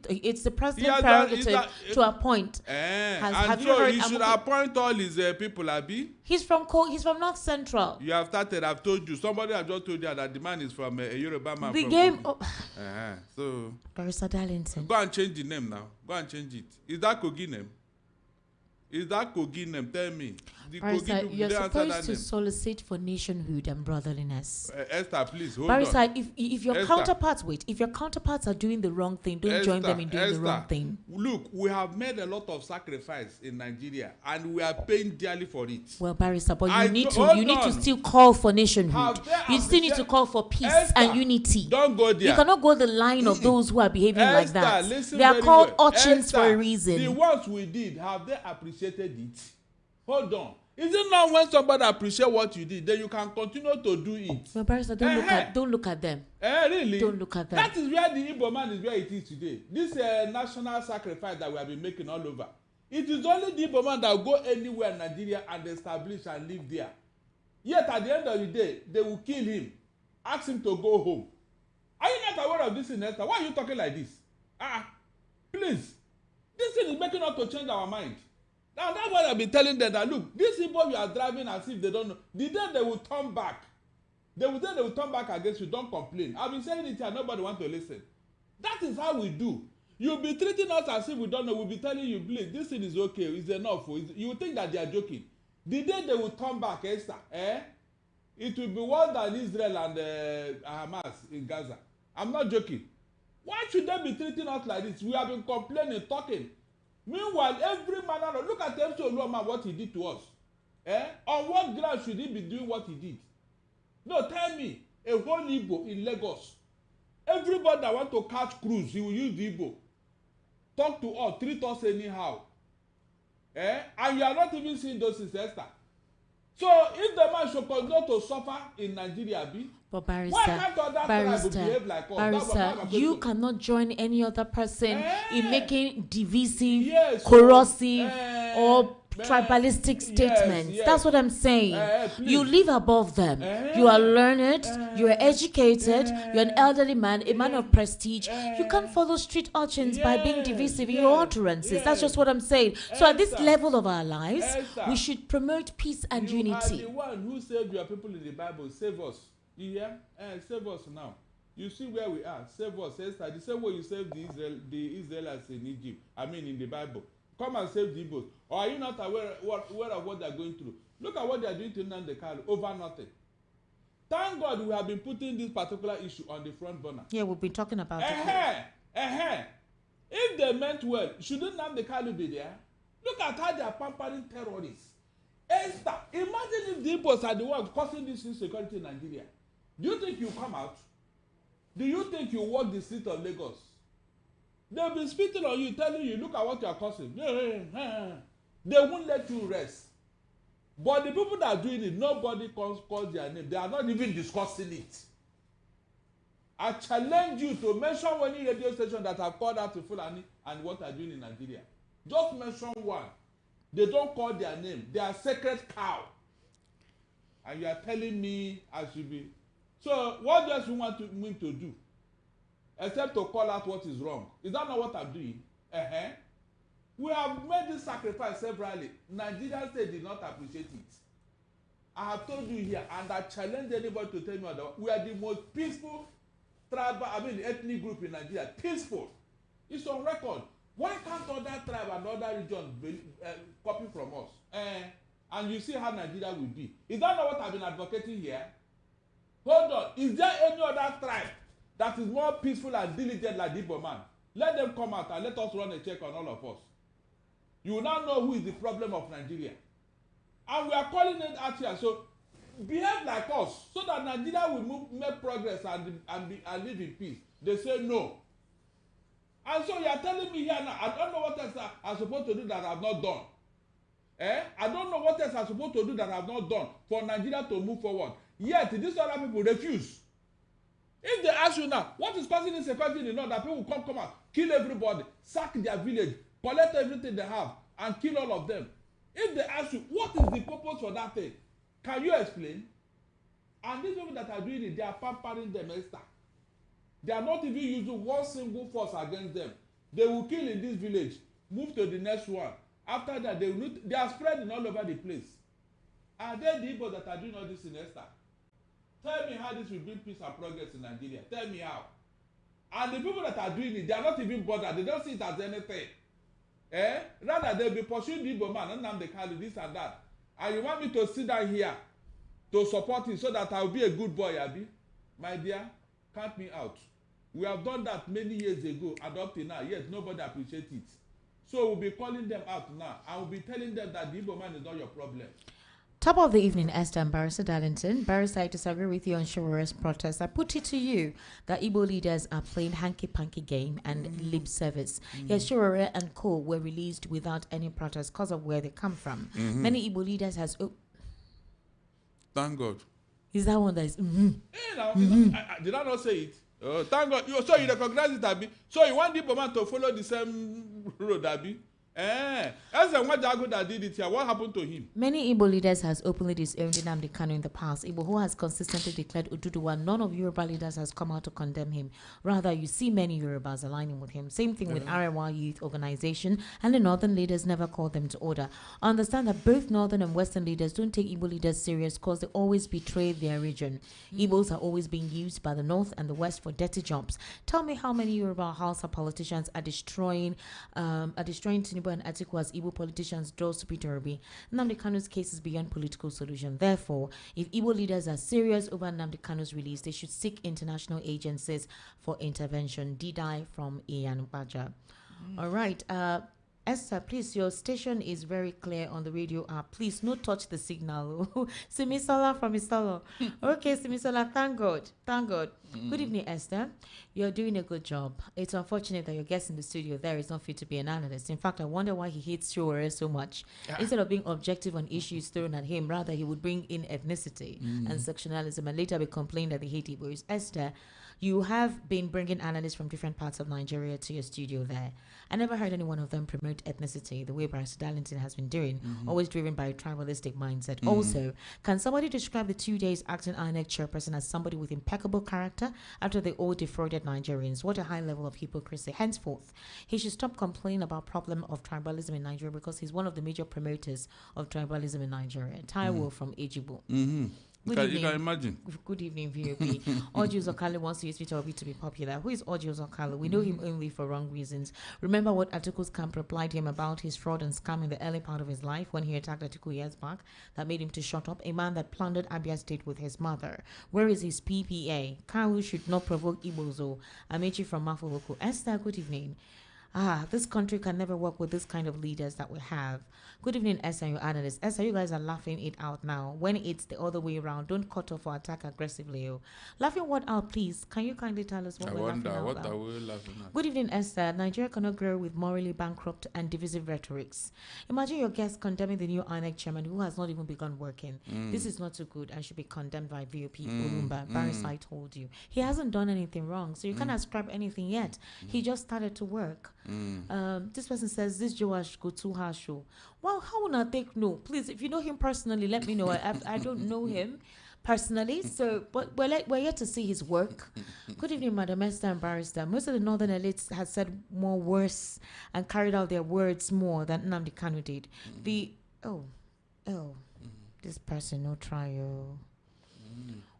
it's the president's prerogative to appoint. And so he should appoint all his people, Abi. He's from North Central. You have started. I've told you. Somebody have just told you that the man is from a Yoruba man. The game. So. Barrister Darlington. Go and change the name now. Go and change it. Is that Kogi name? Is that Kogi name? Tell me. Barrister, you're supposed to solicit for nationhood and brotherliness. Esther, please hold Barrister, on. if your counterparts are doing the wrong thing, don't join them in doing the wrong thing. Look, we have made a lot of sacrifice in Nigeria, and we are paying dearly for it. Well, Barrister, but you need to still call for nationhood. You still need to call for peace and unity. Don't go there. You cannot go the line of those who are behaving like that. They are called urchins for a reason. The ones we did, have they appreciated it? Hold on. Is it not when somebody appreciate what you did, then you can continue to do it? Well, Barrister, don't look at them. Really? Don't look at them. That is where the Igbo man is where it is today. This national sacrifice that we have been making all over. It is only the Igbo man that will go anywhere in Nigeria and establish and live there. Yet at the end of the day, they will kill him, ask him to go home. Are you not aware of this in Esther? Why are you talking like this? Please. This thing is making us to change our mind. Now that's why I've been telling them that look, these people you are driving as if they don't know. The day they will turn back, they will turn back against you. Don't complain. I've been saying it here. Nobody wants to listen. That is how we do. You'll be treating us as if we don't know. We'll be telling you, please, this thing is okay. It's enough. You think that they are joking. The day they will turn back, Esther, it will be worse than Israel and Hamas in Gaza. I'm not joking. Why should they be treating us like this? We have been complaining, talking. Meanwhile, every man, look at MC Oluoma, what he did to us. On what ground should he be doing what he did? No, tell me, a whole Igbo in Lagos. Everybody that want to catch cruise, he will use the Igbo. Talk to us, treat us anyhow. And you are not even seeing those in Esther. So, if the man should continue to suffer in Nigeria, but Barrister, why can't other tribes behave like us? Barrister, you cannot join any other person in making divisive, corrosive, or tribalistic statements. Yes. That's what I'm saying. You live above them. You are learned, you are educated, you're an elderly man, a man of prestige. You can't follow street urchins by being divisive in your utterances. That's just what I'm saying. So at this level of our lives, we should promote peace and unity. You are the one who saved your people in the Bible. Save us. You hear? Save us now. You see where we are. Save us, Esther. The same way you saved the Israelites in Egypt. I mean, in the Bible. Come and save the Igbos. Or are you not aware of what they are going through? Look at what they are doing to Nnamdi Kanu over nothing. Thank God we have been putting this particular issue on the front burner. Yeah, we've been talking about it. If they meant well, shouldn't Nnamdi Kanu be there? Look at how they are pampering terrorists. Esther, imagine if the Igbos are the ones causing this insecurity in Nigeria. Do you think you come out? Do you think you walk the street of Lagos? They'll be spitting on you, telling you, look at what you are causing. They won't let you rest. But the people that are doing it, nobody calls their name. They are not even discussing it. I challenge you to mention any radio station that have called out to Fulani and what they are doing in Nigeria. Just mention one. They don't call their name. They are sacred cow. And you are telling me I should be. So what does you want me to do? Except to call out what is wrong. Is that not what I'm doing? We have made this sacrifice severally. Nigerian state did not appreciate it. I have told you here, and I challenge anybody to tell me otherwise. We are the most peaceful ethnic group in Nigeria. Peaceful. It's on record. Why can't other tribe and other regions copy from us? And you see how Nigeria will be. Is that not what I've been advocating here? Hold on. Is there any other tribe that is more peaceful and diligent like the Igbo man? Let them come out and let us run a check on all of us. You will now know who is the problem of Nigeria. And we are calling it out here. So behave like us so that Nigeria will make progress and live in peace. They say no. And so you are telling me here now, I don't know what else I'm supposed to do that I have not done. I don't know what else I'm supposed to do that I have not done for Nigeria to move forward. Yet these other people refuse. If they ask you now, what is causing insecurity in the north, that people will come out, kill everybody, sack their village, collect everything they have, and kill all of them. If they ask you, what is the purpose for that thing? Can you explain? And these people that are doing it, they are pampering them extra. They are not even using one single force against them. They will kill in this village, move to the next one. After that, they are spreading all over the place. Are they the people that are doing all this in Esther? Tell me how this will bring peace and progress in Nigeria. Tell me how. And the people that are doing it, they are not even bothered. They don't see it as anything. Rather, they'll be pursuing the Igbo man, and they call this and that. And you want me to sit down here to support him so that I'll be a good boy, Abi? My dear, count me out. We have done that many years ago, adopting now, yet nobody appreciates it. So we'll be calling them out now. I will be telling them that the Igbo man is not your problem. Top of the evening, Esther and Barrister Darlington. Barrister, I disagree with you on chivalrous protest. I put it to you that Igbo leaders are playing hanky-panky game and lip service. Yes, Shurore and Co. were released without any protest because of where they come from. Many Igbo leaders has... Thank God. Is that one that is... Did I not say it? Oh, thank God. So you recognize it, Abi? So you want the Igbo man to follow the same road, Abi? As a what Jago that did it here, what happened to him? Many Igbo leaders has openly disowned Nnamdi Kanu in the past. Igbo who has consistently declared Oduduwa. None of Yoruba leaders has come out to condemn him. Rather, you see many Yorubas aligning with him. Same thing with Arewa Youth Organization, and the northern leaders never called them to order. I understand that both northern and western leaders don't take Igbo leaders serious because they always betray their region. Igbos are always being used by the north and the west for dirty jobs. Tell me how many Yoruba Hausa politicians are destroying Tinubu and Atiku as Igbo politicians draws to Peter Obi. Nnamdi Kanu's case is beyond political solution. Therefore, if Igbo leaders are serious over Nnamdi Kanu's release, they should seek international agencies for intervention. Didai from Ian Baja. All right. Esther, please, your station is very clear on the radio app. Please, no touch the signal. Simisola from Isolo. Okay, Simisola, thank God. Thank God. Good evening, Esther. You're doing a good job. It's unfortunate that your guest in the studio there is not fit to be an analyst. In fact, I wonder why he hates Showore so much. Instead of being objective on issues thrown at him, rather he would bring in ethnicity and sectionalism and later be complained that they hate Igbos. Esther, you have been bringing analysts from different parts of Nigeria to your studio there. I never heard any one of them promote ethnicity the way Barrister Darlington has been doing, always driven by a tribalistic mindset. Also, can somebody describe the 2 days acting INEC chairperson as somebody with impeccable character after they all defrauded Nigerians? What a high level of hypocrisy. Henceforth, he should stop complaining about problem of tribalism in Nigeria because he's one of the major promoters of tribalism in Nigeria. Taiwo from Ejibo. You can imagine. Good evening, VOP. Audios Okale wants to use Peter Obi to be popular. Who is Audios Okale? We know him only for wrong reasons. Remember what Atiku's camp replied to him about his fraud and scam in the early part of his life when he attacked Atiku years back? That made him to shut up. A man that plundered Abia State with his mother. Where is his PPA? Kalu should not provoke Ibozo. Amechi from Mafoloku. Esther, good evening. This country can never work with this kind of leaders that we have. Good evening, Esther, your analyst. Esther, you guys are laughing it out now. When it's the other way around, don't cut off or attack aggressively. Laughing what out, please? Can you kindly tell us what we're laughing at? What are we laughing at? Good evening, Esther. Nigeria cannot grow with morally bankrupt and divisive rhetorics. Imagine your guest condemning the new INEC chairman who has not even begun working. This is not too good and should be condemned by VOP. Barrister, I told you. He hasn't done anything wrong, so you can't ascribe anything yet. He just started to work. This person says this Joash go too harsh. Well, how will I take no? Please, if you know him personally, let me know. I don't know him personally, so but we're yet to see his work. Good evening, Madam Esther and Barrister. Most of the northern elites have said more worse and carried out their words more than Nnamdi Kanu did. This person no trial.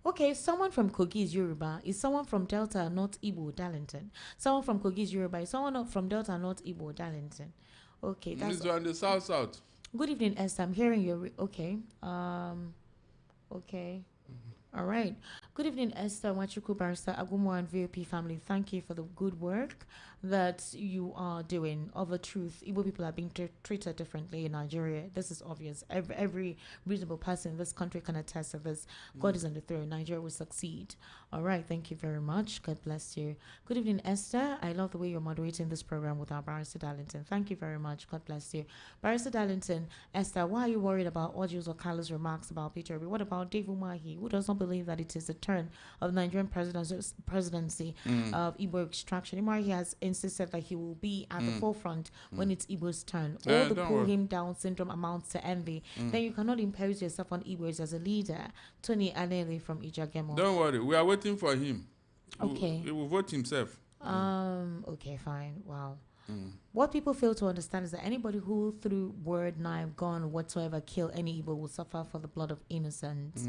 Okay, someone from Kogi is Yoruba. Is someone from Delta not Igbo Darlington? Someone from Kogi is Yoruba. Is someone from Delta not Igbo Darlington? Okay, that's on the south. Good evening, Esther. I'm hearing you. Okay. Okay. All right. Good evening, Esther, Wachuku, Barrister, Agumo, and VOP family. Thank you for the good work that you are doing. Of a truth, Igbo people are being treated differently in Nigeria. This is obvious. Every reasonable person in this country can attest to this. God is on the throne. Nigeria will succeed. All right. Thank you very much. God bless you. Good evening, Esther. I love the way you're moderating this program with our Barrister Darlington. Thank you very much. God bless you. Barrister Darlington, Esther, why are you worried about Audios Okala's remarks about Peter Obi? What about Dave Umahi, who does not believe that it is the turn of Nigerian presidency of Igbo extraction. He has insisted that he will be at the forefront when it's Igbo's turn. All the pull him down syndrome amounts to envy. Then you cannot impose yourself on Igbos as a leader. Tony Anele from Ijagemo. Don't worry, we are waiting for him. Okay. He will vote himself. Okay, fine. Wow. What people fail to understand is that anybody who through word, knife, gun, whatsoever kill any Igbo will suffer for the blood of innocence.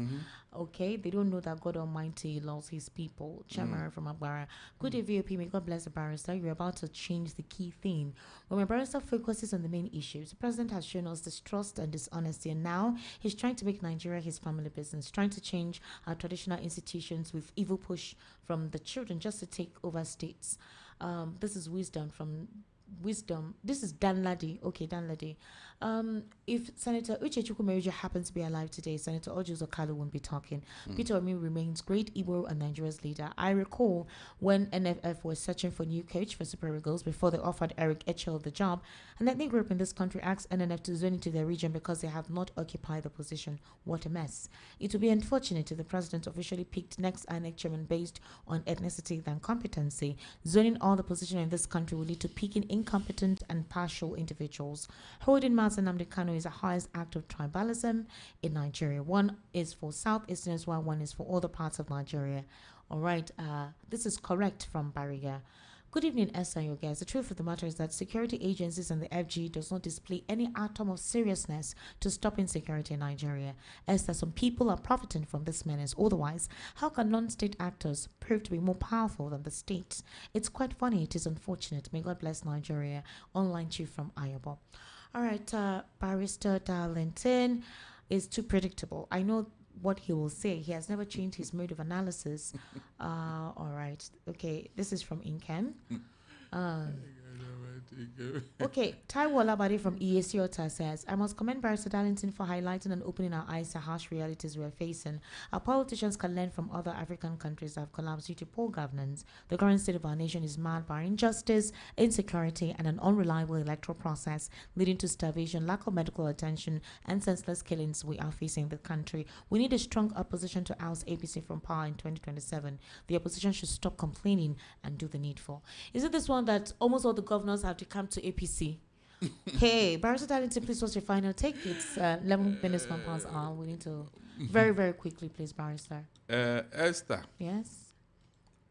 Okay, they don't know that God Almighty loves his people. Chamara from Agbara. Good day, VOP. May God bless the barrister. You're about to change the key theme. When my barrister focuses on the main issues, the president has shown us distrust and dishonesty, and now he's trying to make Nigeria his family business, trying to change our traditional institutions with evil push from the children just to take over states. This is wisdom. This is Dan Ladi. Okay, Dan Ladi. If Senator Uche Chukwumerijia happens to be alive today, Senator Ojuzo Kalu won't be talking. Peter Omi remains great Igbo and Nigeria's leader. I recall when NFF was searching for new coach for Super Eagles before they offered Eric Echel the job, and ethnic group in this country asked NNF to zone into their region because they have not occupied the position. What a mess. It would be unfortunate if the president officially picked next INEC chairman based on ethnicity than competency. Zoning all the position in this country will lead to picking incompetent and partial individuals. Holding Mazen Nnamdi Kanu is the highest act of tribalism in Nigeria. One is for Southeasterners, while one is for other parts of Nigeria. All right, this is correct from Bariga. Good evening, Esther and your guys. The truth of the matter is that security agencies and the FG does not display any atom of seriousness to stop insecurity in Nigeria. Esther, some people are profiting from this menace. Otherwise, how can non-state actors prove to be more powerful than the state? It's quite funny. It is unfortunate. May God bless Nigeria. Online chief from Ayobo. All right, Barrister Darlington is too predictable. I know what he will say. He has never changed his mode of analysis. All right. Okay, this is from Inkem. Okay, Taiwo Labade from EAC Ota says, I must commend Barrister Darlington for highlighting and opening our eyes to harsh realities we're facing. Our politicians can learn from other African countries that have collapsed due to poor governance. The current state of our nation is marred by injustice, insecurity, and an unreliable electoral process, leading to starvation, lack of medical attention, and senseless killings we are facing in the country. We need a strong opposition to oust APC from power in 2027. The opposition should stop complaining and do the needful. Is it this one that almost all the governors have to come to APC? Hey, Barrister Darlington, please, what's your final take? It's 11 minutes past hour. We need to very, very quickly, please, Barrister. Esther. Yes?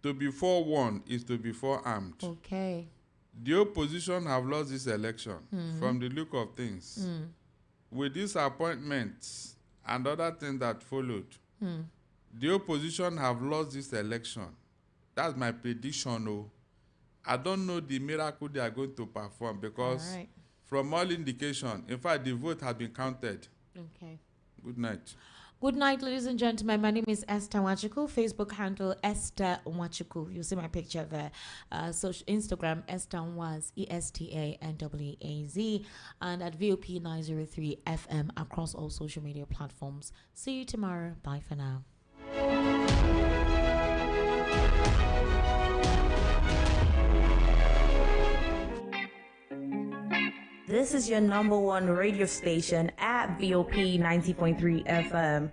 To be forewarned is to be forearmed. Okay. The opposition have lost this election from the look of things. With these appointments and other things that followed, the opposition have lost this election. That's my prediction. I don't know the miracle they are going to perform because from all indication, in fact, the vote has been counted. Okay. Good night. Good night, ladies and gentlemen. My name is Esther Wachuku. Facebook handle Esther Wachuku. You see my picture there. Instagram Esther Nwaz, ESTANWAZ, and at VOP 903 FM across all social media platforms. See you tomorrow. Bye for now. This is your number one radio station at VOP 90.3 FM.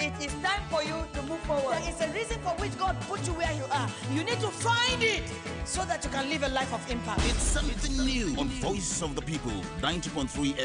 It is time for you to move forward. There is a reason for which God put you where you are. You need to find it so that you can live a life of impact. It's something new on Voice of the People 90.3 FM.